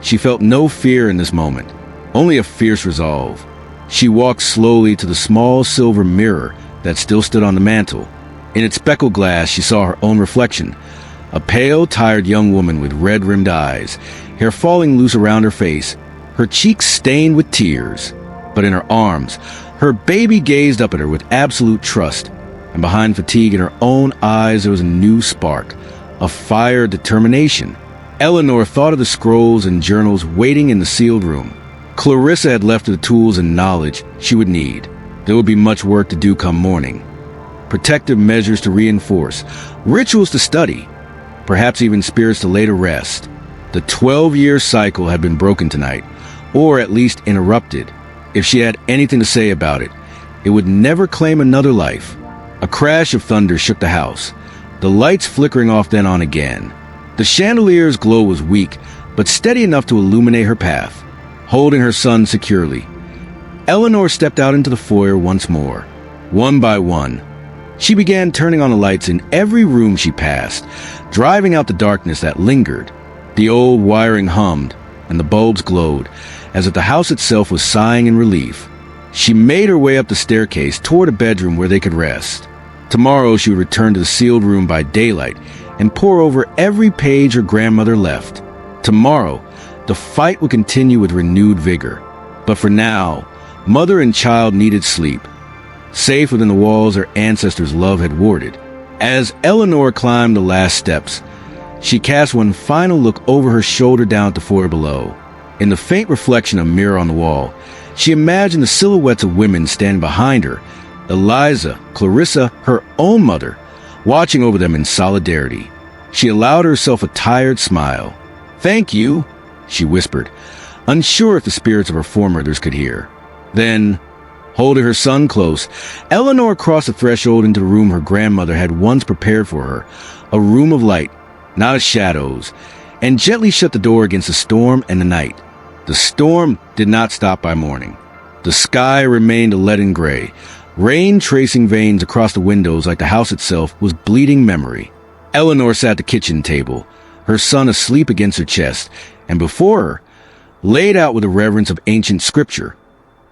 she felt no fear in this moment, only a fierce resolve. She walked slowly to the small silver mirror that still stood on the mantel. In its speckled glass, she saw her own reflection, a pale, tired young woman with red-rimmed eyes, hair falling loose around her face, her cheeks stained with tears. But in her arms, her baby gazed up at her with absolute trust, and behind fatigue in her own eyes there was a new spark, a fire of determination. Eleanor thought of the scrolls and journals waiting in the sealed room. Clarissa had left her the tools and knowledge she would need. There would be much work to do come morning. Protective measures to reinforce, rituals to study, perhaps even spirits to lay to rest. The 12-year cycle had been broken tonight, or at least interrupted. If she had anything to say about it, it would never claim another life. A crash of thunder shook the house, the lights flickering off then on again. The chandelier's glow was weak, but steady enough to illuminate her path. Holding her son securely, Eleanor stepped out into the foyer once more. One by one, she began turning on the lights in every room she passed, driving out the darkness that lingered. The old wiring hummed, and the bulbs glowed, as if the house itself was sighing in relief. She made her way up the staircase toward a bedroom where they could rest. Tomorrow she would return to the sealed room by daylight and pore over every page her grandmother left. Tomorrow, the fight would continue with renewed vigor. But for now, mother and child needed sleep, safe within the walls their ancestors' love had warded. As Eleanor climbed the last steps, she cast one final look over her shoulder down at the foyer below. In the faint reflection of a mirror on the wall, she imagined the silhouettes of women standing behind her, Eliza, Clarissa, her own mother, watching over them in solidarity. She allowed herself a tired smile. "Thank you," she whispered, unsure if the spirits of her foremothers could hear. Then, holding her son close, Eleanor crossed the threshold into the room her grandmother had once prepared for her, a room of light, not of shadows, and gently shut the door against the storm and the night. The storm did not stop by morning. The sky remained a leaden gray, rain tracing veins across the windows like the house itself was bleeding memory. Eleanor sat at the kitchen table, her son asleep against her chest, and before her, laid out with the reverence of ancient scripture,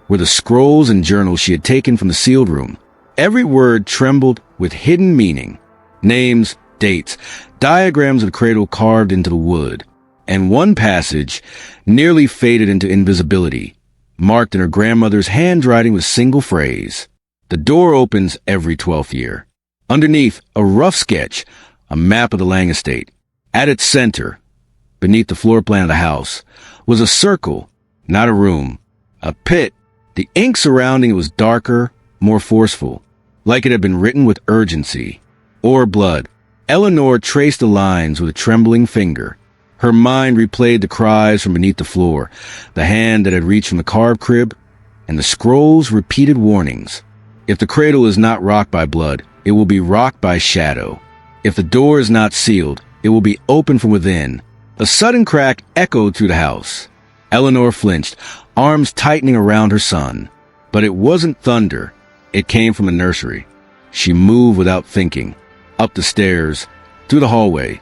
were the scrolls and journals she had taken from the sealed room. Every word trembled with hidden meaning. Names, dates, diagrams of the cradle carved into the wood. And one passage nearly faded into invisibility, marked in her grandmother's handwriting with a single phrase: "The door opens every 12th year." Underneath, a rough sketch, a map of the Lang estate. At its center, beneath the floor plan of the house, was a circle, not a room, a pit. The ink surrounding it was darker, more forceful, like it had been written with urgency. Or blood. Eleanor traced the lines with a trembling finger. Her mind replayed the cries from beneath the floor, the hand that had reached from the carved crib, and the scroll's repeated warnings. If the cradle is not rocked by blood, it will be rocked by shadow. If the door is not sealed, it will be open from within. A sudden crack echoed through the house. Eleanor flinched, arms tightening around her son. But it wasn't thunder. It came from the nursery. She moved without thinking, up the stairs, through the hallway,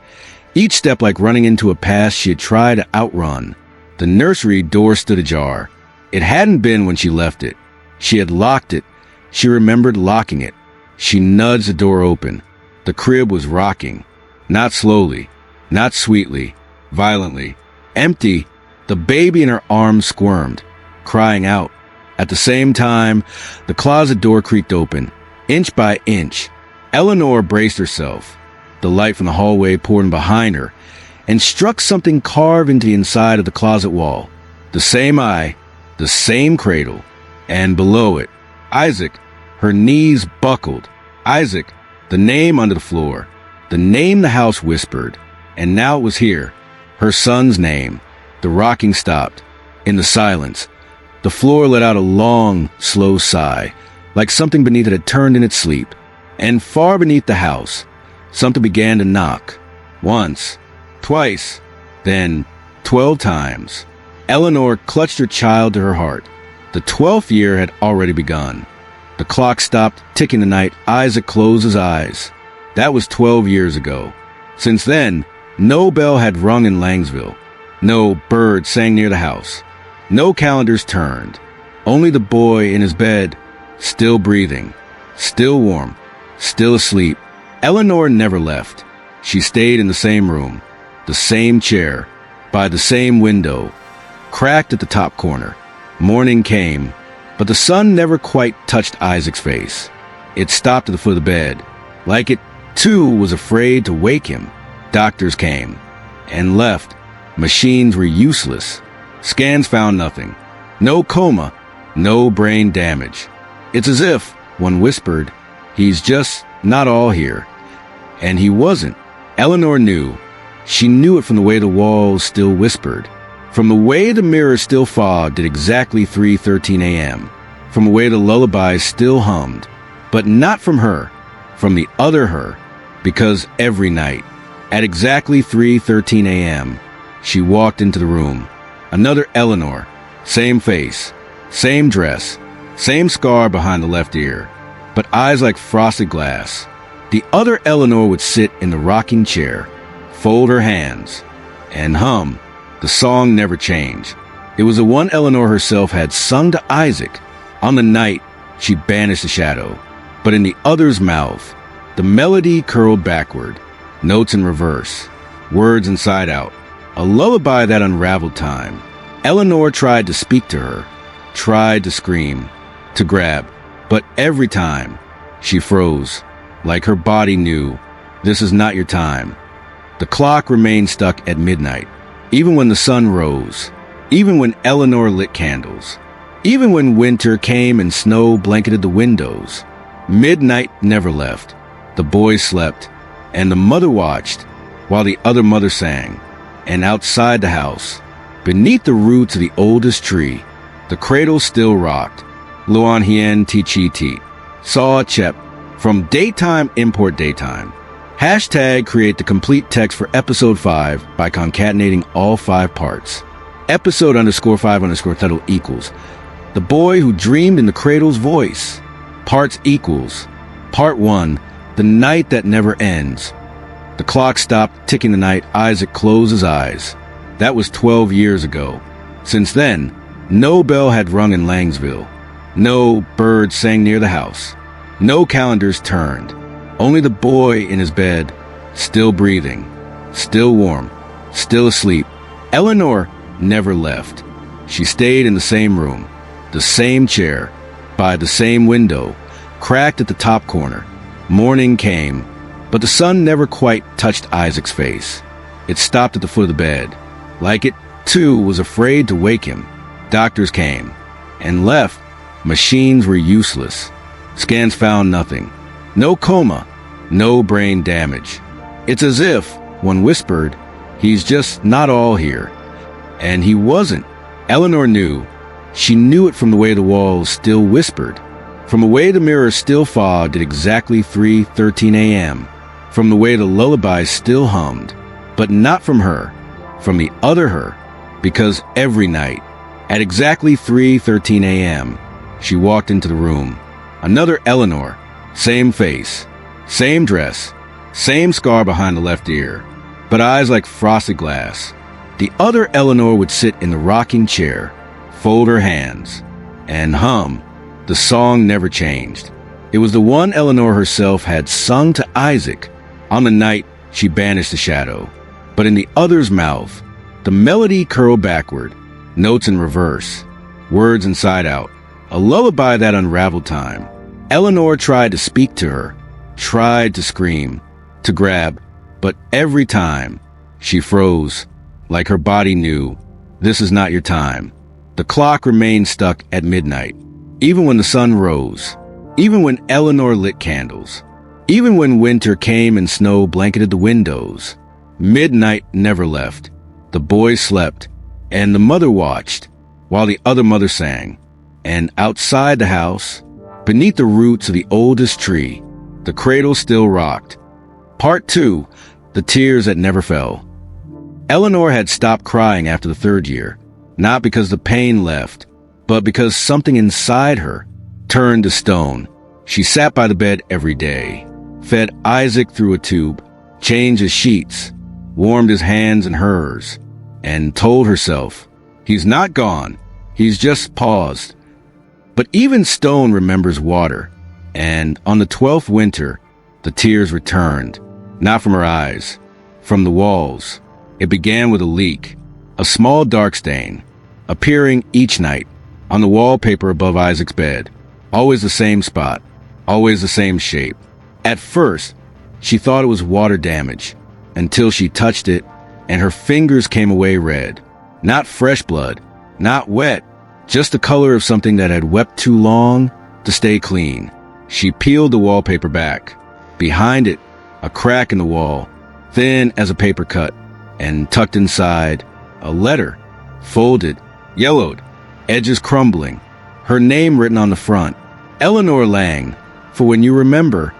each step like running into a path she had tried to outrun. The nursery door stood ajar. It hadn't been when she left it. She had locked it. She remembered locking it. She nudged the door open. The crib was rocking. Not slowly, not sweetly, violently. Empty. The baby in her arms squirmed, crying out. At the same time, the closet door creaked open, inch by inch. Eleanor braced herself. The light from the hallway poured in behind her and struck something carved into the inside of the closet wall. The same eye, the same cradle, and below it, Isaac. Her knees buckled. Isaac, the name under the floor, the name the house whispered. And now it was here, her son's name. The rocking stopped. In the silence, the floor let out a long, slow sigh, like something beneath it had turned in its sleep. And far beneath the house, something began to knock. Once, twice, then 12 times. Eleanor clutched her child to her heart. The 12th year had already begun. The clock stopped ticking the night Isaac closed his eyes. That was 12 years ago. Since then, no bell had rung in Langsville. No bird sang near the house. No calendars turned. Only the boy in his bed, still breathing, still warm, still asleep. Eleanor never left. She stayed in the same room, the same chair, by the same window, cracked at the top corner. Morning came, but the sun never quite touched Isaac's face. It stopped at the foot of the bed, like it, too, was afraid to wake him. Doctors came and left. Machines were useless. Scans found nothing. No coma, no brain damage. It's as if, one whispered, he's just not all here. And he wasn't. Eleanor knew. She knew it from the way the walls still whispered. From the way the mirror still fogged at exactly 3:13 a.m., from the way the lullabies still hummed, but not from her, from the other her, because every night, at exactly 3:13 a.m., she walked into the room. Another Eleanor, same face, same dress, same scar behind the left ear, but eyes like frosted glass. The other Eleanor would sit in the rocking chair, fold her hands, and hum. The song never changed. It was the one Eleanor herself had sung to Isaac on the night she banished the shadow. But in the other's mouth, the melody curled backward, notes in reverse, words inside out, a lullaby that unraveled time. Eleanor tried to speak to her, tried to scream, to grab, but every time she froze, like her body knew, this is not your time. The clock remained stuck at midnight. Even when the sun rose, even when Eleanor lit candles, even when winter came and snow blanketed the windows, midnight never left. The boys slept, and the mother watched, while the other mother sang. And outside the house, beneath the roots of the oldest tree, the cradle still rocked. Luan hien ti chi ti. Saw chep. From daytime import daytime. Hashtag create the complete text for episode 5 by concatenating all 5 parts. Episode _5 title equals The Boy Who Dreamed in the Cradle's Voice. Parts equals Part 1, The Night That Never Ends. The clock stopped ticking the night Isaac closed his eyes. That was 12 years ago. Since then, no bell had rung in Langsville. No bird sang near the house. No calendars turned. Only the boy in his bed, still breathing, still warm, still asleep. Eleanor never left. She stayed in the same room, the same chair, by the same window, cracked at the top corner. Morning came, but the sun never quite touched Isaac's face. It stopped at the foot of the bed, like it, too, was afraid to wake him. Doctors came and left. Machines were useless. Scans found nothing. No coma, no brain damage. It's as if, one whispered, he's just not all here. And he wasn't. Eleanor knew. She knew it from the way the walls still whispered, from the way the mirror still fogged at exactly 3:13 a.m., from the way the lullabies still hummed, but not from her, from the other her, because every night, at exactly 3:13 a.m., she walked into the room. Another Eleanor, same face, same dress, same scar behind the left ear, but eyes like frosted glass. The other Eleanor would sit in the rocking chair, fold her hands, and hum. The song never changed. It was the one Eleanor herself had sung to Isaac on the night she banished the shadow. But in the other's mouth, the melody curled backward, notes in reverse, words inside out, a lullaby that unraveled time. Eleanor tried to speak to her, tried to scream, to grab, but every time she froze, like her body knew, this is not your time. The clock remained stuck at midnight, even when the sun rose, even when Eleanor lit candles, even when winter came and snow blanketed the windows. Midnight never left. The boys slept, and the mother watched, while the other mother sang. And outside the house, beneath the roots of the oldest tree, the cradle still rocked. Part 2, the tears that never fell. Eleanor had stopped crying after the 3rd year, not because the pain left, but because something inside her turned to stone. She sat by the bed every day, fed Isaac through a tube, changed his sheets, warmed his hands and hers, and told herself, he's not gone, he's just paused. But even stone remembers water, and on the 12th winter, the tears returned, not from her eyes, from the walls. It began with a leak, a small dark stain, appearing each night on the wallpaper above Isaac's bed, always the same spot, always the same shape. At first, she thought it was water damage, until she touched it and her fingers came away red. Not fresh blood, not wet, just the color of something that had wept too long to stay clean. She peeled the wallpaper back. Behind it, a crack in the wall, thin as a paper cut, and tucked inside, a letter, folded, yellowed, edges crumbling, her name written on the front, Eleanor Lang, for when you remember.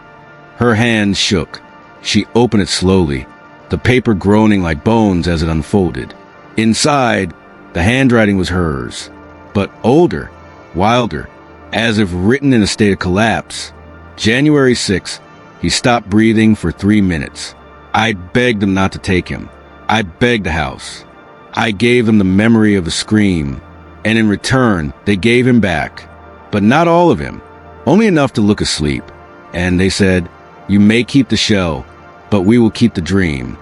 Her hands shook. She opened it slowly, the paper groaning like bones as it unfolded. Inside, the handwriting was hers, but older, wilder, as if written in a state of collapse. January 6th, he stopped breathing for 3 minutes. I begged them not to take him. I begged the house. I gave them the memory of a scream, and in return, they gave him back. But not all of him, only enough to look asleep. And they said, you may keep the shell, but we will keep the dream.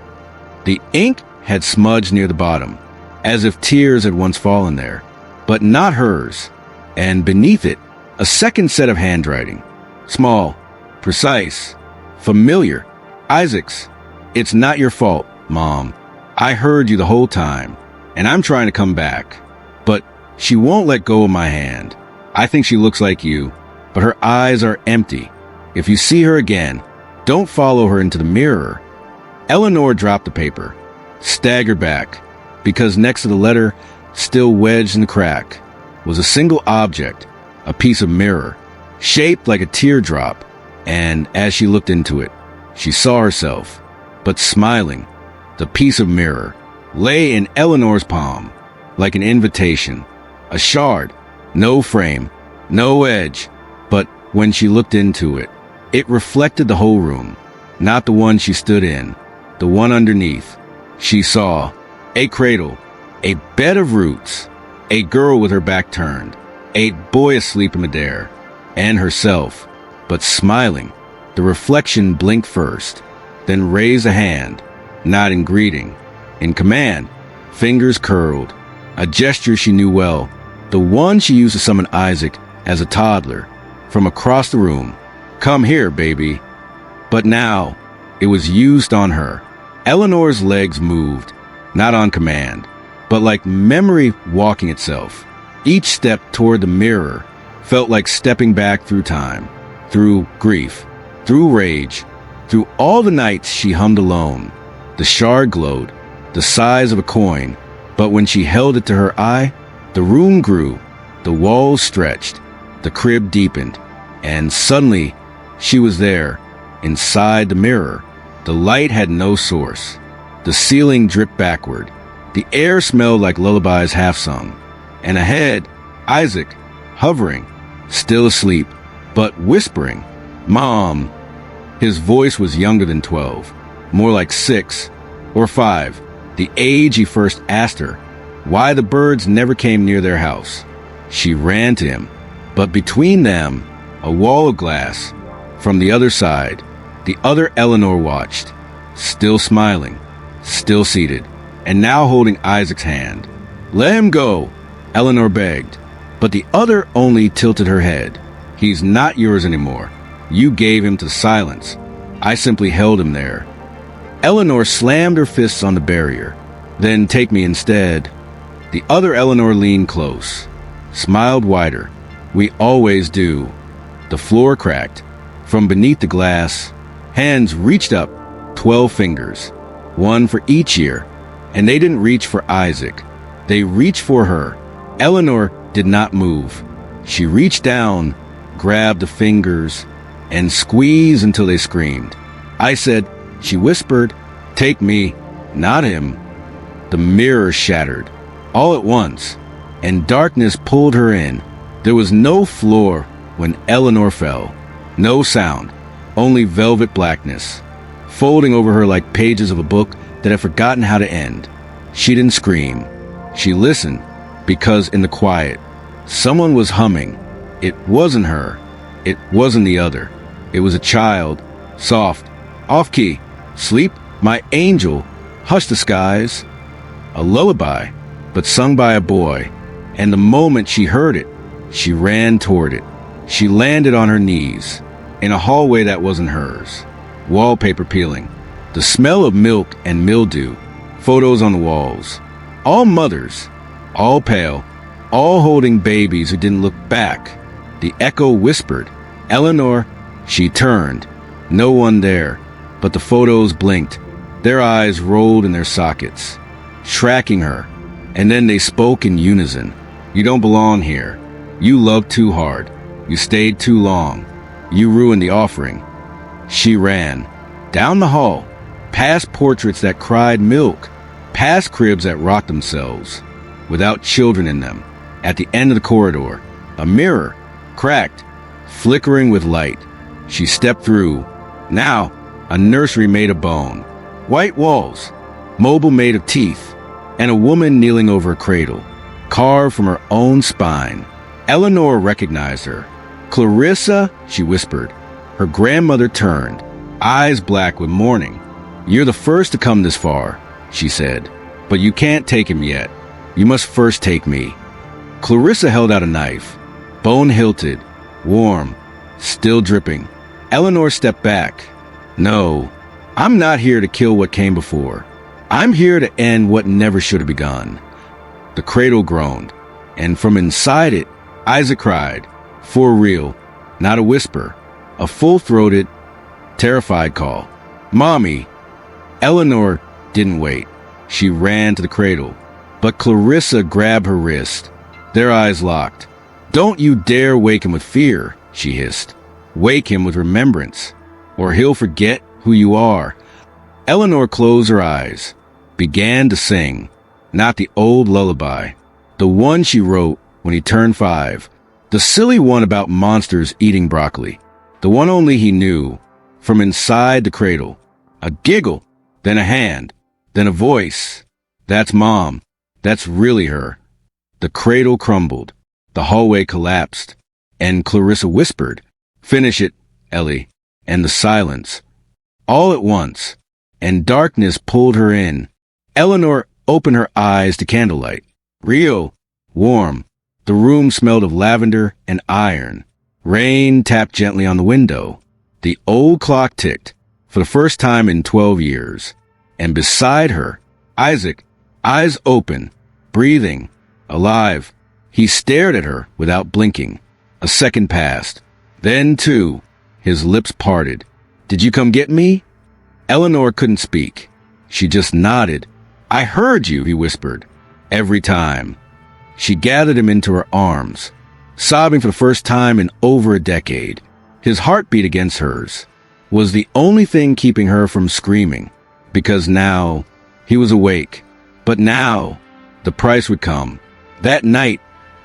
The ink had smudged near the bottom, as if tears had once fallen there, but not hers. And beneath it, a second set of handwriting, small, precise, familiar. Isaac's. It's not your fault, Mom. I heard you the whole time, and I'm trying to come back. But she won't let go of my hand. I think she looks like you, but her eyes are empty. If you see her again, don't follow her into the mirror. Eleanor dropped the paper, staggered back, because next to the letter, still wedged in the crack, was a single object, a piece of mirror, shaped like a teardrop. And as she looked into it, she saw herself, but smiling. The piece of mirror lay in Eleanor's palm, like an invitation, a shard, no frame, no edge. But when she looked into it, it reflected the whole room, not the one she stood in, the one underneath. She saw a cradle, a bed of roots, a girl with her back turned, a boy asleep in midair, and herself, but smiling. The reflection blinked first, then raised a hand, not in greeting, in command, fingers curled, a gesture she knew well, the one she used to summon Isaac as a toddler from across the room. Come here, baby. But now, it was used on her. Eleanor's legs moved, not on command, but like memory walking itself. Each step toward the mirror felt like stepping back through time, through grief, through rage, through all the nights she hummed alone. The shard glowed, the size of a coin, but when she held it to her eye, the room grew, the walls stretched, the crib deepened, and suddenly she was there, inside the mirror. The light had no source. The ceiling dripped backward. The air smelled like lullabies half sung. And ahead, Isaac, hovering, still asleep, but whispering, Mom. His voice was younger than 12, more like 6 or 5, the age he first asked her why the birds never came near their house. She ran to him, but between them, a wall of glass. From the other side, the other Eleanor watched, still smiling, still seated, and now holding Isaac's hand. "Let him go," Eleanor begged, but the other only tilted her head. "He's not yours anymore. You gave him to silence. I simply held him there." Eleanor slammed her fists on the barrier. "Then take me instead." The other Eleanor leaned close, smiled wider. "We always do." The floor cracked. From beneath the glass, hands reached up, 12 fingers, one for each ear, and they didn't reach for Isaac. They reached for her. Eleanor did not move. She reached down, grabbed the fingers, and squeezed until they screamed. "I said," she whispered, "take me, not him." The mirror shattered, all at once, and darkness pulled her in. There was no floor when Eleanor fell. No sound, only velvet blackness, folding over her like pages of a book that had forgotten how to end. She didn't scream. She listened, because in the quiet, someone was humming. It wasn't her. It wasn't the other. It was a child, soft, off-key. "Sleep, my angel, hush the skies." A lullaby, but sung by a boy. And the moment she heard it, she ran toward it. She landed on her knees, in a hallway that wasn't hers. Wallpaper peeling, the smell of milk and mildew, photos on the walls. All mothers, all pale, all holding babies who didn't look back. The echo whispered, "Eleanor." She turned. No one there, but the photos blinked. Their eyes rolled in their sockets, tracking her. And then they spoke in unison. "You don't belong here. You loved too hard. You stayed too long. You ruined the offering." She ran. Down the hall, past portraits that cried milk, past cribs that rocked themselves, without children in them. At the end of the corridor, a mirror, cracked, flickering with light. She stepped through. Now, a nursery made of bone. White walls, mobile made of teeth, and a woman kneeling over a cradle, carved from her own spine. Eleanor recognized her. "Clarissa," she whispered. Her grandmother turned, eyes black with mourning. "You're the first to come this far," she said. "But you can't take him yet. You must first take me." Clarissa held out a knife, bone-hilted, warm, still dripping. Eleanor stepped back. "No, I'm not here to kill what came before. I'm here to end what never should have begun." The cradle groaned, and from inside it, Isaac cried, for real, not a whisper, a full-throated, terrified call. "Mommy!" Eleanor didn't wait. She ran to the cradle, but Clarissa grabbed her wrist. Their eyes locked. "Don't you dare wake him with fear," she hissed. "Wake him with remembrance, or he'll forget who you are." Eleanor closed her eyes, began to sing, not the old lullaby, the one she wrote when he turned 5, the silly one about monsters eating broccoli, the one only he knew. From inside the cradle, a giggle, then a hand, then a voice. "That's Mom. That's really her." The cradle crumbled, the hallway collapsed, and Clarissa whispered, "Finish it, Ellie," and the silence. All at once, and darkness pulled her in. Eleanor opened her eyes to candlelight. Real, warm. The room smelled of lavender and iron. Rain tapped gently on the window. The old clock ticked, for the first time in 12 years. And beside her, Isaac, eyes open, breathing, alive. He stared at her without blinking. A second passed. Then, too, his lips parted. "Did you come get me?" Eleanor couldn't speak. She just nodded. "I heard you," he whispered. Every time. She gathered him into her arms, sobbing for the first time in over a decade. His heartbeat against hers was the only thing keeping her from screaming, because now he was awake. But now the price would come. That night,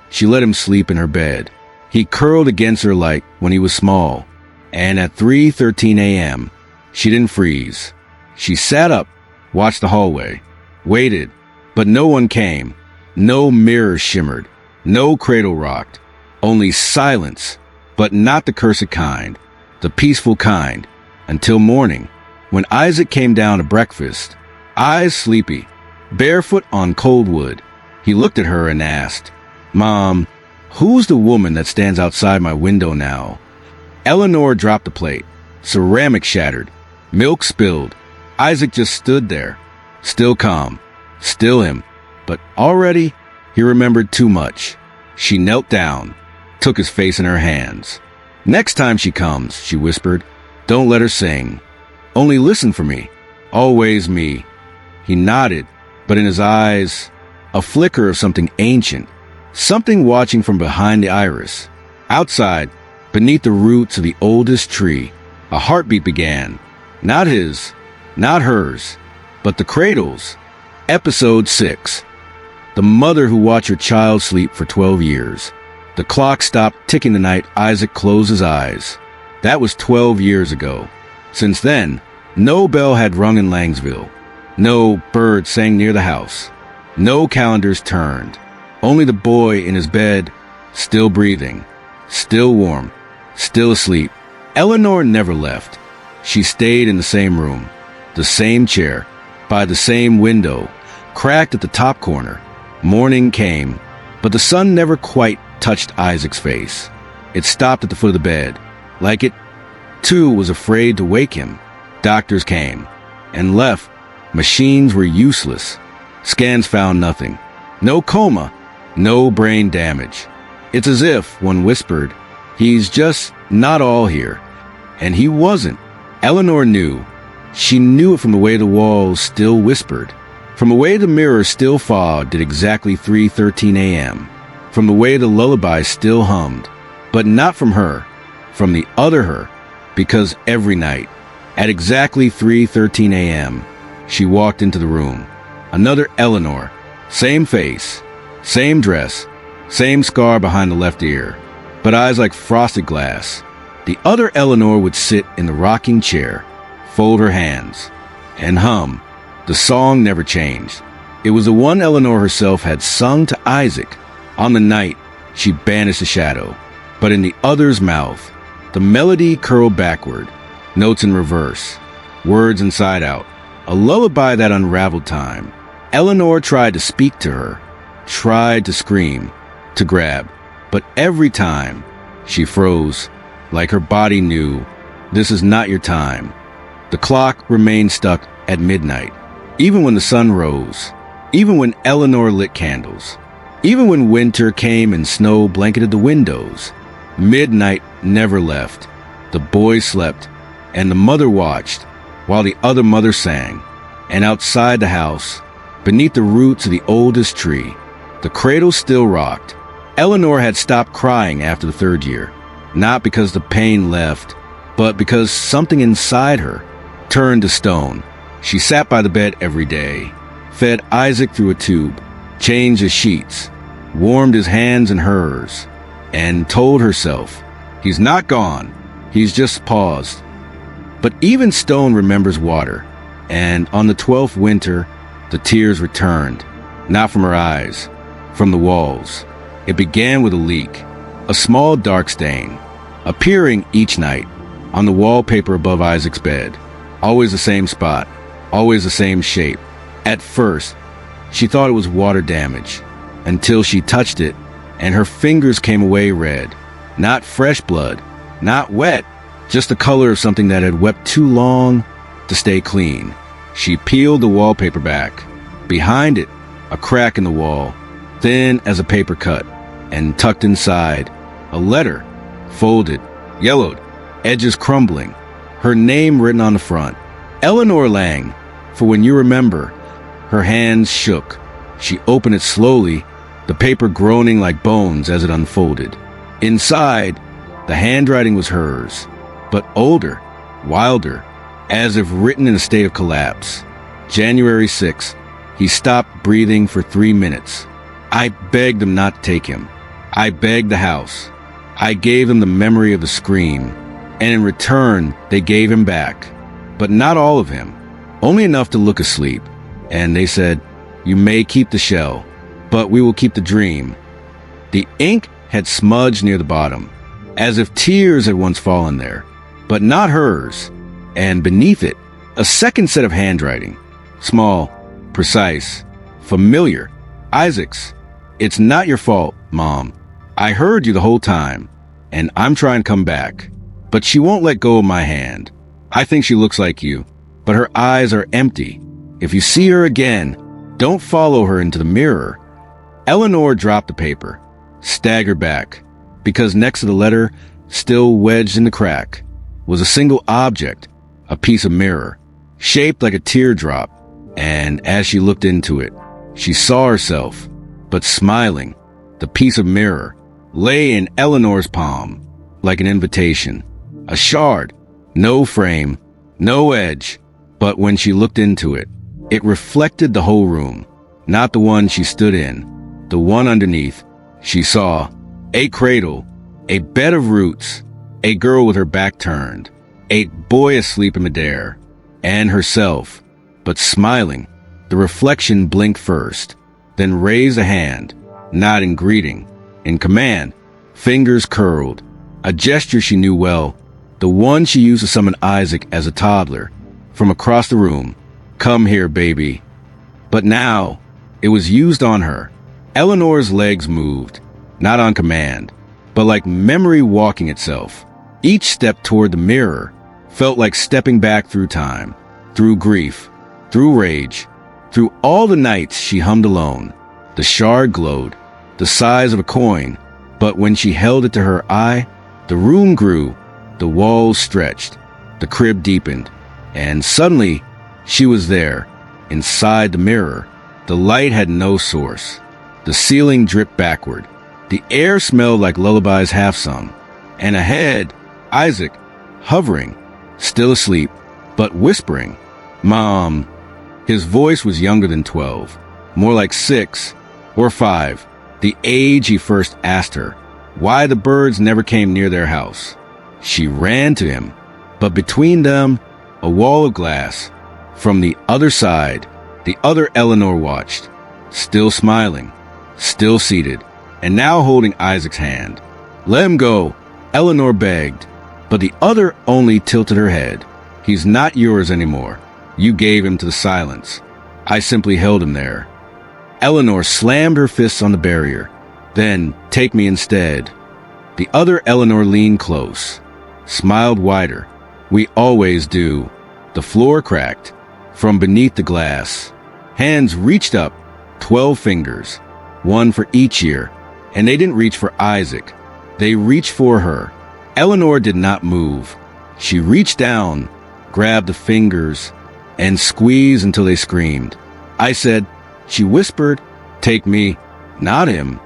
she let him sleep in her bed. He curled against her like when he was small. And at 3:13 a.m., she didn't freeze. She sat up, watched the hallway, waited, but no one came. No mirror shimmered, no cradle rocked, only silence, but not the cursed kind, the peaceful kind, until morning, when Isaac came down to breakfast, eyes sleepy, barefoot on cold wood. He looked at her and asked, "Mom, who's the woman that stands outside my window now?" Eleanor dropped the plate. Ceramic shattered. Milk spilled. Isaac just stood there, still calm, still him. But already, he remembered too much. She knelt down, took his face in her hands. "Next time she comes," she whispered, "don't let her sing. Only listen for me. Always me." He nodded, but in his eyes, a flicker of something ancient, something watching from behind the iris. Outside, beneath the roots of the oldest tree, a heartbeat began. Not his, not hers, but the cradle's. Episode 6. The mother who watched her child sleep for 12 years. The clock stopped ticking the night Isaac closed his eyes. That was 12 years ago. Since then, no bell had rung in Langsville. No bird sang near the house. No calendars turned. Only the boy in his bed, still breathing, still warm, still asleep. Eleanor never left. She stayed in the same room, the same chair, by the same window, cracked at the top corner. Morning came, but the sun never quite touched Isaac's face. It stopped at the foot of the bed, like it, too, was afraid to wake him. Doctors came and left. Machines were useless. Scans found nothing. No coma, no brain damage. It's as if, one whispered, "He's just not all here." And he wasn't. Eleanor knew. She knew it from the way the walls still whispered, from the way the mirror still fogged at exactly 3:13 a.m., from the way the lullaby still hummed, but not from her, from the other her, because every night, at exactly 3:13 a.m., she walked into the room. Another Eleanor, same face, same dress, same scar behind the left ear, but eyes like frosted glass. The other Eleanor would sit in the rocking chair, fold her hands, and hum. The song never changed. It was the one Eleanor herself had sung to Isaac on the night she banished the shadow. But in the other's mouth, the melody curled backward, notes in reverse, words inside out, a lullaby that unraveled time. Eleanor tried to speak to her, tried to scream, to grab, but every time she froze, like her body knew, this is not your time. The clock remained stuck at midnight, even when the sun rose, even when Eleanor lit candles, even when winter came and snow blanketed the windows. Midnight never left. The boy slept, and the mother watched, while the other mother sang. And outside the house, beneath the roots of the oldest tree, the cradle still rocked. Eleanor had stopped crying after the 3rd year, not because the pain left, but because something inside her turned to stone. She sat by the bed every day, fed Isaac through a tube, changed his sheets, warmed his hands and hers, and told herself, he's not gone, he's just paused. But even stone remembers water, and on the 12th winter, the tears returned, not from her eyes, from the walls. It began with a leak, a small dark stain, appearing each night on the wallpaper above Isaac's bed. Always the same spot, always the same shape. At first, she thought it was water damage, until she touched it, and her fingers came away red. Not fresh blood, not wet, just the color of something that had wept too long to stay clean. She peeled the wallpaper back. Behind it, a crack in the wall, thin as a paper cut, and tucked inside, a letter, folded, yellowed, edges crumbling, her name written on the front. Eleanor Lang, for when you remember. Her hands shook. She opened it slowly, the paper groaning like bones as it unfolded. Inside, the handwriting was hers, but older, wilder, as if written in a state of collapse. January 6th, he stopped breathing for 3 minutes. I begged them not to take him. I begged the house. I gave them the memory of the scream, and in return, they gave him back. But not all of him, only enough to look asleep. And they said, "You may keep the shell, but we will keep the dream." The ink had smudged near the bottom. as if tears had once fallen there, but not hers. And beneath it, a second set of handwriting. Small, precise, familiar. Isaac's. It's not your fault, Mom. I heard you the whole time, and I'm trying to come back. But she won't let go of my hand. I think she looks like you, but her eyes are empty. If you see her again, don't follow her into the mirror. Eleanor dropped the paper, staggered back, because next to the letter, still wedged in the crack, was a single object, a piece of mirror, shaped like a teardrop. And as she looked into it, she saw herself, but smiling. The piece of mirror lay in Eleanor's palm, like an invitation, a shard, no frame, no edge. But when she looked into it, it reflected the whole room, not the one she stood in, the one underneath. She saw a cradle, a bed of roots, a girl with her back turned, a boy asleep in midair, and herself, but smiling. The reflection blinked first, then raised a hand, not in greeting, in command, fingers curled, a gesture she knew well, the one she used to summon Isaac as a toddler. From across the room, "Come here, baby." But now, it was used on her. Eleanor's legs moved, not on command, but like memory walking itself. Each step toward the mirror felt like stepping back through time, through grief, through rage, through all the nights she hummed alone. The shard glowed, the size of a coin, but when she held it to her eye, the room grew, the walls stretched, the crib deepened, and suddenly she was there, inside the mirror. The light had no source. The ceiling dripped backward. The air smelled like lullabies half sung. And ahead, Isaac, hovering, still asleep, but whispering, "Mom." His voice was younger than 12, more like 6 or 5, the age he first asked her why the birds never came near their house. She ran to him, but between them, a wall of glass. From the other side, the other Eleanor watched, still smiling, still seated, and now holding Isaac's hand. "Let him go," Eleanor begged, but the other only tilted her head. "He's not yours anymore. You gave him to the silence. I simply held him there." Eleanor slammed her fists on the barrier. "Then take me instead." The other Eleanor leaned close, smiled wider. "We always do." The floor cracked. From beneath the glass, hands reached up, 12 fingers, one for each ear, and they didn't reach for Isaac. They reached for her. Eleanor did not move. She reached down, grabbed the fingers, and squeezed until they screamed. "I said," she whispered, "take me, not him."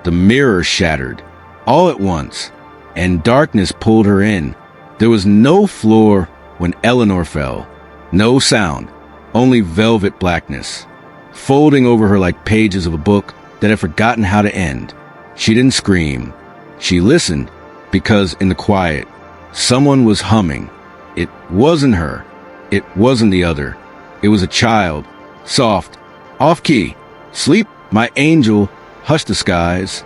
The mirror shattered, all at once, and darkness pulled her in. There was no floor when Eleanor fell. No sound, only velvet blackness, folding over her like pages of a book that had forgotten how to end. She didn't scream. She listened, because in the quiet, someone was humming. It wasn't her. It wasn't the other. It was a child, soft, off-key. "Sleep, my angel, hush the skies."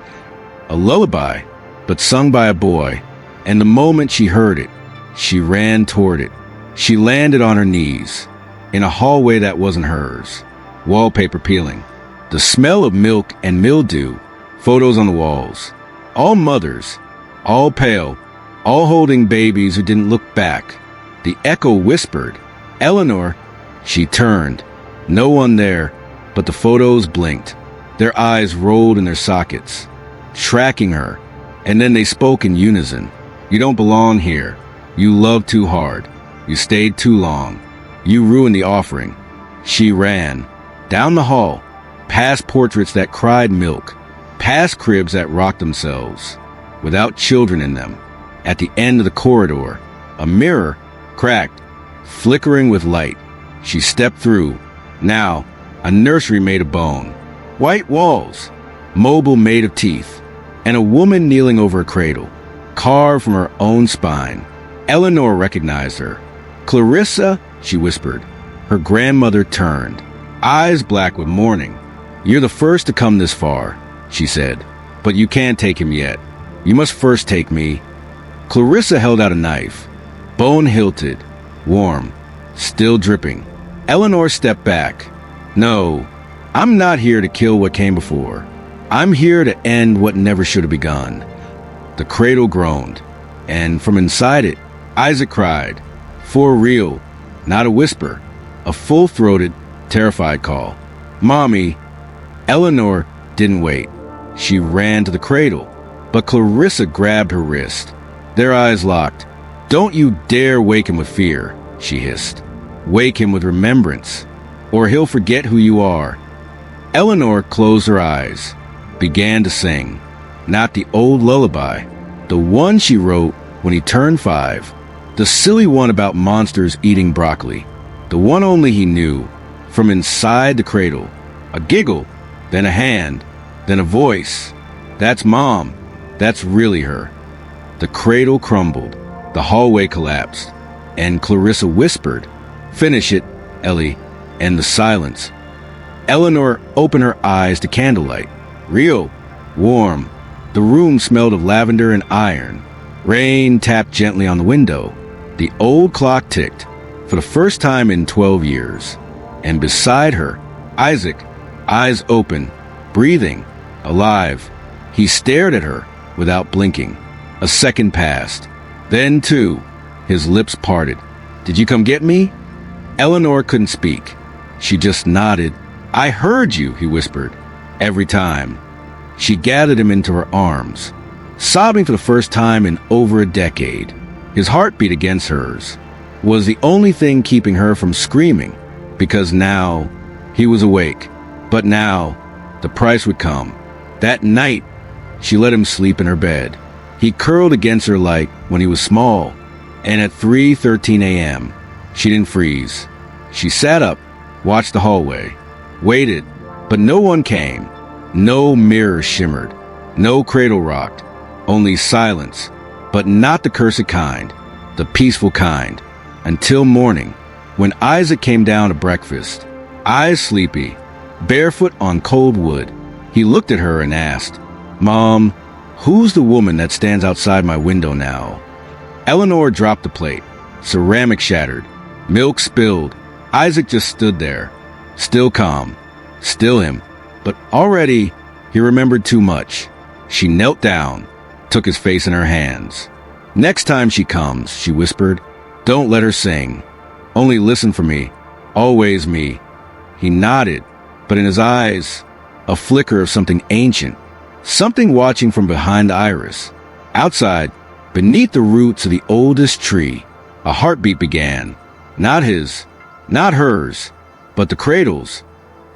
A lullaby, but sung by a boy. And the moment she heard it, she ran toward it. She landed on her knees, in a hallway that wasn't hers, wallpaper peeling, the smell of milk and mildew, photos on the walls, all mothers, all pale, all holding babies who didn't look back. The echo whispered, "Eleanor." She turned, no one there, but the photos blinked. Their eyes rolled in their sockets, tracking her, and then they spoke in unison. "You don't belong here. You loved too hard. You stayed too long. You ruined the offering." She ran, down the hall, past portraits that cried milk, past cribs that rocked themselves, without children in them. At the end of the corridor, a mirror, cracked, flickering with light. She stepped through. Now, a nursery made of bone, white walls, mobile made of teeth, and a woman kneeling over a cradle, carved from her own spine. Eleanor recognized her. "Clarissa," she whispered. Her grandmother turned, eyes black with mourning. "You're the first to come this far," she said, "but you can't take him yet. You must first take me." Clarissa held out a knife, bone-hilted, warm, still dripping. Eleanor stepped back. No, I'm not here to kill what came before. I'm here to end what never should have begun. The cradle groaned, and from inside it, Isaac cried. For real, not a whisper, a full-throated, terrified call. Mommy! Eleanor didn't wait. She ran to the cradle, but Clarissa grabbed her wrist. Their eyes locked. Don't you dare wake him with fear, she hissed. Wake him with remembrance, or he'll forget who you are. Eleanor closed her eyes, began to sing. Not the old lullaby, the one she wrote when he turned 5. The silly one about monsters eating broccoli. The one only he knew, from inside the cradle. A giggle, then a hand, then a voice. That's Mom. That's really her. The cradle crumbled. The hallway collapsed. And Clarissa whispered, "Finish it, Ellie." And the silence. Eleanor opened her eyes to candlelight. Real, warm. The room smelled of lavender and iron. Rain tapped gently on the window. The old clock ticked, for the first time in 12 years. And beside her, Isaac, eyes open, breathing, alive. He stared at her without blinking. A second passed. Then, too, his lips parted. Did you come get me? Eleanor couldn't speak. She just nodded. I heard you, he whispered. Every time. She gathered him into her arms, sobbing for the first time in over a decade. His heartbeat against hers was the only thing keeping her from screaming, because now he was awake. But now the price would come. That night, she let him sleep in her bed. He curled against her like when he was small, and at 3:13 a.m., she didn't freeze. She sat up, watched the hallway, waited, but no one came. No mirror shimmered, no cradle rocked, only silence, but not the cursed kind, the peaceful kind, until morning, when Isaac came down to breakfast, eyes sleepy, barefoot on cold wood. He looked at her and asked, Mom, who's the woman that stands outside my window now? Eleanor dropped the plate. Ceramic shattered. Milk spilled. Isaac just stood there, still calm, still him. But already he remembered too much. She knelt down, took his face in her hands. Next time she comes, she whispered, don't let her sing. Only listen for me. Always me. He nodded, but in his eyes, a flicker of something ancient. Something watching from behind the iris. Outside, beneath the roots of the oldest tree, a heartbeat began. Not his, not hers, but the cradle's.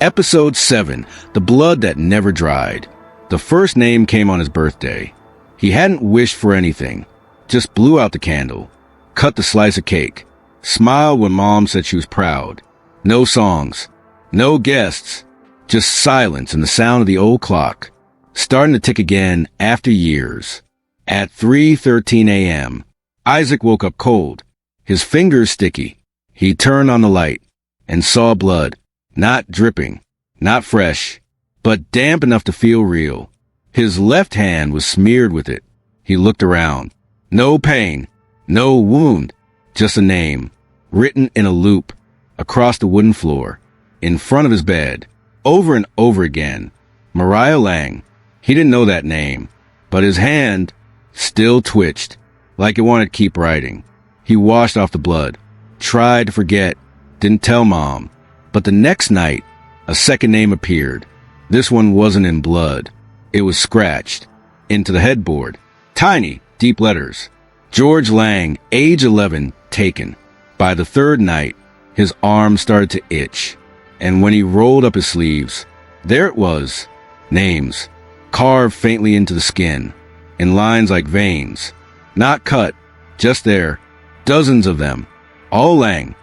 Episode 7, The Blood That Never Dried. The first name came on his birthday. He hadn't wished for anything, just blew out the candle, cut the slice of cake, smiled when Mom said she was proud. No songs, no guests, just silence and the sound of the old clock, starting to tick again after years. At 3:13 a.m., Isaac woke up cold, his fingers sticky. He turned on the light and saw blood. Not dripping, not fresh, but damp enough to feel real. His left hand was smeared with it. He looked around. No pain, no wound, just a name, written in a loop, across the wooden floor, in front of his bed, over and over again. Mariah Lang. He didn't know that name, but his hand still twitched, like it wanted to keep writing. He washed off the blood, tried to forget, didn't tell Mom. But the next night, a second name appeared. This one wasn't in blood. It was scratched into the headboard. Tiny, deep letters. George Lang, age 11, taken. By the third night, his arm started to itch. And when he rolled up his sleeves, there it was. Names, carved faintly into the skin, in lines like veins. Not cut, just there. Dozens of them. All Lang,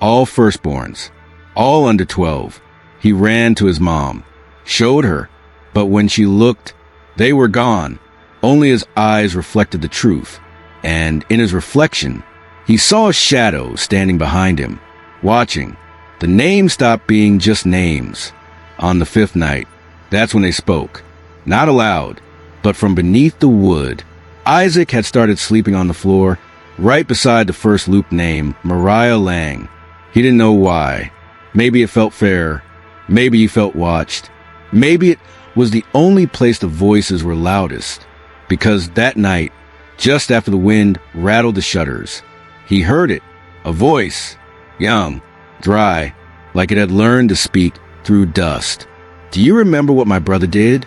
all firstborns. All under 12. He ran to his mom, showed her, but when she looked, they were gone. Only his eyes reflected the truth, and in his reflection, he saw a shadow standing behind him, watching. The names stopped being just names. On the 5th night, that's when they spoke. Not aloud, but from beneath the wood. Isaac had started sleeping on the floor, right beside the first loop name, Mariah Lang. He didn't know why. Maybe it felt fair. Maybe he felt watched. Maybe it was the only place the voices were loudest. Because that night, just after the wind rattled the shutters, he heard it, a voice, young, dry, like it had learned to speak through dust. Do you remember what my brother did?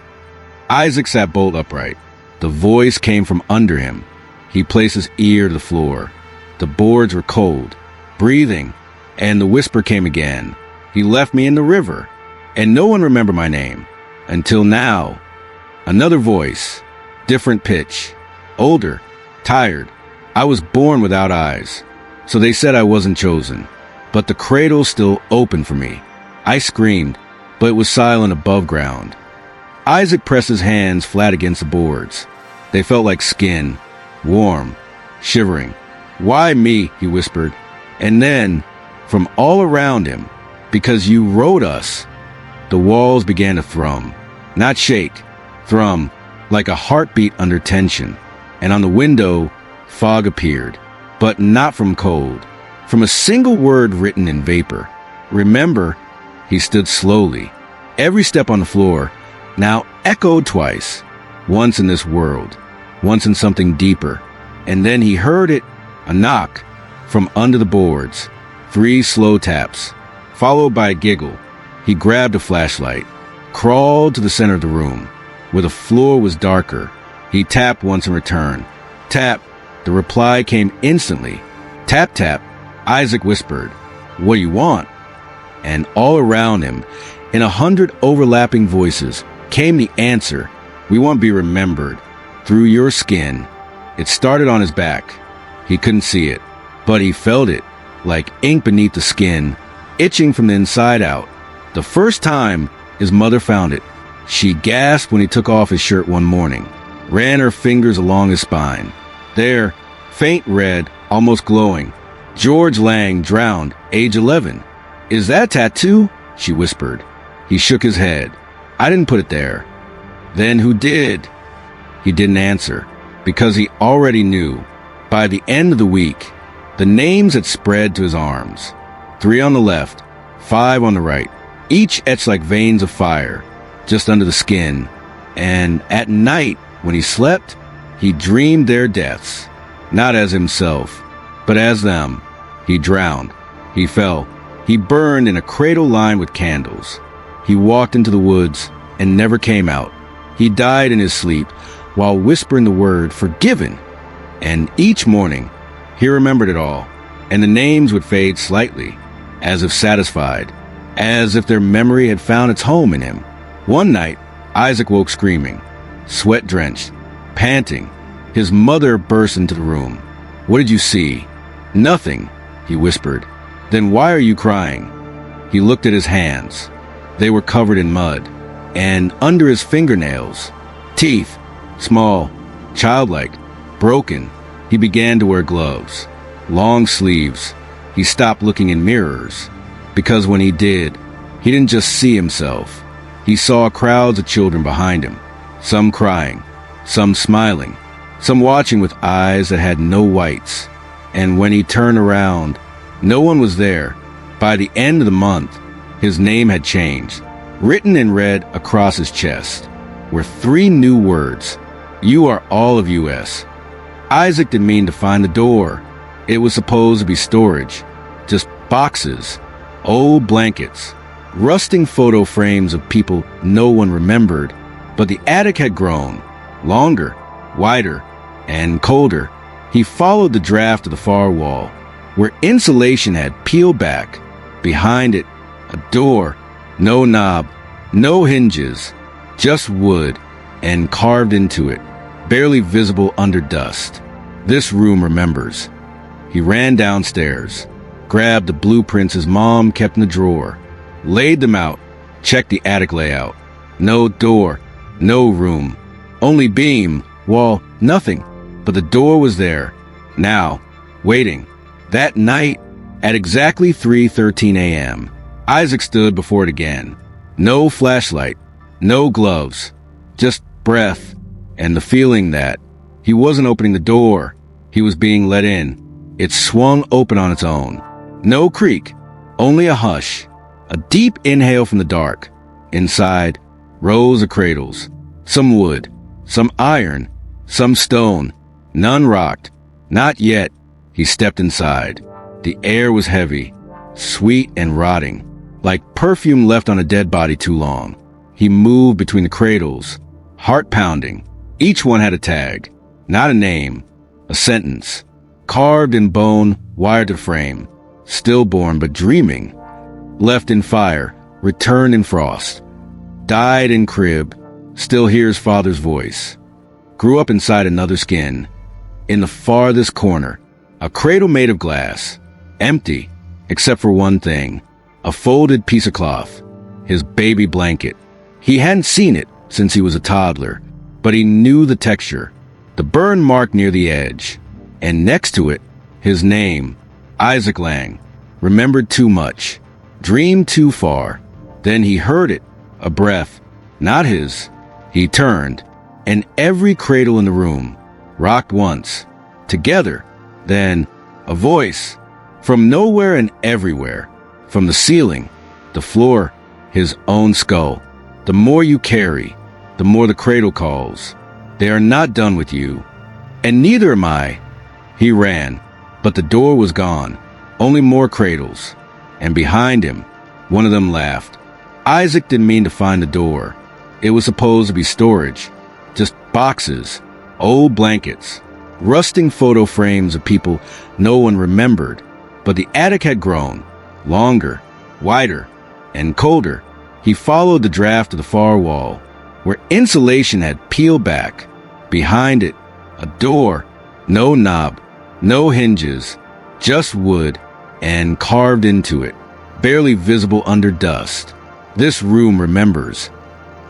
Isaac sat bolt upright. The voice came from under him. He placed his ear to the floor. The boards were cold, breathing, and the whisper came again. He left me in the river, and no one remembered my name. Until now. Another voice, different pitch, older, tired. I was born without eyes, so they said I wasn't chosen. But the cradle still opened for me. I screamed, but it was silent above ground. Isaac pressed his hands flat against the boards. They felt like skin, warm, shivering. Why me? He whispered. And then, from all around him, because you wrote us, the walls began to thrum. Not shake, thrum, like a heartbeat under tension. And on the window, fog appeared, but not from cold, from a single word written in vapor. Remember, he stood slowly. Every step on the floor now echoed twice, once in this world, once in something deeper. And then he heard it, a knock, from under the boards, 3 slow taps, followed by a giggle. He grabbed a flashlight, crawled to the center of the room, where the floor was darker. He tapped once in return. Tap. The reply came instantly. Tap, tap. Isaac whispered, "What do you want?" And all around him, in 100 overlapping voices, came the answer. "We want to be remembered. Through your skin." It started on his back. He couldn't see it, but he felt it, like ink beneath the skin, itching from the inside out. The first time his mother found it, she gasped when he took off his shirt one morning, ran her fingers along his spine. There, faint red, almost glowing, George Lang, drowned, age 11. "Is that a tattoo?" she whispered. He shook his head. "I didn't put it there." "Then who did?" He didn't answer, because he already knew. By the end of the week, the names had spread to his arms. 3 on the left, 5 on the right, each etched like veins of fire, just under the skin. And at night, when he slept, he dreamed their deaths, not as himself, but as them. He drowned. He fell. He burned in a cradle lined with candles. He walked into the woods and never came out. He died in his sleep while whispering the word forgiven. And each morning, he remembered it all, and the names would fade slightly, as if satisfied, as if their memory had found its home in him. One night, Isaac woke screaming, sweat-drenched, panting. His mother burst into the room. "What did you see?" "Nothing," he whispered. "Then why are you crying?" He looked at his hands. They were covered in mud, and under his fingernails, teeth, small, childlike, broken. He began to wear gloves, long sleeves. He stopped looking in mirrors, because when he did, he didn't just see himself. He saw crowds of children behind him, some crying, some smiling, some watching with eyes that had no whites. And when he turned around, no one was there. By the end of the month, his name had changed. Written in red across his chest were 3 new words. "You are all of US." Isaac didn't mean to find the door. It was supposed to be storage. Just boxes, old blankets, rusting photo frames of people no one remembered. But the attic had grown, longer, wider, and colder. He followed the draft to the far wall, where insulation had peeled back. Behind it, a door, no knob, no hinges, just wood, and carved into it, barely visible under dust. This room remembers. He ran downstairs, grabbed the blueprints his mom kept in the drawer, laid them out, checked the attic layout. No door, no room, only beam, wall, nothing. But the door was there, now, waiting. That night, at exactly 3:13 a.m., Isaac stood before it again. No flashlight, no gloves, just breath and the feeling that He wasn't opening the door. He was being let in. It swung open on its own. No creak, only a hush. A deep inhale from the dark. Inside, rows of cradles. Some wood, some iron, some stone. None rocked. Not yet. He stepped inside. The air was heavy, sweet and rotting, like perfume left on a dead body too long. He moved between the cradles, heart pounding. Each one had a tag, not a name, a sentence, carved in bone, wired to frame, stillborn but dreaming, left in fire, returned in frost, died in crib, still hears father's voice, grew up inside another skin, in the farthest corner, a cradle made of glass, empty, except for one thing, a folded piece of cloth, his baby blanket. He hadn't seen it since he was a toddler, but he knew the texture, the burn mark near the edge, and next to it, his name, Isaac Lang, remembered too much, dreamed too far. Then he heard it, a breath, not his. He turned, and every cradle in the room rocked once, together. Then a voice, from nowhere and everywhere, from the ceiling, the floor, his own skull. The more you carry, the more the cradle calls. They are not done with you, and neither am I. He ran, but the door was gone, only more cradles, and behind him, one of them laughed. Isaac didn't mean to find the door. It was supposed to be storage, just boxes, old blankets, rusting photo frames of people no one remembered. But the attic had grown, longer, wider, and colder. He followed the draft to the far wall, where insulation had peeled back. Behind it, a door, no knob, no hinges, just wood, and carved into it, barely visible under dust. This room remembers.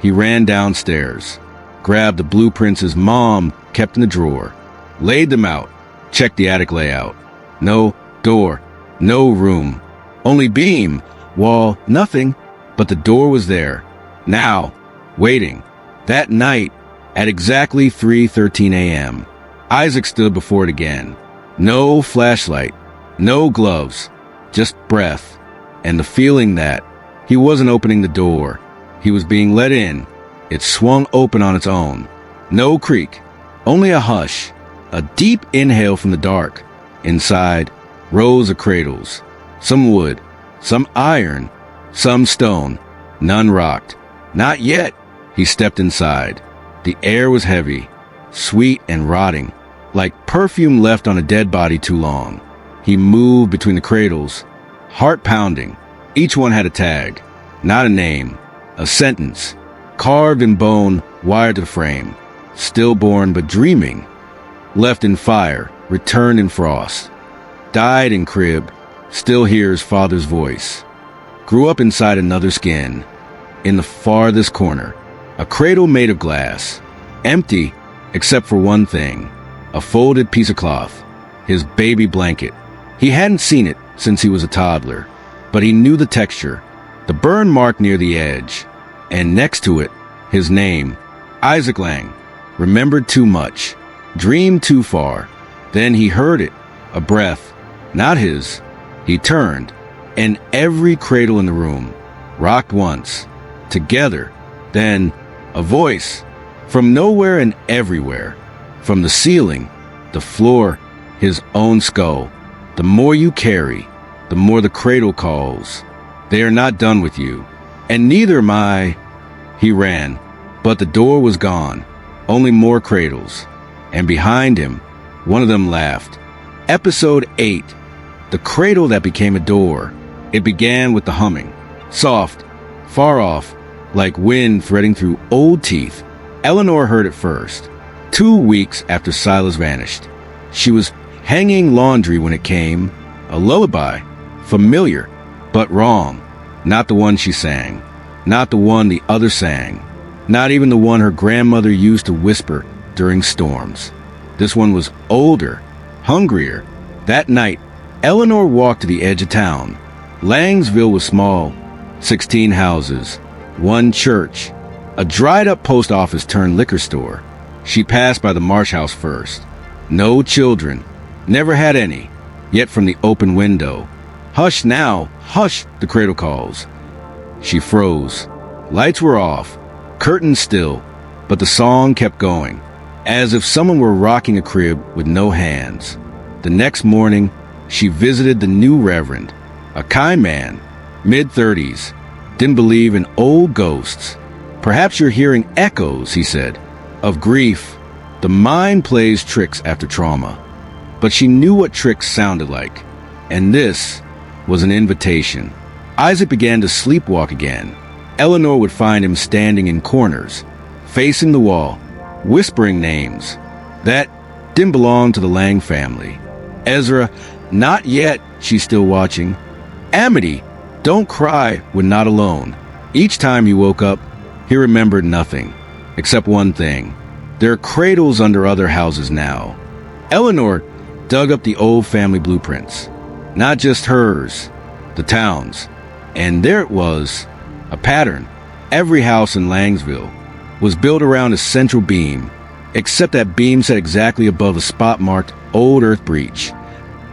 He ran downstairs, grabbed the blueprints his mom kept in the drawer, laid them out, checked the attic layout. No door, no room, only beam, wall, nothing, but the door was there, now, waiting. That night, at exactly 3:13 a.m., Isaac stood before it again. No flashlight, no gloves, just breath, and the feeling that he wasn't opening the door. He was being let in. It swung open on its own. No creak, only a hush, a deep inhale from the dark. Inside, rows of cradles, some wood, some iron, some stone, none rocked. Not yet. He stepped inside. The air was heavy, sweet and rotting, like perfume left on a dead body too long. He moved between the cradles, heart pounding. Each one had a tag, not a name, a sentence, carved in bone, wired to the frame, stillborn but dreaming, left in fire, returned in frost, died in crib, still hears father's voice, grew up inside another skin, in the farthest corner, a cradle made of glass, empty except for one thing, a folded piece of cloth, his baby blanket. He hadn't seen it since he was a toddler, but he knew the texture, the burn mark near the edge, and next to it, his name, Isaac Lang, remembered too much, dreamed too far. Then he heard it, a breath, not his. He turned, and every cradle in the room rocked once, together. Then a voice, from nowhere and everywhere, from the ceiling, the floor, his own skull. The more you carry, the more the cradle calls. They are not done with you, and neither am I. He ran, but the door was gone, only more cradles, and behind him, one of them laughed. Episode 8, The Cradle That Became a Door. It began with the humming, soft, far off, like wind threading through old teeth. Eleanor heard it first, 2 weeks after Silas vanished. She was hanging laundry when it came, a lullaby, familiar, but wrong. Not the one she sang, not the one the other sang, not even the one her grandmother used to whisper during storms. This one was older, hungrier. That night, Eleanor walked to the edge of town. Langsville was small, 16 houses, one church, a dried-up post office turned liquor store. She passed by the Marsh house first. No children. Never had any. Yet from the open window, "Hush now, hush," the cradle calls. She froze. Lights were off, curtains still, but the song kept going, as if someone were rocking a crib with no hands. The next morning, she visited the new reverend, a kind man, mid-30s, didn't believe in old ghosts. "Perhaps you're hearing echoes," he said, "of grief. The mind plays tricks after trauma." But she knew what tricks sounded like, and this was an invitation. Isaac began to sleepwalk again. Eleanor would find him standing in corners, facing the wall, whispering names. That didn't belong to the Lang family. Ezra, "Not yet," she's still watching. Amity, "Don't cry when not alone." Each time he woke up, he remembered nothing, except one thing. There are cradles under other houses now. Eleanor dug up the old family blueprints. Not just hers, the town's. And there it was, a pattern. Every house in Langsville was built around a central beam, except that beam sat exactly above a spot marked Old Earth Breach.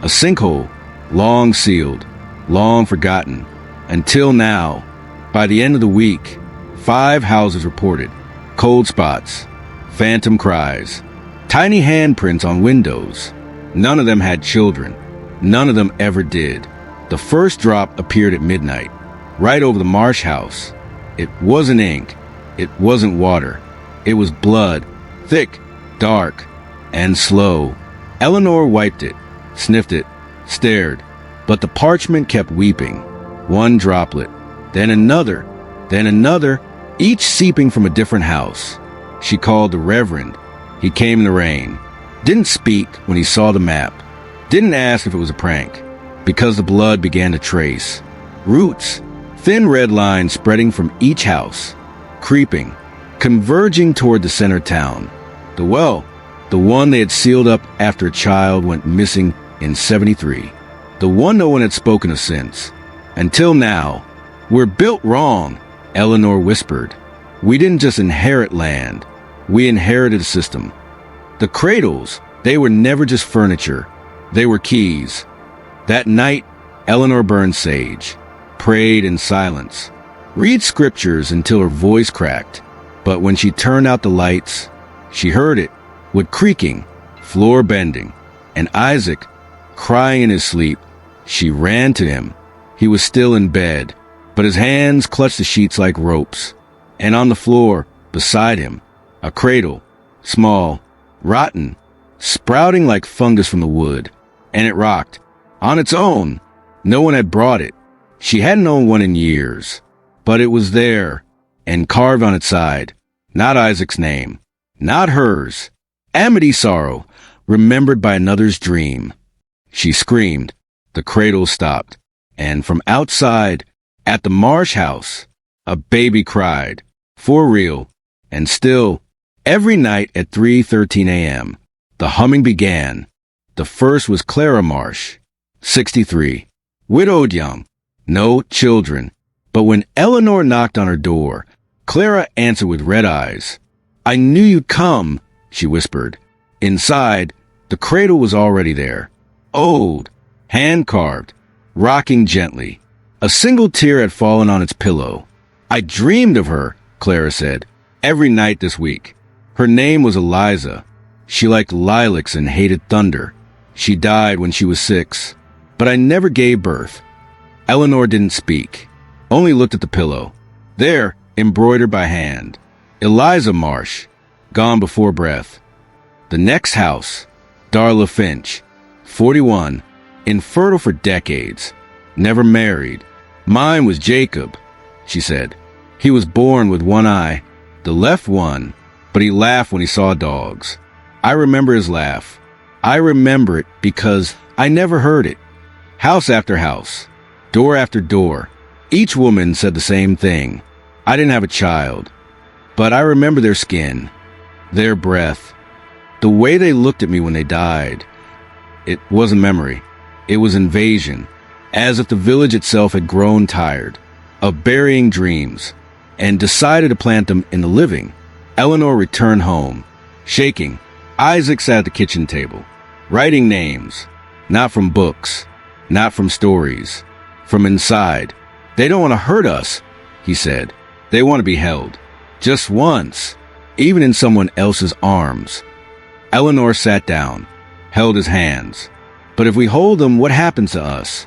A sinkhole, long sealed, long forgotten, until now. By the end of the week, 5 houses reported cold spots, phantom cries, tiny handprints on windows. None of them had children. None of them ever did. The first drop appeared at midnight, right over the Marsh house. It wasn't ink. It wasn't water. It was blood, thick, dark, and slow. Eleanor wiped it, sniffed it, stared, but the parchment kept weeping. One droplet, then another, each seeping from a different house. She called the Reverend. He came in the rain. Didn't speak when he saw the map. Didn't ask if it was a prank, because the blood began to trace. Roots, thin red lines spreading from each house, creeping, converging toward the center town. The well, the one they had sealed up after a child went missing in 73. The one no one had spoken of since. Until now. "We're built wrong," Eleanor whispered. "We didn't just inherit land. We inherited a system. The cradles, they were never just furniture. They were keys." That night, Eleanor burned sage, prayed in silence, read scriptures until her voice cracked. But when she turned out the lights, she heard it, with creaking, floor bending, and Isaac crying in his sleep. She ran to him. He was still in bed, but his hands clutched the sheets like ropes. And on the floor, beside him, a cradle, small, rotten, sprouting like fungus from the wood. And it rocked, on its own. No one had brought it. She hadn't owned one in years. But it was there, and carved on its side. Not Isaac's name. Not hers. Amity's sorrow, remembered by another's dream. She screamed. The cradle stopped. And from outside, at the Marsh house, a baby cried. For real. And still, every night at 3:13 a.m., the humming began. The first was Clara Marsh, 63, widowed young, no children. But when Eleanor knocked on her door, Clara answered with red eyes. "I knew you'd come," she whispered. Inside, the cradle was already there. Old, hand-carved, rocking gently. A single tear had fallen on its pillow. "I dreamed of her," Clara said, "every night this week. Her name was Eliza. She liked lilacs and hated thunder. She died when she was 6, but I never gave birth." Eleanor didn't speak, only looked at the pillow. There, embroidered by hand, Eliza Marsh, gone before breath. The next house, Darla Finch, 41, infertile for decades, never married. "Mine was Jacob," she said. "He was born with one eye, the left one, but he laughed when he saw dogs. I remember his laugh. I remember it because I never heard it. House after house, door after door, each woman said the same thing. I didn't have a child, but I remember their skin, their breath, the way they looked at me when they died. It wasn't memory. It was invasion, as if the village itself had grown tired of burying dreams and decided to plant them in the living." Eleanor returned home. Shaking, Isaac sat at the kitchen table, writing names, not from books, not from stories, from inside. They don't want to hurt us, he said. They want to be held. Just once, even in someone else's arms. Eleanor sat down, held his hands. But if we hold them, what happens to us?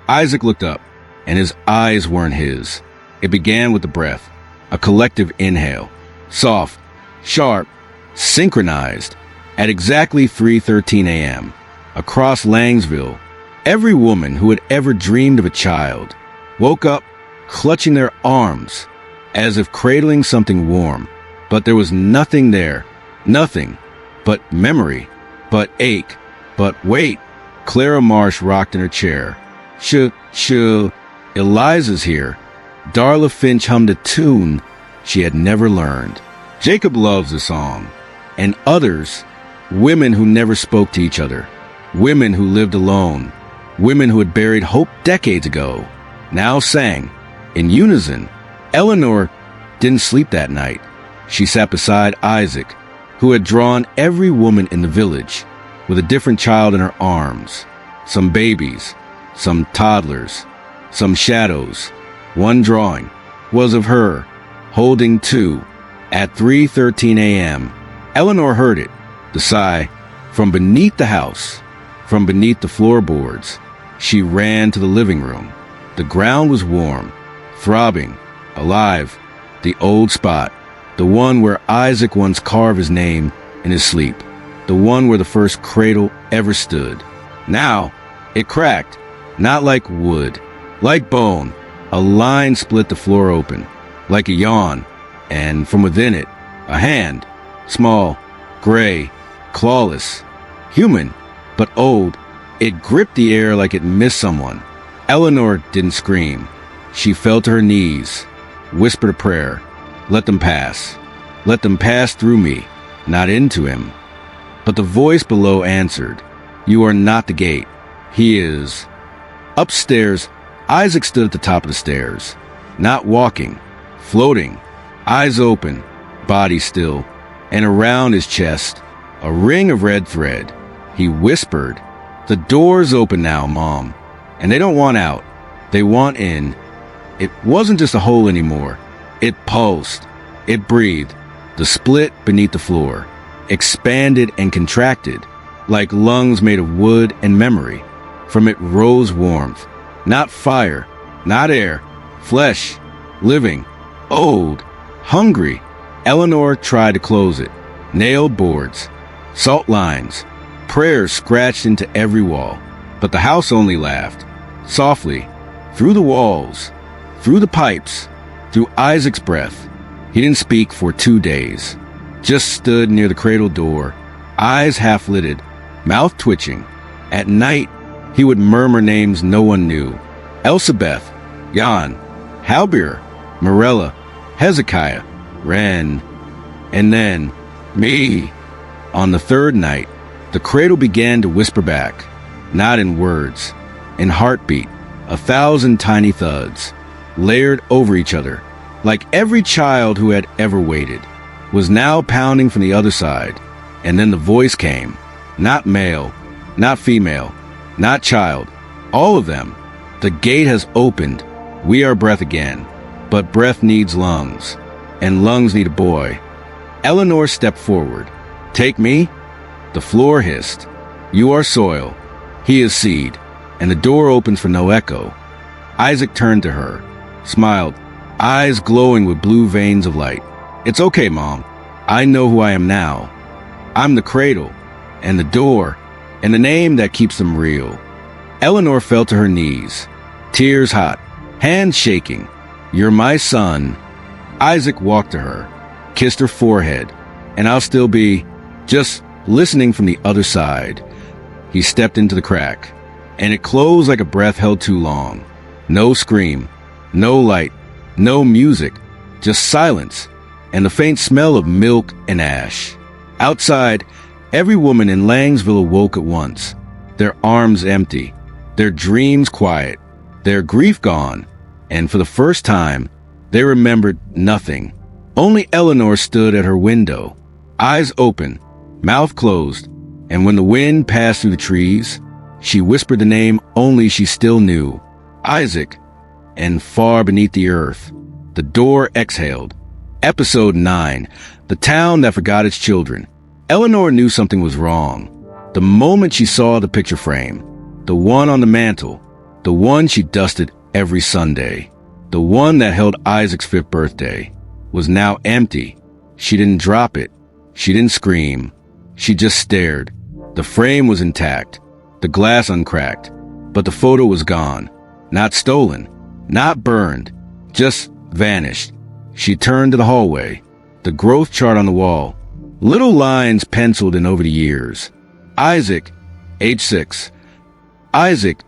Isaac looked up, and his eyes weren't his. It began with the breath, a collective inhale, soft, sharp, synchronized, at exactly 3:13 a.m. Across Langsville, every woman who had ever dreamed of a child woke up clutching their arms as if cradling something warm. But there was nothing there, nothing but memory, but ache, but wait. Clara Marsh rocked in her chair. Eliza's here. Darla Finch hummed a tune she had never learned. Jacob loves the song. And others, women who never spoke to each other, women who lived alone, women who had buried hope decades ago, now sang, in unison. Eleanor didn't sleep that night. She sat beside Isaac, who had drawn every woman in the village, with a different child in her arms, some babies, some toddlers, some shadows. One drawing was of her, holding two, at 3:13 a.m. Eleanor heard it, the sigh, from beneath the house, from beneath the floorboards. She ran to the living room. The ground was warm, throbbing, alive, the old spot, the one where Isaac once carved his name in his sleep, the one where the first cradle ever stood. Now, it cracked, not like wood, like bone. A line split the floor open, like a yawn, and from within it, a hand, small, gray, clawless, human, but old. It gripped the air like it missed someone. Eleanor didn't scream. She fell to her knees, whispered a prayer. Let them pass. Let them pass through me, not into him. But the voice below answered, You are not the gate. He is. Upstairs, Isaac stood at the top of the stairs, not walking, floating, eyes open, body still, and around his chest, a ring of red thread. He whispered, The door's open now, Mom, and they don't want out. They want in. It wasn't just a hole anymore. It pulsed. It breathed. The split beneath the floor expanded and contracted, like lungs made of wood and memory. From it rose warmth, not fire, not air, flesh, living, old, hungry. Eleanor tried to close it. Nailed boards, salt lines, prayers scratched into every wall. But the house only laughed, softly, through the walls, through the pipes, through Isaac's breath. He didn't speak for 2 days, just stood near the cradle door, eyes half-lidded, mouth twitching. At night, he would murmur names no one knew. Elsabeth, Jan, Halbir, Morella, Hezekiah, Ren, and then me. On the third night, the cradle began to whisper back, not in words, in heartbeat, 1,000 tiny thuds, layered over each other, like every child who had ever waited, was now pounding from the other side. And then the voice came, not male, not female, not child, all of them. The gate has opened. We are breath again, but breath needs lungs, and lungs need a boy. Eleanor stepped forward. Take me? The floor hissed. You are soil. He is seed. And the door opens for no echo. Isaac turned to her, smiled, eyes glowing with blue veins of light. It's okay, Mom. I know who I am now. I'm the cradle, and the door, and the name that keeps them real. Eleanor fell to her knees, tears hot, hands shaking. You're my son. Isaac walked to her, kissed her forehead, and I'll still be just listening from the other side. He stepped into the crack, and it closed like a breath held too long. No scream, no light, no music, just silence, and the faint smell of milk and ash. Outside, every woman in Langsville awoke at once, their arms empty, their dreams quiet, their grief gone, and for the first time, they remembered nothing. Only Eleanor stood at her window, eyes open, mouth closed, and when the wind passed through the trees, she whispered the name only she still knew, Isaac. And far beneath the earth, the door exhaled. Episode 9, The Town That Forgot Its Children. Eleanor knew something was wrong. The moment she saw the picture frame, the one on the mantle, the one she dusted every Sunday, the one that held Isaac's 5th birthday, was now empty. She didn't drop it. She didn't scream. She just stared. The frame was intact, the glass uncracked, but the photo was gone. Not stolen, not burned, just vanished. She turned to the hallway, the growth chart on the wall, little lines penciled in over the years. Isaac, age 6. Isaac,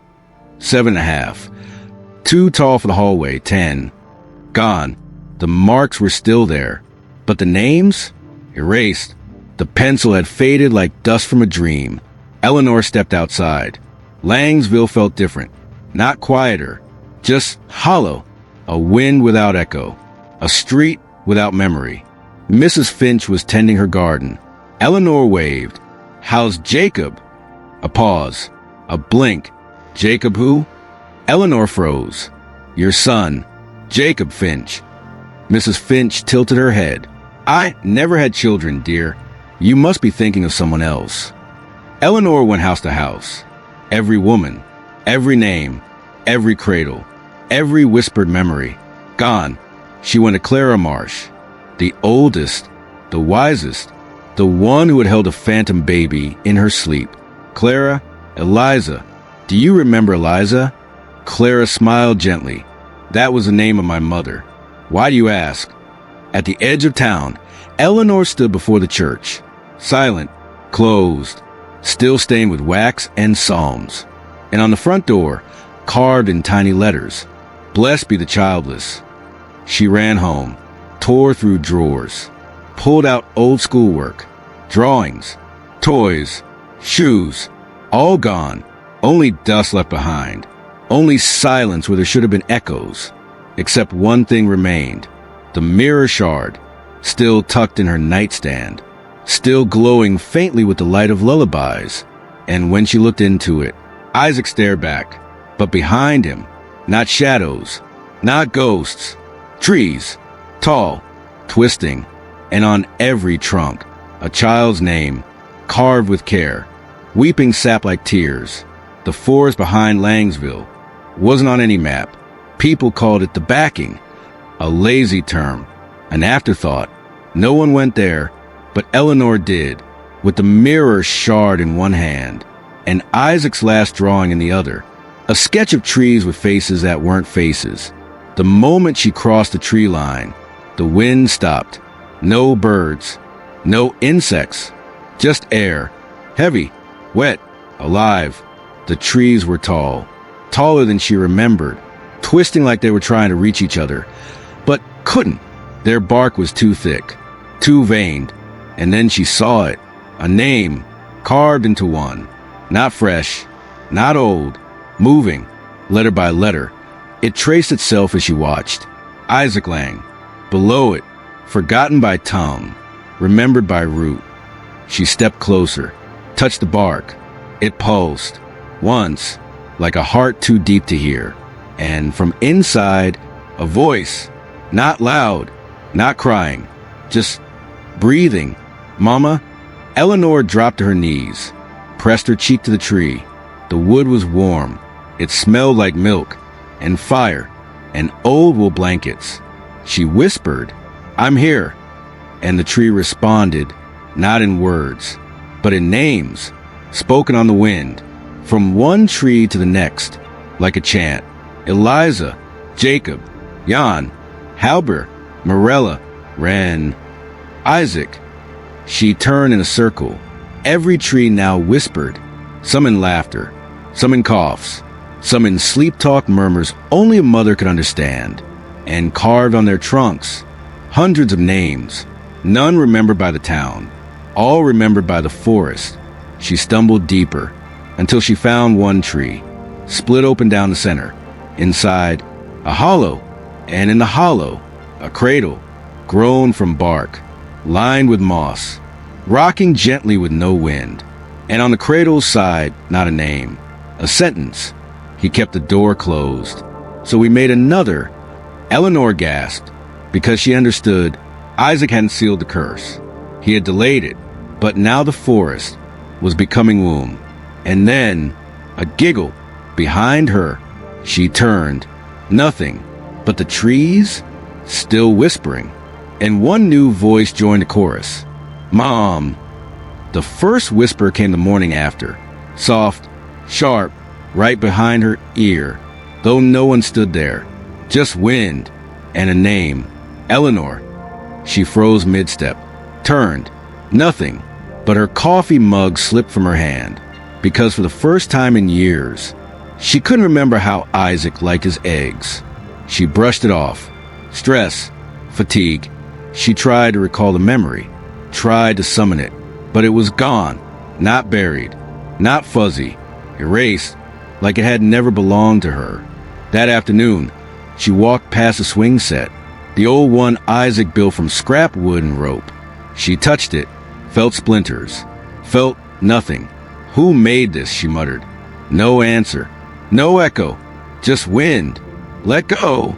7.5. Too tall for the hallway, 10. Gone. The marks were still there, but the names? Erased. The pencil had faded like dust from a dream. Eleanor stepped outside. Langsville felt different. Not quieter, just hollow. A wind without echo. A street without memory. Mrs. Finch was tending her garden. Eleanor waved. How's Jacob? A pause. A blink. Jacob who? Eleanor froze. Your son, Jacob Finch. Mrs. Finch tilted her head. I never had children, dear. You must be thinking of someone else. Eleanor went house to house. Every woman, every name, every cradle, every whispered memory, gone. She went to Clara Marsh, the oldest, the wisest, the one who had held a phantom baby in her sleep. Clara, Eliza. Do you remember Eliza? Clara smiled gently. That was the name of my mother. Why do you ask? At the edge of town, Eleanor stood before the church, silent, closed, still stained with wax and psalms. And on the front door, carved in tiny letters, Blessed be the childless. She ran home, tore through drawers, pulled out old schoolwork, drawings, toys, shoes, all gone, only dust left behind, only silence where there should have been echoes. Except one thing remained, the mirror shard, still tucked in her nightstand, still glowing faintly with the light of lullabies. And when she looked into it, Isaac stared back, but behind him, not shadows, not ghosts, trees, tall, twisting, and on every trunk, a child's name, carved with care. Weeping sap like tears. The forest behind Langsville wasn't on any map. People called it the backing, a lazy term, an afterthought. No one went there, but Eleanor did, with the mirror shard in one hand, and Isaac's last drawing in the other, a sketch of trees with faces that weren't faces. The moment she crossed the tree line, the wind stopped. No birds, no insects, just air, heavy, wet, alive. The trees were tall, taller than she remembered, twisting like they were trying to reach each other, but couldn't. Their bark was too thick, too veined. And then she saw it, a name carved into one, not fresh, not old, moving, letter by letter. It traced itself as she watched. Isaac Lang. Below it, forgotten by tongue, remembered by root. She stepped closer, touched the bark. It pulsed, once, like a heart too deep to hear. And from inside, a voice, not loud, not crying, just breathing. Mama. Eleanor dropped to her knees, pressed her cheek to the tree. The wood was warm. It smelled like milk and fire and old wool blankets. She whispered, I'm here. And the tree responded, not in words, but in names, spoken on the wind, from one tree to the next, like a chant. Eliza, Jacob, Jan, Halber, Morella, Wren, Isaac. She turned in a circle. Every tree now whispered, some in laughter, some in coughs, some in sleep-talk murmurs only a mother could understand. And carved on their trunks, hundreds of names, none remembered by the town, all remembered by the forest. She stumbled deeper until she found one tree, split open down the center. Inside, a hollow, and in the hollow, a cradle, grown from bark, lined with moss. rocking gently with no wind. And on the cradle's side, not a name, a sentence. He kept the door closed. So we made another. Eleanor gasped, because she understood Isaac hadn't sealed the curse. He had delayed it, but now the forest was becoming womb. And then, a giggle behind her. She turned. Nothing but the trees still whispering. And one new voice joined the chorus. Mom. The first whisper came the morning after. Soft, sharp, right behind her ear, though no one stood there. Just wind and a name. Eleanor. She froze mid-step, turned. Nothing but her coffee mug slipped from her hand, because for the first time in years, she couldn't remember how Isaac liked his eggs. She brushed it off. Stress, fatigue. She tried to recall the memory, tried to summon it, but it was gone, not buried, not fuzzy, erased, like it had never belonged to her. That afternoon, she walked past a swing set, the old one Isaac built from scrap wood and rope. She touched it, felt splinters, felt nothing. Who made this? She muttered. No answer, no echo, just wind. Let go.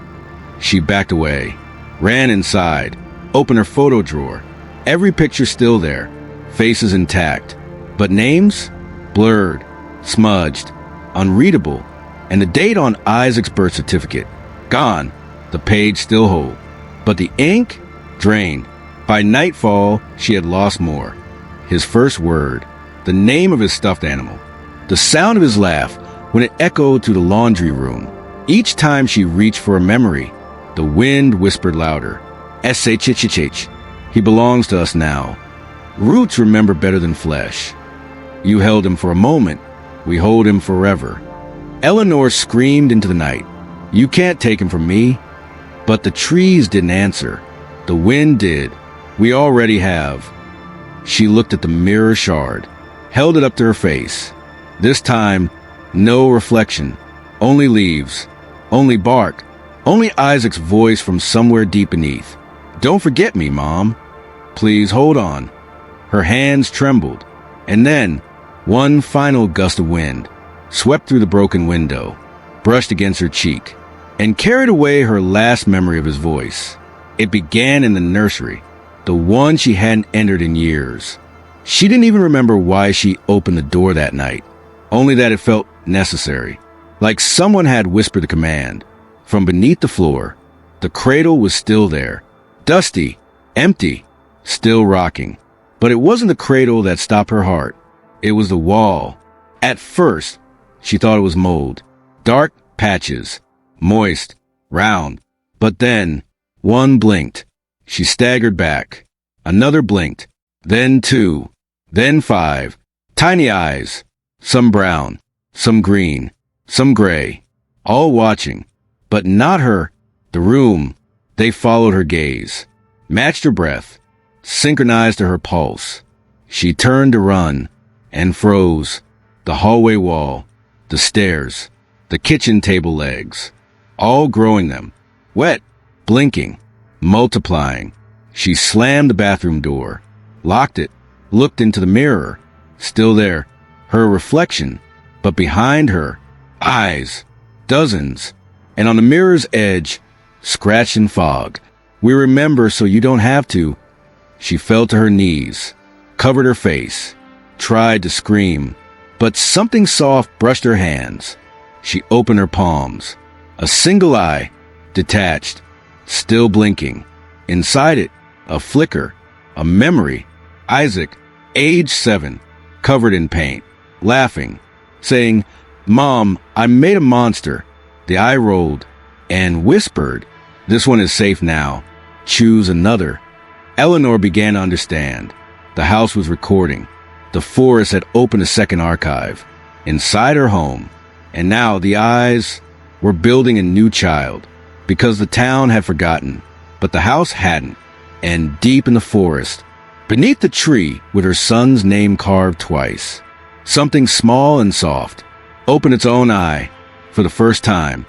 She backed away, ran inside, opened her photo drawer. Every picture still there, faces intact, but names blurred, smudged, unreadable, and the date on Isaac's birth certificate gone. The page still whole, but the ink drained. By nightfall, she had lost more. His first word, the name of his stuffed animal, the sound of his laugh when it echoed through the laundry room. Each time she reached for a memory, the wind whispered louder. S-H-H-H-H. He belongs to us now. Roots remember better than flesh. You held him for a moment. We hold him forever. Eleanor screamed into the night. You can't take him from me. But the trees didn't answer. The wind did. We already have. She looked at the mirror shard, held it up to her face. This time, no reflection. Only leaves. Only bark. Only Isaac's voice from somewhere deep beneath. Don't forget me, Mom. Please hold on. Her hands trembled. And then, one final gust of wind swept through the broken window, brushed against her cheek, and carried away her last memory of his voice. It began in the nursery, the one she hadn't entered in years. She didn't even remember why she opened the door that night, only that it felt necessary, like someone had whispered the command. From beneath the floor, the cradle was still there, dusty, empty, still rocking. But it wasn't the cradle that stopped her heart. It was the wall. At first, she thought it was mold. Dark patches, moist, round. But then, one blinked. She staggered back. Another blinked. Then two. Then five. Tiny eyes. Some brown. Some green. Some gray. All watching. But not her. The room. They followed her gaze. Matched her breath. Synchronized to her pulse. She turned to run. And froze. The hallway wall. The stairs. The kitchen table legs. All growing them. Wet. Blinking. Multiplying. She slammed the bathroom door. Locked it. Looked into the mirror. Still there. Her reflection. But behind her. Eyes. Dozens. And on the mirror's edge. Scratch and fog. We remember so you don't have to. She fell to her knees. Covered her face. Tried to scream. But something soft brushed her hands. She opened her palms. A single eye. Detached. Still blinking. Inside it, a flicker, a memory. Isaac, age 7, covered in paint, laughing, saying, Mom, I made a monster. The eye rolled and whispered, this one is safe now. Choose another. Eleanor began to understand. The house was recording. The forest had opened a second archive inside her home. And now the eyes were building a new child because the town had forgotten. But the house hadn't, and deep in the forest, beneath the tree with her son's name carved twice, something small and soft opened its own eye for the first time.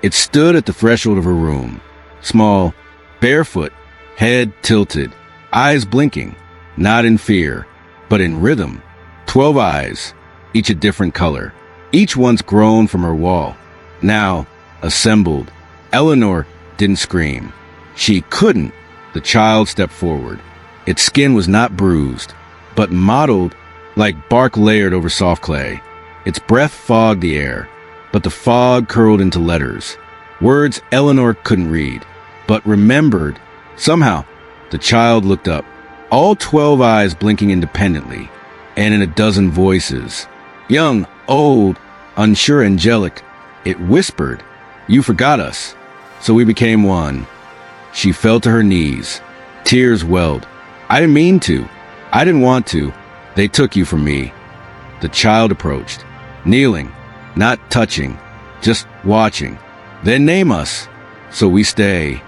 It stood at the threshold of her room, small, barefoot, head tilted, eyes blinking, not in fear, but in rhythm. 12 eyes, each a different color, each once grown from her wall, now assembled. Eleanor didn't scream. She couldn't. The child stepped forward. Its skin was not bruised, but mottled like bark layered over soft clay. Its breath fogged the air, but the fog curled into letters. Words Eleanor couldn't read, but remembered. Somehow, the child looked up, all 12 eyes blinking independently, and in a dozen voices. Young, old, unsure, angelic, it whispered, "You forgot us, so we became one." She fell to her knees. Tears welled. "I didn't mean to. I didn't want to. They took you from me." The child approached, kneeling, not touching, just watching. "Then name us, so we stay."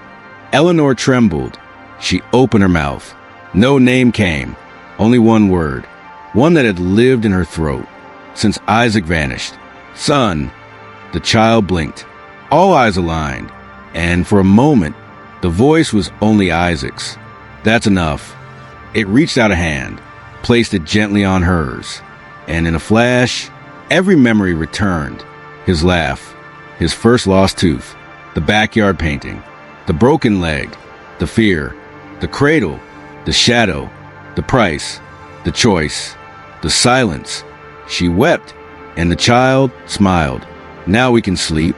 Eleanor trembled. She opened her mouth. No name came, only one word, one that had lived in her throat since Isaac vanished. "Son." The child blinked. All eyes aligned, and for a moment, the voice was only Isaac's. "That's enough." It reached out a hand, placed it gently on hers, and in a flash, every memory returned. His laugh, his first lost tooth, the backyard painting, the broken leg, the fear, the cradle, the shadow, the price, the choice, the silence. She wept, and the child smiled. "Now we can sleep."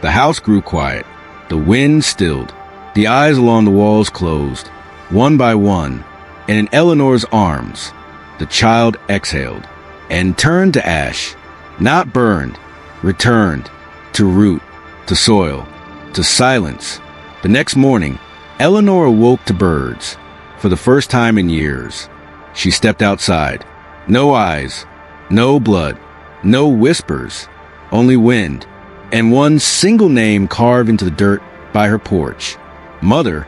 The house grew quiet. The wind stilled. The eyes along the walls closed, one by one, and in Eleanor's arms, the child exhaled and turned to ash, not burned, returned to root, to soil, to silence. The next morning, Eleanor awoke to birds. For the first time in years, she stepped outside. No eyes, no blood, no whispers, only wind, and one single name carved into the dirt by her porch. Mother.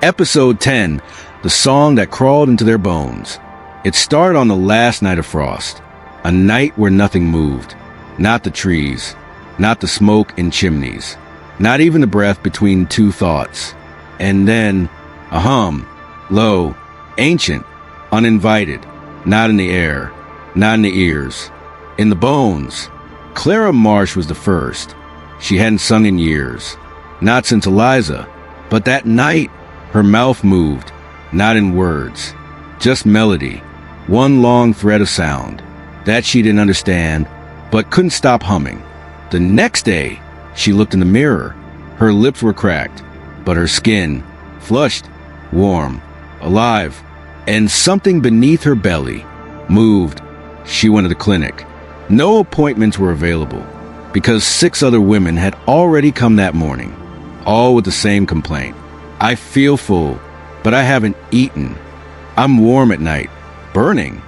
Episode 10, the song that crawled into their bones. It started on the last night of frost, a night where nothing moved. Not the trees, not the smoke in chimneys, not even the breath between two thoughts. And then, a hum, low, ancient, uninvited, not in the air, not in the ears, in the bones. Clara Marsh was the first. She hadn't sung in years, not since Eliza, but that night, her mouth moved, not in words, just melody, one long thread of sound, that she didn't understand, but couldn't stop humming. The next day, she looked in the mirror. Her lips were cracked, but her skin, flushed, warm, alive, and something beneath her belly moved. She went to the clinic. No appointments were available, because 6 other women had already come that morning, all with the same complaint. "I feel full, but I haven't eaten. I'm warm at night, burning.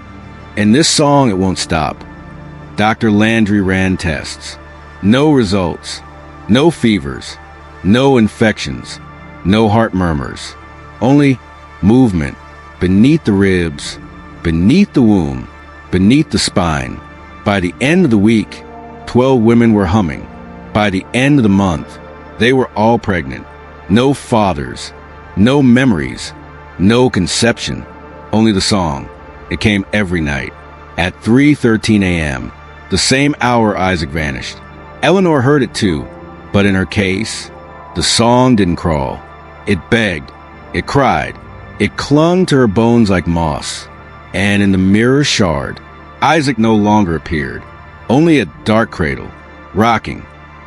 And this song, it won't stop." Dr. Landry ran tests. No results. No fevers. No infections. No heart murmurs. Only movement beneath the ribs, beneath the womb, beneath the spine. By the end of the week, 12 women were humming. By the end of the month, they were all pregnant. No fathers, no memories, no conception, only the song. It came every night at 3:13 a.m., the same hour Isaac vanished. Eleanor heard it too, but in her case, the song didn't crawl. It begged, it cried, it clung to her bones like moss. And in the mirror shard, Isaac no longer appeared, only a dark cradle, rocking,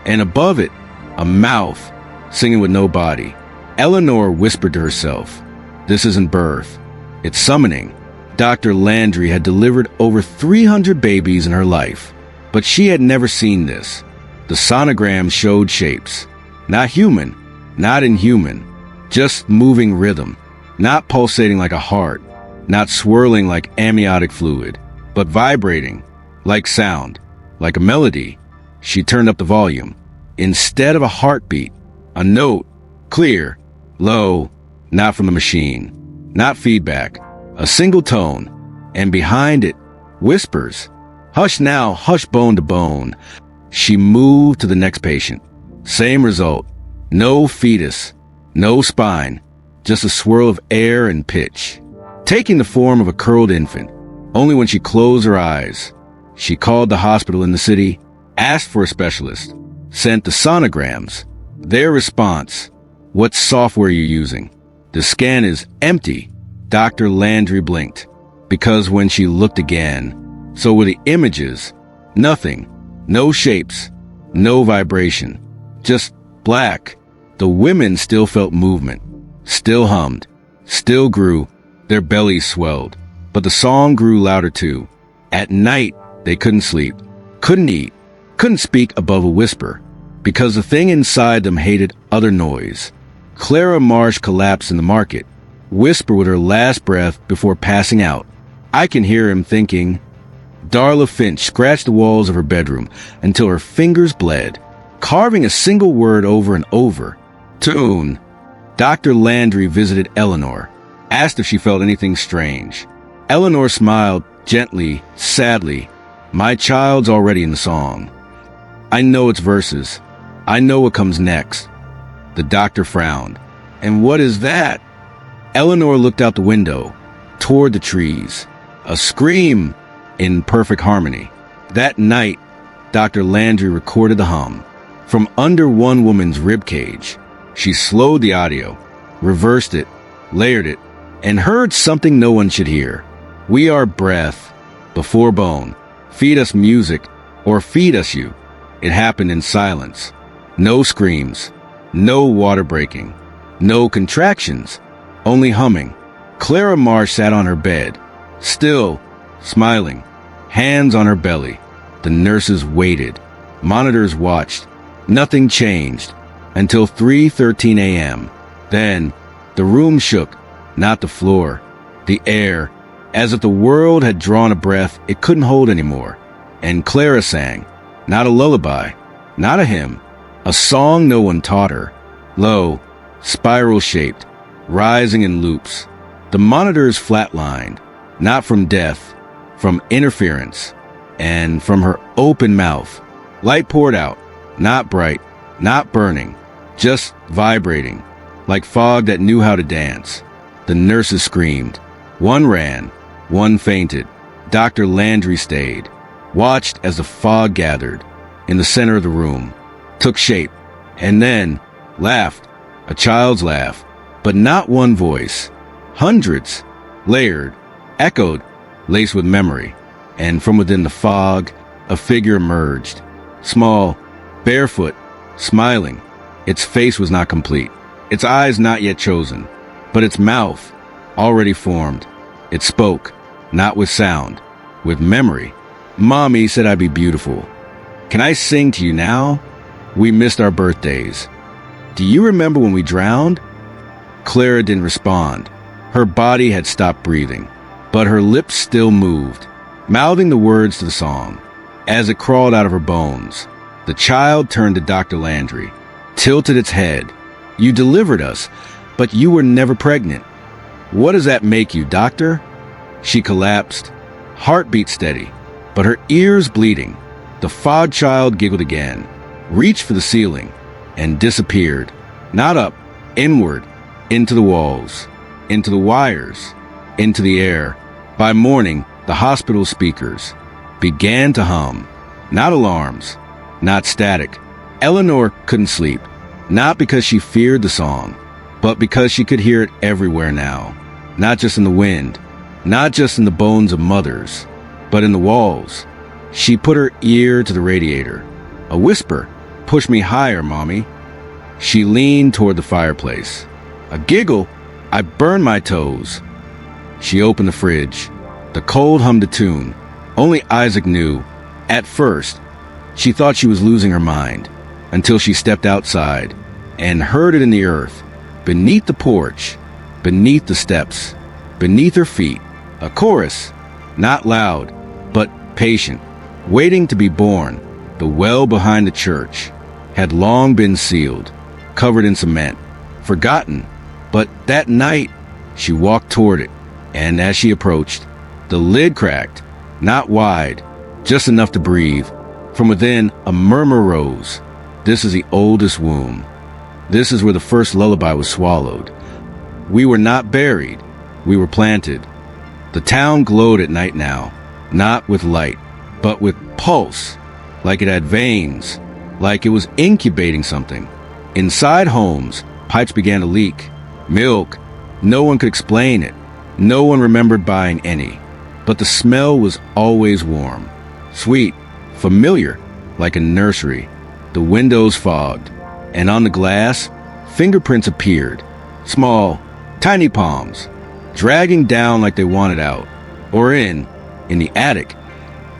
and above it, a mouth, singing with no body. Eleanor whispered to herself, "This isn't birth, it's summoning." Dr. Landry had delivered over 300 babies in her life, but she had never seen this. The sonogram showed shapes, not human, not inhuman, just moving rhythm, not pulsating like a heart, not swirling like amniotic fluid, but vibrating like sound, like a melody. She turned up the volume. Instead of a heartbeat, a note, clear, low, not from the machine, not feedback, a single tone, and behind it, whispers. "Hush now, hush bone to bone." She moved to the next patient. Same result. No fetus, no spine, just a swirl of air and pitch. taking the form of a curled infant. Only when she closed her eyes. She called the hospital in the city, asked for a specialist, sent the sonograms. Their response, "What software are you using? The scan is empty." Dr. Landry blinked, because when she looked again, so were the images. Nothing. No shapes. No vibration. Just black. The women still felt movement, still hummed, still grew. Their bellies swelled. But the song grew louder too. At night, they couldn't sleep, couldn't eat, couldn't speak above a whisper, because the thing inside them hated other noise. Clara Marsh collapsed in the market, whispered with her last breath before passing out. I can hear him thinking. Darla Finch scratched the walls of her bedroom until her fingers bled, carving a single word over and over. Tune. Dr. Landry visited Eleanor, asked if she felt anything strange. Eleanor smiled gently, sadly. My child's already in the song. I know its verses. I know what comes next. The doctor frowned. And what is that? Eleanor looked out the window, toward the trees. A scream in perfect harmony. That night, Dr. Landry recorded the hum. From under one woman's ribcage, she slowed the audio, reversed it, layered it, and heard something no one should hear. We are breath, before bone. Feed us music, or feed us you. It happened in silence. No screams, no water breaking, no contractions, only humming. Clara Marsh sat on her bed, still, smiling, hands on her belly. The nurses waited. Monitors watched. Nothing changed until 3:13 a.m. Then, the room shook, not the floor, the air, as if the world had drawn a breath it couldn't hold anymore. And Clara sang, not a lullaby, not a hymn, a song no one taught her, low, spiral-shaped, rising in loops. The monitors flatlined, not from death, from interference, and from her open mouth. Light poured out, not bright, not burning, just vibrating, like fog that knew how to dance. The nurses screamed. One ran, one fainted. Dr. Landry stayed, watched as the fog gathered in the center of the room, took shape, and then laughed, a child's laugh, but not one voice. Hundreds, layered, echoed, laced with memory, and from within the fog, a figure emerged, small, barefoot, smiling. Its face was not complete, its eyes not yet chosen, but its mouth already formed. It spoke, not with sound, with memory. Mommy said I'd be beautiful. Can I sing to you now? We missed our birthdays. Do you remember when we drowned? Clara didn't respond. Her body had stopped breathing, but her lips still moved, mouthing the words to the song. As it crawled out of her bones, the child turned to Dr. Landry, tilted its head. You delivered us, but you were never pregnant. What does that make you, doctor? She collapsed, heartbeat steady, but her ears bleeding. The fog child giggled again, reached for the ceiling, and disappeared. Not up, inward, into the walls, into the wires, into the air. By morning, the hospital speakers began to hum. Not alarms, not static. Eleanor couldn't sleep, not because she feared the song, but because she could hear it everywhere now. Not just in the wind, not just in the bones of mothers, but in the walls. She put her ear to the radiator. A whisper, "Push me higher, Mommy." She leaned toward the fireplace. A giggle, "I burned my toes." She opened the fridge. The cold hummed a tune. Only Isaac knew. At first, she thought she was losing her mind, until she stepped outside and heard it in the earth, beneath the porch, beneath the steps, beneath her feet. A chorus, not loud, but patient, waiting to be born. The well behind the church had long been sealed, covered in cement, forgotten. But that night, she walked toward it, and as she approached, the lid cracked, not wide, just enough to breathe. From within, a murmur rose. This is the oldest womb. This is where the first lullaby was swallowed. We were not buried. We were planted. The town glowed at night now, not with light, but with pulse, like it had veins, like it was incubating something. Inside homes, pipes began to leak. Milk. No one could explain it. No one remembered buying any. But the smell was always warm, sweet, familiar, like a nursery. The windows fogged, and on the glass, fingerprints appeared. Small, tiny palms, dragging down like they wanted out. Or in the attic,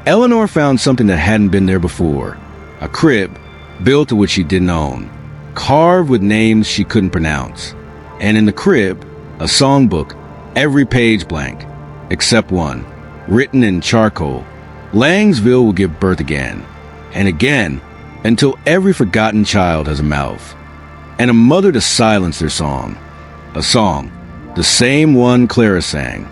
Eleanor found something that hadn't been there before. A crib, built to which she didn't own, carved with names she couldn't pronounce. And in the crib, a songbook, every page blank, except one, written in charcoal. Langsville will give birth again, and again, until every forgotten child has a mouth, and a mother to silence their song. A song, the same one Clara sang,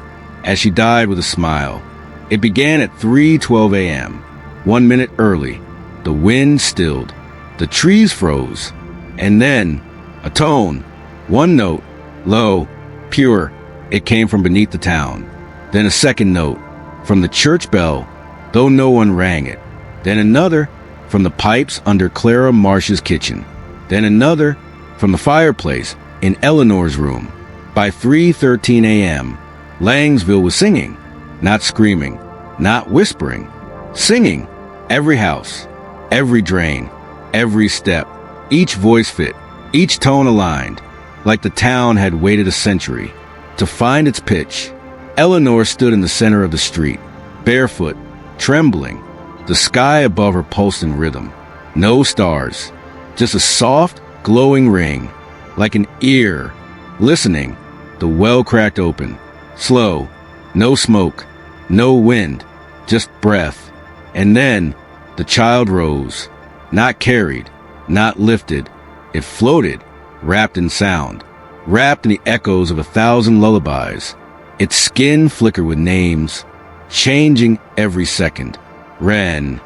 as she died with a smile. It began at 3:12 a.m., 1 minute early. The wind stilled, the trees froze, and then a tone, one note, low, pure. It came from beneath the town. Then a second note, from the church bell, though no one rang it. Then another, from the pipes under Clara Marsh's kitchen. Then another, from the fireplace in Eleanor's room. By 3:13 a.m., Langsville was singing, not screaming, not whispering, singing. Every house, every drain, every step, each voice fit, each tone aligned, like the town had waited a century to find its pitch. Eleanor stood in the center of the street, barefoot, trembling. The sky above her pulsed in rhythm. No stars, just a soft, glowing ring, like an ear. Listening, the well cracked open. Slow, no smoke, no wind, just breath. And then the child rose, not carried, not lifted. It floated, wrapped in sound, wrapped in the echoes of 1,000 lullabies. Its skin flickered with names, changing every second. Ren,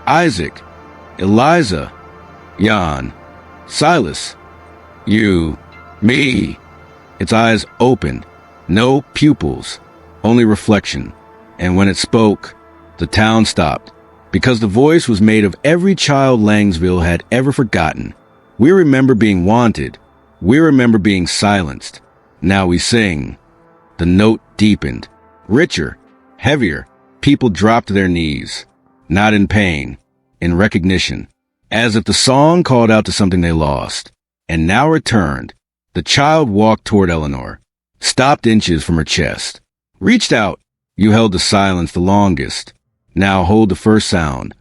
Isaac, Eliza, Jan, Silas, you, me. Its eyes opened, no pupils, only reflection. And when it spoke, the town stopped, because the voice was made of every child Langsville had ever forgotten. We remember being wanted. We remember being silenced. Now we sing. The note deepened, richer, heavier. People dropped to their knees, not in pain, in recognition, as if the song called out to something they lost, and now returned. The child walked toward Eleanor, stopped inches from her chest, reached out. You held the silence the longest. Now hold the first sound.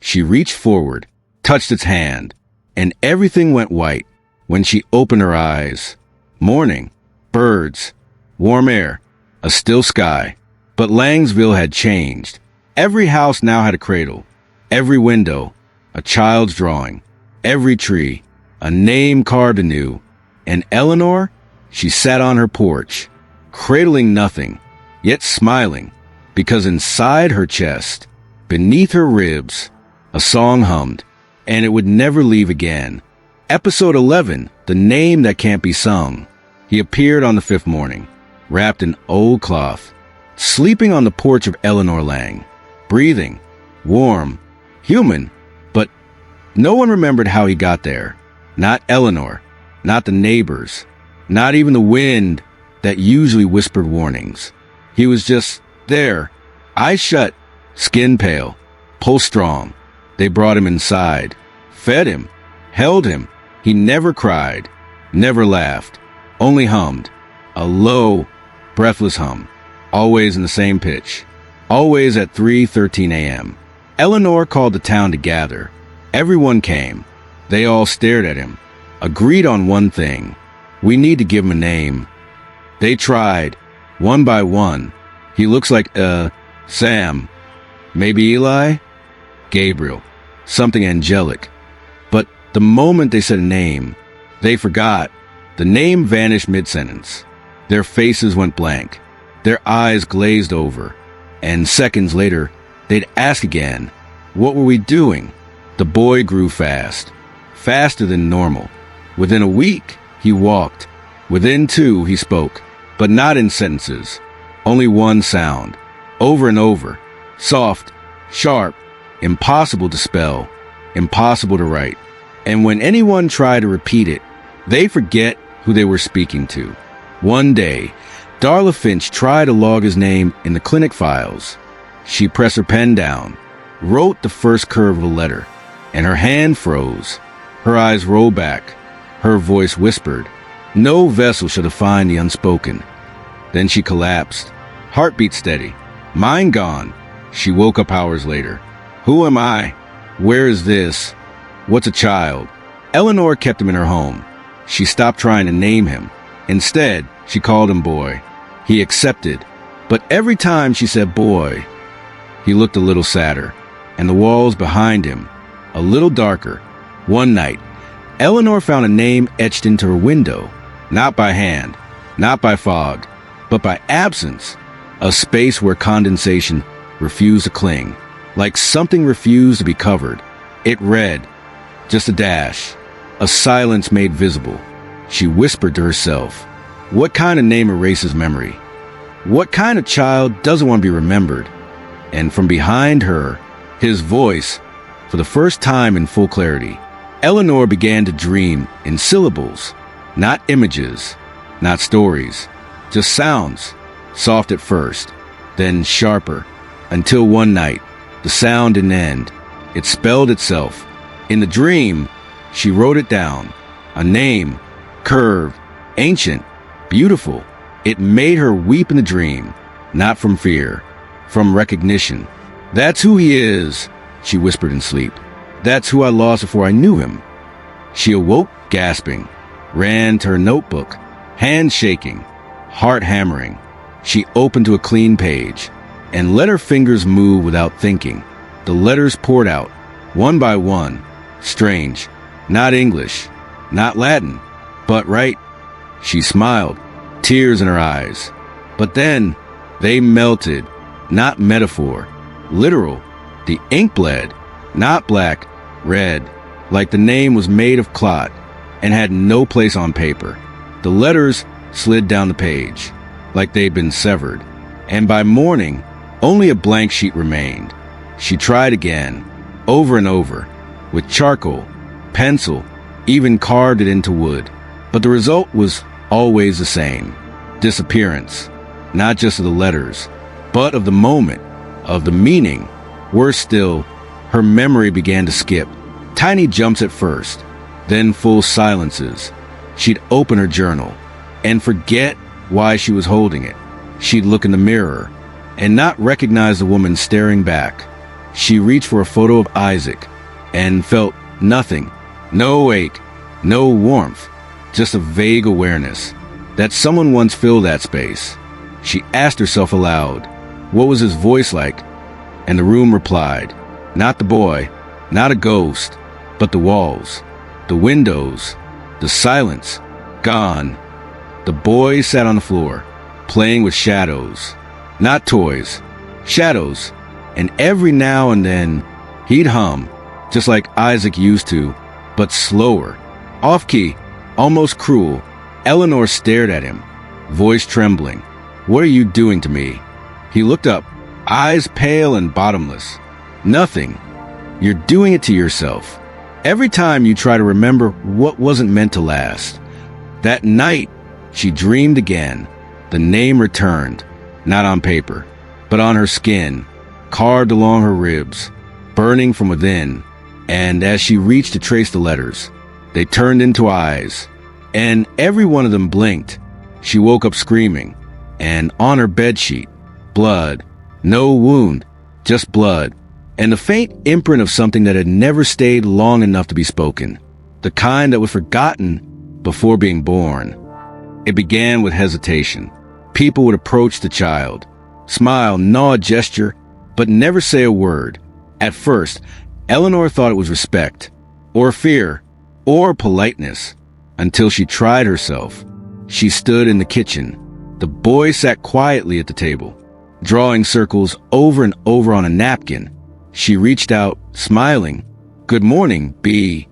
She reached forward, touched its hand, and everything went white when she opened her eyes. Morning, birds, warm air, a still sky. But Langsville had changed. Every house now had a cradle. Every window, a child's drawing. Every tree, a name carved anew. And Eleanor, she sat on her porch, cradling nothing, yet smiling, because inside her chest, beneath her ribs, a song hummed, and it would never leave again. Episode 11, The Name That Can't Be Sung. He appeared on the 5th morning, wrapped in old cloth, sleeping on the porch of Eleanor Lang, breathing, warm, human, but no one remembered how he got there. Not Eleanor, not the neighbors, not even the wind that usually whispered warnings. He was just there, eyes shut, skin pale, pulse strong. They brought him inside, fed him, held him. He never cried, never laughed, only hummed, a low, breathless hum, always in the same pitch, always at 3:13 a.m. Eleanor called the town to gather. Everyone came. They all stared at him, agreed on one thing. We need to give him a name. They tried, one by one. He looks like, Sam. Maybe Eli? Gabriel. Something angelic. But the moment they said a name, they forgot. The name vanished mid-sentence. Their faces went blank. Their eyes glazed over. And seconds later, they'd ask again, what were we doing? The boy grew fast. Faster than normal. Within a week, he walked. Within 2, he spoke. But not in sentences. Only one sound. Over and over. Soft, sharp, impossible to spell, impossible to write. And when anyone tried to repeat it, they forget who they were speaking to. One day, Darla Finch tried to log his name in the clinic files. She pressed her pen down, wrote the first curve of a letter, and her hand froze. Her eyes rolled back. Her voice whispered, "No vessel shall define the unspoken." Then she collapsed, heartbeat steady, mind gone. She woke up hours later. Who am I? Where is this? What's a child? Eleanor kept him in her home. She stopped trying to name him. Instead, she called him boy. He accepted, but every time she said boy, he looked a little sadder, and the walls behind him a little darker. One night, Eleanor found a name etched into her window, not by hand, not by fog, but by absence, a space where condensation refused to cling, like something refused to be covered. It read, just a dash, a silence made visible. She whispered to herself, what kind of name erases memory? What kind of child doesn't want to be remembered? And from behind her, his voice, for the first time in full clarity, Eleanor began to dream in syllables, not images, not stories, just sounds, soft at first, then sharper, until one night, the sound didn't end. It spelled itself. In the dream, she wrote it down, a name, curved, ancient, beautiful. It made her weep in the dream, not from fear, from recognition. That's who he is, she whispered in sleep. That's who I lost before I knew him. She awoke gasping, ran to her notebook, hands shaking, heart hammering. She opened to a clean page and let her fingers move without thinking. The letters poured out, one by one, strange, not English, not Latin, but right. She smiled, tears in her eyes. But then they melted, not metaphor, literal. The ink bled, not black, red, like the name was made of clot and had no place on paper. The letters slid down the page, like they'd been severed. And by morning, only a blank sheet remained. She tried again, over and over, with charcoal, pencil, even carved it into wood. But the result was always the same. Disappearance, not just of the letters, but of the moment, of the meaning. Worse still, her memory began to skip. Tiny jumps at first, then full silences. She'd open her journal and forget why she was holding it. She'd look in the mirror and not recognize the woman staring back. She reached for a photo of Isaac and felt nothing. No ache, no warmth, just a vague awareness that someone once filled that space. She asked herself aloud, what was his voice like? And the room replied, not the boy, not a ghost, but the walls, the windows, the silence, gone. The boy sat on the floor, playing with shadows, not toys, shadows, and every now and then he'd hum, just like Isaac used to, but slower, off-key, almost cruel. Eleanor stared at him, voice trembling. What are you doing to me? He looked up, eyes pale and bottomless. Nothing. You're doing it to yourself. Every time you try to remember what wasn't meant to last. That night, she dreamed again. The name returned, not on paper, but on her skin, carved along her ribs, burning from within. And as she reached to trace the letters, they turned into eyes, and every one of them blinked. She woke up screaming, and on her bedsheet, blood, no wound, just blood, and the faint imprint of something that had never stayed long enough to be spoken, the kind that was forgotten before being born. It began with hesitation. People would approach the child, smile, nod, gesture, but never say a word. At first, Eleanor thought it was respect, or fear, or politeness, until she tried herself. She stood in the kitchen. The boy sat quietly at the table, drawing circles over and over on a napkin. She reached out, smiling. Good morning, B.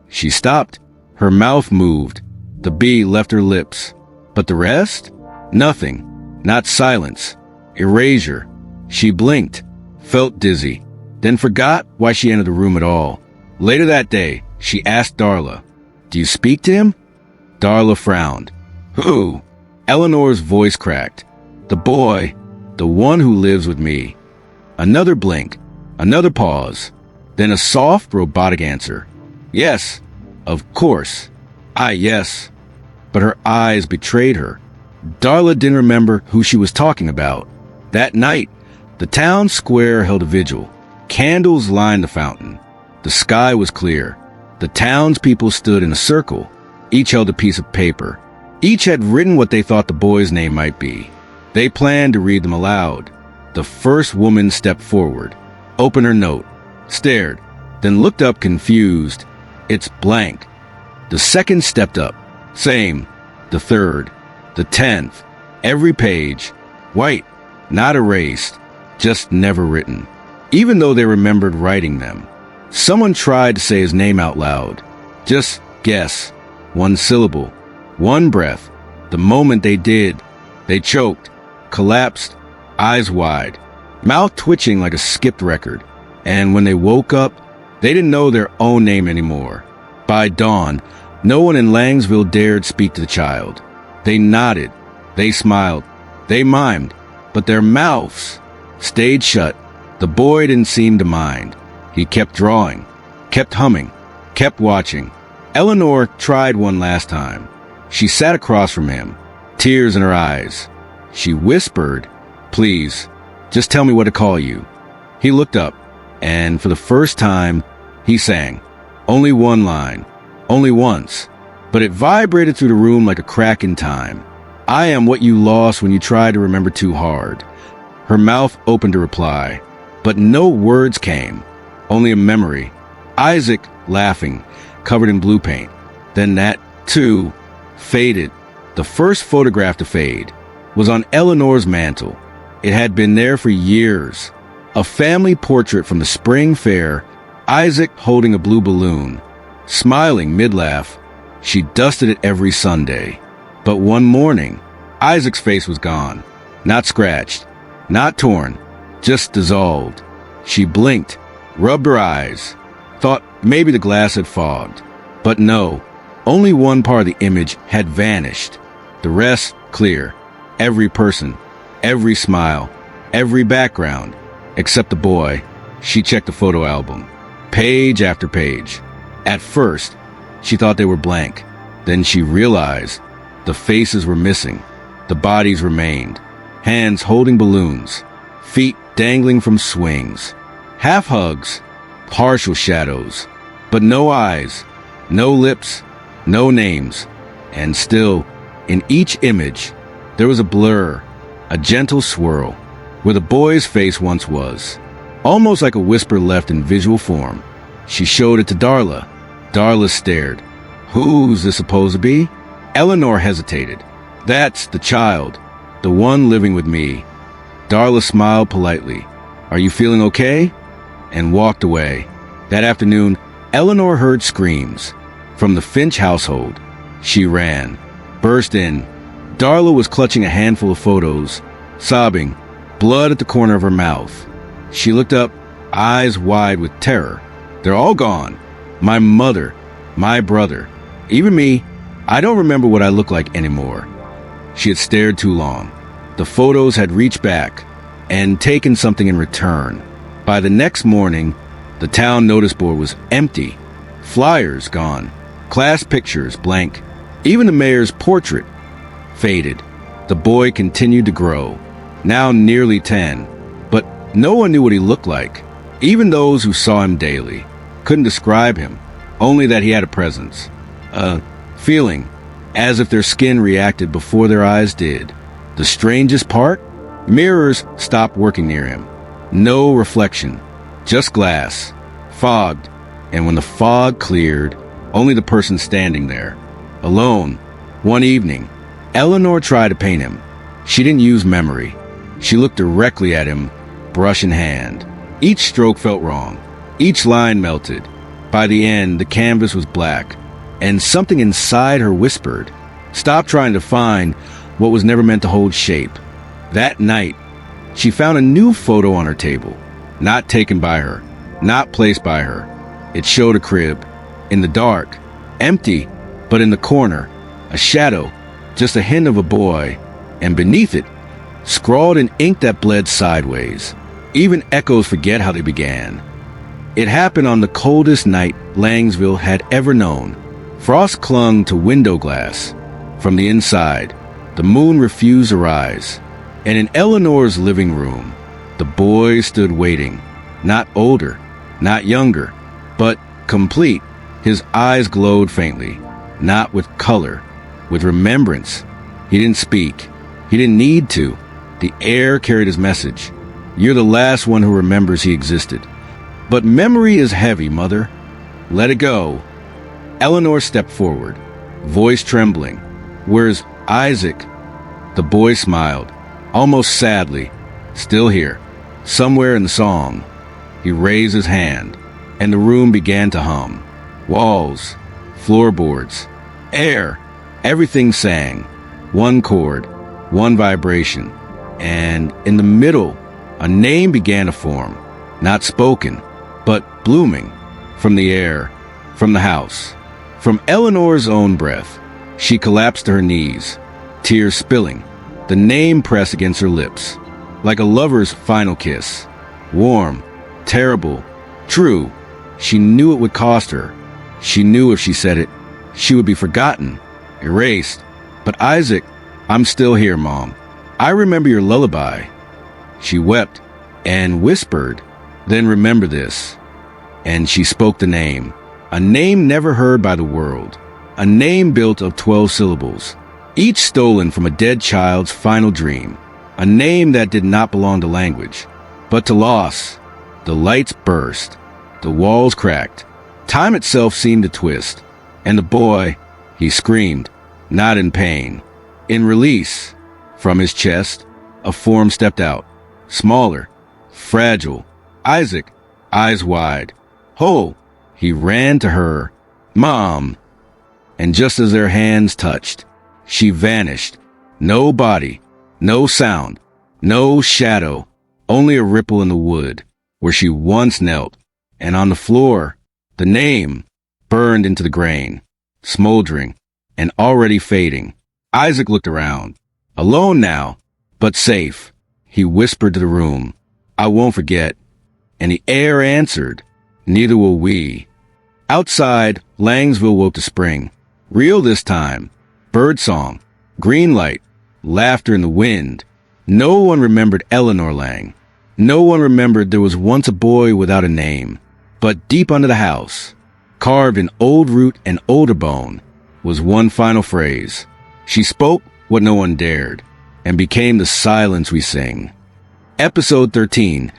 She stopped. Her mouth moved. The B left her lips. But the rest? Nothing. Not silence. Erasure. She blinked, felt dizzy, then forgot why she entered the room at all. Later that day, she asked Darla, "Do you speak to him?" Darla frowned. "Who?" Eleanor's voice cracked. "The boy. The one who lives with me." Another blink. Another pause. Then a soft, robotic answer. "Yes. Of course. Yes." But her eyes betrayed her. Darla didn't remember who she was talking about. That night, the town square held a vigil. Candles lined the fountain. The sky was clear. The townspeople stood in a circle. Each held a piece of paper. Each had written what they thought the boy's name might be. They planned to read them aloud. The first woman stepped forward, opened her note, stared, then looked up confused. "It's blank." The second stepped up. Same. The third. The 10th. Every page. White. Not erased. Just never written. Even though they remembered writing them. Someone tried to say his name out loud. Just guess. One syllable. One breath. The moment they did, they choked, collapsed, eyes wide, mouth twitching like a skipped record. And when they woke up, they didn't know their own name anymore. By dawn, no one in Langsville dared speak to the child. They nodded. They smiled. They mimed. But their mouths stayed shut. The boy didn't seem to mind. He kept drawing, kept humming, kept watching. Eleanor tried one last time. She sat across from him, tears in her eyes. She whispered, "Please, just tell me what to call you." He looked up, and for the first time, he sang. Only one line, only once, but it vibrated through the room like a crack in time. "I am what you lost when you tried to remember too hard." Her mouth opened to reply, but no words came, only a memory. Isaac laughing, covered in blue paint. Then that, too, faded. The first photograph to fade was on Eleanor's mantle. It had been there for years. A family portrait from the spring fair, Isaac holding a blue balloon, smiling mid-laugh. She dusted it every Sunday. But one morning, Isaac's face was gone. Not scratched, not torn, just dissolved. She blinked, rubbed her eyes, thought maybe the glass had fogged. But no, only one part of the image had vanished. The rest, clear. Every person, every smile, every background, except the boy. She checked the photo album, page after page. At first, she thought they were blank. Then she realized the faces were missing. The bodies remained. Hands holding balloons, feet dangling from swings, half hugs, partial shadows, but no eyes, no lips, no names. And still, in each image, there was a blur, a gentle swirl, where the boy's face once was, almost like a whisper left in visual form. She showed it to Darla. Darla stared. "Who's this supposed to be?" Eleanor hesitated. "That's the child, the one living with me." Darla smiled politely. "Are you feeling okay?" And walked away. That afternoon, Eleanor heard screams from the Finch household. She ran, burst in. Darla was clutching a handful of photos, sobbing, blood at the corner of her mouth. She looked up, eyes wide with terror. "They're all gone. My mother, my brother, even me. I don't remember what I look like anymore." She had stared too long. The photos had reached back and taken something in return. By the next morning, the town notice board was empty. Flyers gone. Class pictures blank. Even the mayor's portrait faded. The boy continued to grow, now nearly 10, but no one knew what he looked like. Even those who saw him daily couldn't describe him, only that he had a presence, a feeling, as if their skin reacted before their eyes did. The strangest part? Mirrors stopped working near him. No reflection, just glass, fogged, and when the fog cleared, only the person standing there, alone. One evening, Eleanor tried to paint him. She didn't use memory. She looked directly at him, brush in hand. Each stroke felt wrong. Each line melted. By the end, the canvas was black, and something inside her whispered, "Stop trying to find what was never meant to hold shape." That night, she found a new photo on her table, not taken by her, not placed by her. It showed a crib, in the dark, empty, but in the corner, a shadow, just a hint of a boy, and beneath it, scrawled in ink that bled sideways. Even echoes forget how they began. It happened on the coldest night Langsville had ever known. Frost clung to window glass. From the inside, the moon refused to rise. And in Eleanor's living room, the boy stood waiting, not older, not younger, but complete. His eyes glowed faintly, not with color, with remembrance. He didn't speak. He didn't need to. The air carried his message. You're the last one who remembers he existed. But memory is heavy, Mother. Let it go. Eleanor stepped forward, voice trembling. Where's Isaac? The boy smiled, almost sadly. Still here, somewhere in the song. He raised his hand, and the room began to hum. Walls, floorboards, air, everything sang. One chord, one vibration. And in the middle, a name began to form, not spoken, but blooming, from the air, from the house, from Eleanor's own breath. She collapsed to her knees, tears spilling, the name pressed against her lips, like a lover's final kiss. Warm, terrible, true. She knew it would cost her. She knew if she said it, she would be forgotten, erased. But Isaac, I'm still here, Mom. I remember your lullaby. She wept and whispered, then remember this. And she spoke the name, a name never heard by the world, a name built of 12 syllables, each stolen from a dead child's final dream, a name that did not belong to language, but to loss. The lights burst, the walls cracked, time itself seemed to twist, and the boy, he screamed, not in pain, in release. From his chest, a form stepped out, smaller, fragile. Isaac, eyes wide. Ho! He ran to her. Mom! And just as their hands touched, she vanished. No body, no sound, no shadow, only a ripple in the wood where she once knelt. And on the floor, the name burned into the grain, smoldering and already fading. Isaac looked around. Alone now, but safe. He whispered to the room, I won't forget. And the air answered, neither will we. Outside, Langsville woke to spring. Real this time. Birdsong, green light, laughter in the wind. No one remembered Eleanor Lang. No one remembered there was once a boy without a name. But deep under the house, carved in old root and older bone, was one final phrase. She spoke what no one dared, and became the silence we sing. Episode 13,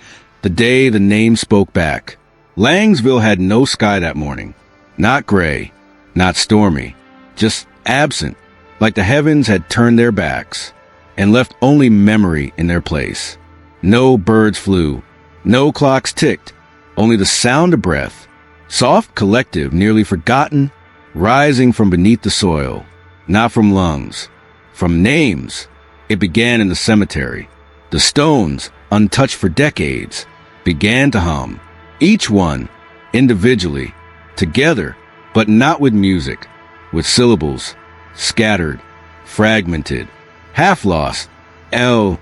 the day the name spoke back. Langsville had no sky that morning. Not gray, not stormy, just absent, like the heavens had turned their backs, and left only memory in their place. No birds flew, no clocks ticked, only the sound of breath, soft, collective, nearly forgotten, rising from beneath the soil, not from lungs, from names. It began in the cemetery. The stones, untouched for decades, began to hum, each one, individually, together, but not with music, with syllables, scattered, fragmented, half lost. El,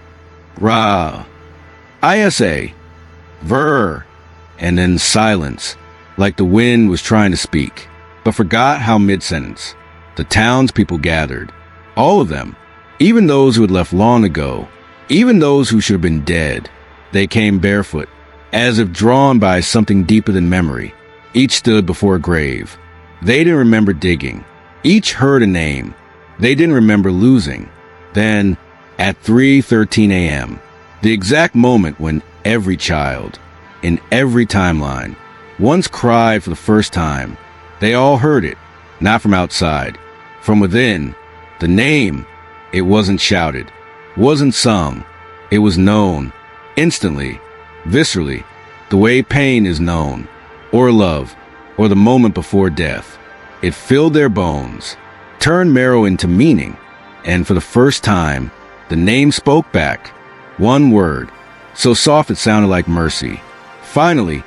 Ra, Isa, Ver, and then silence, like the wind was trying to speak, but forgot how mid-sentence. The townspeople gathered, all of them, even those who had left long ago, even those who should have been dead. They came barefoot, as if drawn by something deeper than memory. Each stood before a grave. They didn't remember digging. Each heard a name. They didn't remember losing. Then, at 3:13 a.m., the exact moment when every child, in every timeline, once cried for the first time, they all heard it, not from outside, from within. The name, it wasn't shouted, wasn't sung, it was known, instantly, viscerally, the way pain is known, or love, or the moment before death. It filled their bones, turned marrow into meaning, and for the first time, the name spoke back, One word, so soft it sounded like mercy. Finally,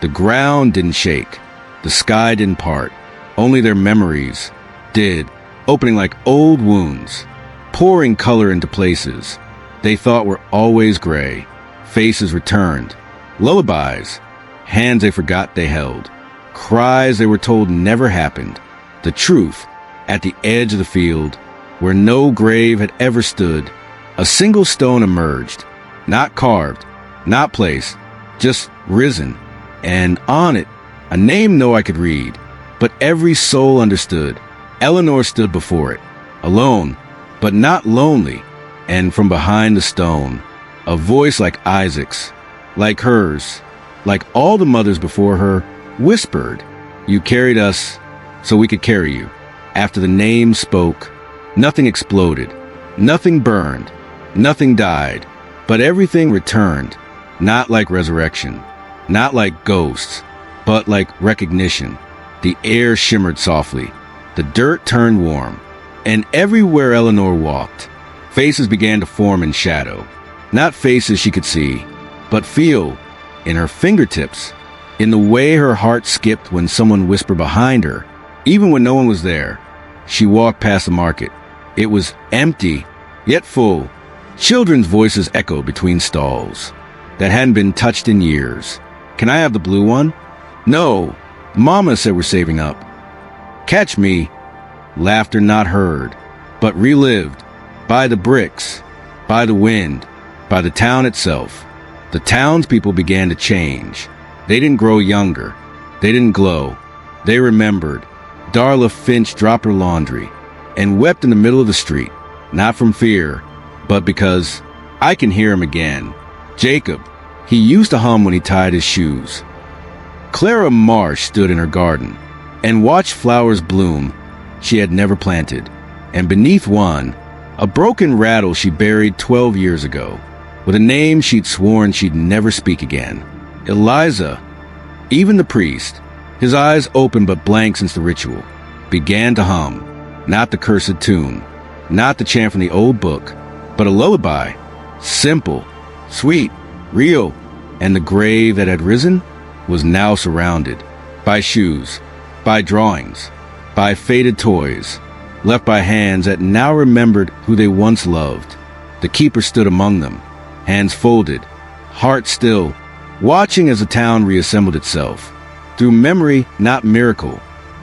the ground didn't shake. The sky didn't part. Only their memories did, opening like old wounds, pouring color into places they thought were always gray. Faces returned. Lullabies, hands they forgot they held. Cries they were told never happened. The truth, at the edge of the field, where no grave had ever stood, a single stone emerged, not carved, not placed, just risen, and on it, a name no I could read, but every soul understood. Eleanor stood before it, alone, but not lonely, and from behind the stone, a voice like Isaac's, like hers, like all the mothers before her, whispered, "You carried us so we could carry you." After the name spoke, nothing exploded, nothing burned, nothing died, but everything returned, not like resurrection, not like ghosts, but like recognition. The air shimmered softly, the dirt turned warm, and everywhere Eleanor walked, faces began to form in shadow. Not faces she could see, but feel in her fingertips, in the way her heart skipped when someone whispered behind her, even when no one was there. She walked past the market. It was empty, yet full. Children's voices echoed between stalls that hadn't been touched in years. "Can I have the blue one?" "No, Mama said we're saving up." "Catch me." Laughter not heard, but relived, by the bricks, by the wind, by the town itself. The townspeople began to change. They didn't grow younger. They didn't glow. They remembered. Darla Finch dropped her laundry and wept in the middle of the street, not from fear, but because I can hear him again. Jacob, he used to hum when he tied his shoes. Clara Marsh stood in her garden and watched flowers bloom she had never planted, and beneath one, a broken rattle she buried 12 years ago, with a name she'd sworn she'd never speak again. Eliza. Even the priest, his eyes open but blank since the ritual, began to hum, not the cursed tune, not the chant from the old book, but a lullaby, simple, sweet, real, and the grave that had risen was now surrounded by shoes, by drawings, by faded toys, left by hands that now remembered who they once loved. The keeper stood among them, hands folded, heart still, watching as the town reassembled itself, through memory, not miracle.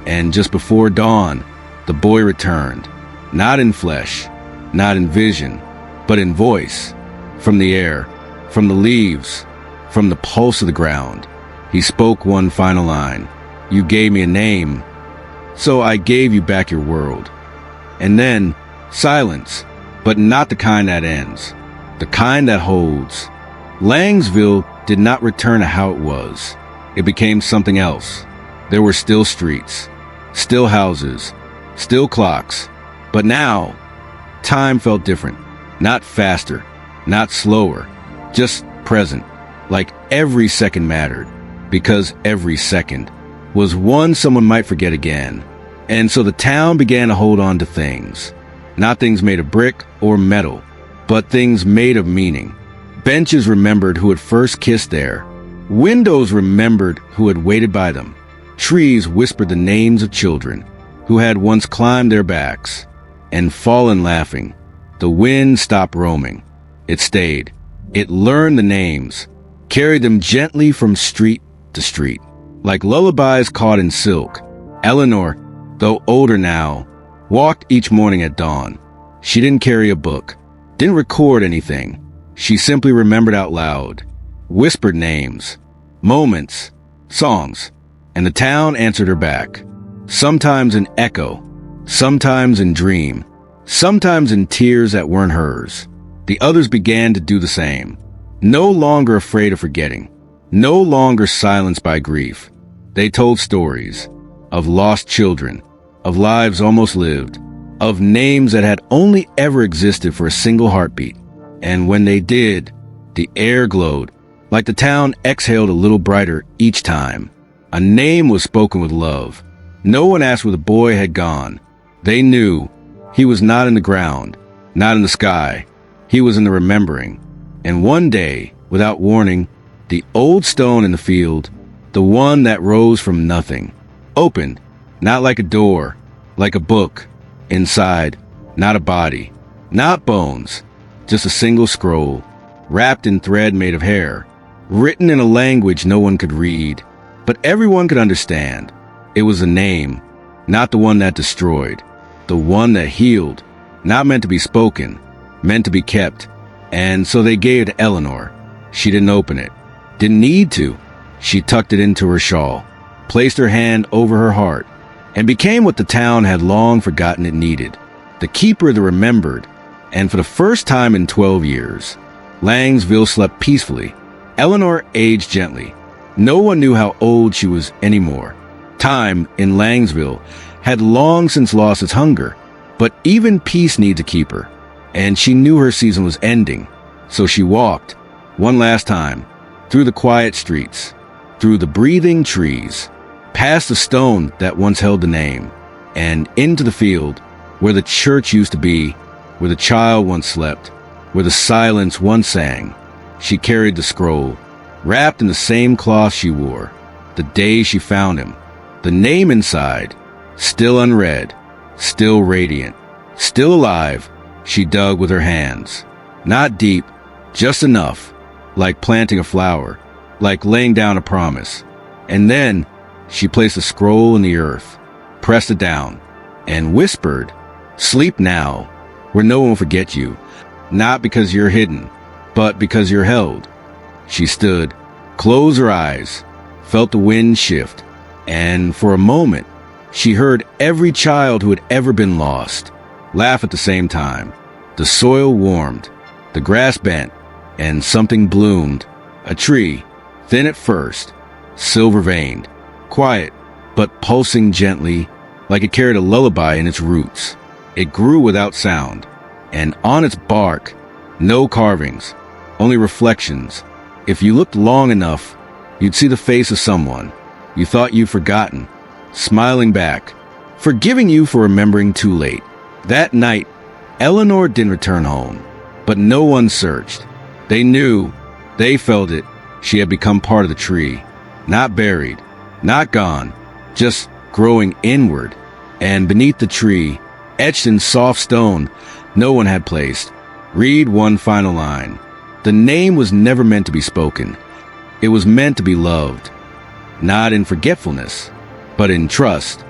And just before dawn, the boy returned, not in flesh, not in vision, but in voice, from the air, from the leaves, from the pulse of the ground. He spoke one final line. "You gave me a name, so I gave you back your world." And then, silence, but not the kind that ends, the kind that holds. Langsville did not return to how it was. It became something else. There were still streets, still houses, still clocks. But now, time felt different. Not faster, not slower, just present. Like every second mattered, because every second was one someone might forget again. And so the town began to hold on to things. Not things made of brick or metal, but things made of meaning. Benches remembered who had first kissed there. Windows remembered who had waited by them. Trees whispered the names of children who had once climbed their backs and fallen laughing. The wind stopped roaming. It stayed. It learned the names, carried them gently from street to street, like lullabies caught in silk. Eleanor, though older now, walked each morning at dawn. She didn't carry a book, didn't record anything. She simply remembered out loud, whispered names, moments, songs, and the town answered her back. Sometimes in echo, sometimes in dream, sometimes in tears that weren't hers. The others began to do the same, no longer afraid of forgetting, no longer silenced by grief. They told stories of lost children, of lives almost lived, of names that had only ever existed for a single heartbeat. And when they did, the air glowed, like the town exhaled a little brighter each time. A name was spoken with love. No one asked where the boy had gone. They knew he was not in the ground, not in the sky. He was in the remembering. And one day, without warning, the old stone in the field, the one that rose from nothing, opened, not like a door, like a book. Inside, not a body, not bones, just a single scroll, wrapped in thread made of hair, written in a language no one could read, but everyone could understand. It was a name, not the one that destroyed, the one that healed, not meant to be spoken, meant to be kept. And so they gave it to Eleanor. She didn't open it, didn't need to. She tucked it into her shawl, placed her hand over her heart, and became what the town had long forgotten it needed, the keeper that remembered. And for the first time in 12 years, Langsville slept peacefully. Eleanor aged gently. No one knew how old she was anymore. Time in Langsville had long since lost its hunger, but even peace needs a keeper, and she knew her season was ending. So she walked, one last time, through the quiet streets, through the breathing trees, past the stone that once held the name, and into the field where the church used to be, where the child once slept, where the silence once sang. She carried the scroll, wrapped in the same cloth she wore, the day she found him. The name inside, still unread, still radiant, still alive. She dug with her hands. Not deep, just enough, like planting a flower, like laying down a promise. And then she placed the scroll in the earth, pressed it down, and whispered, "Sleep now, where no one will forget you, not because you're hidden, but because you're held." She stood, closed her eyes, felt the wind shift, and for a moment, she heard every child who had ever been lost laugh at the same time. The soil warmed, the grass bent, and something bloomed. A tree, thin at first, silver-veined, quiet, but pulsing gently, like it carried a lullaby in its roots. It grew without sound, and on its bark, no carvings, only reflections. If you looked long enough, you'd see the face of someone you thought you'd forgotten, smiling back, forgiving you for remembering too late. That night, Eleanor didn't return home, but no one searched. They knew, they felt it. She had become part of the tree, not buried, not gone, just growing inward. And beneath the tree, etched in soft stone no one had placed, read one final line. The name was never meant to be spoken. It was meant to be loved, not in forgetfulness, but in trust.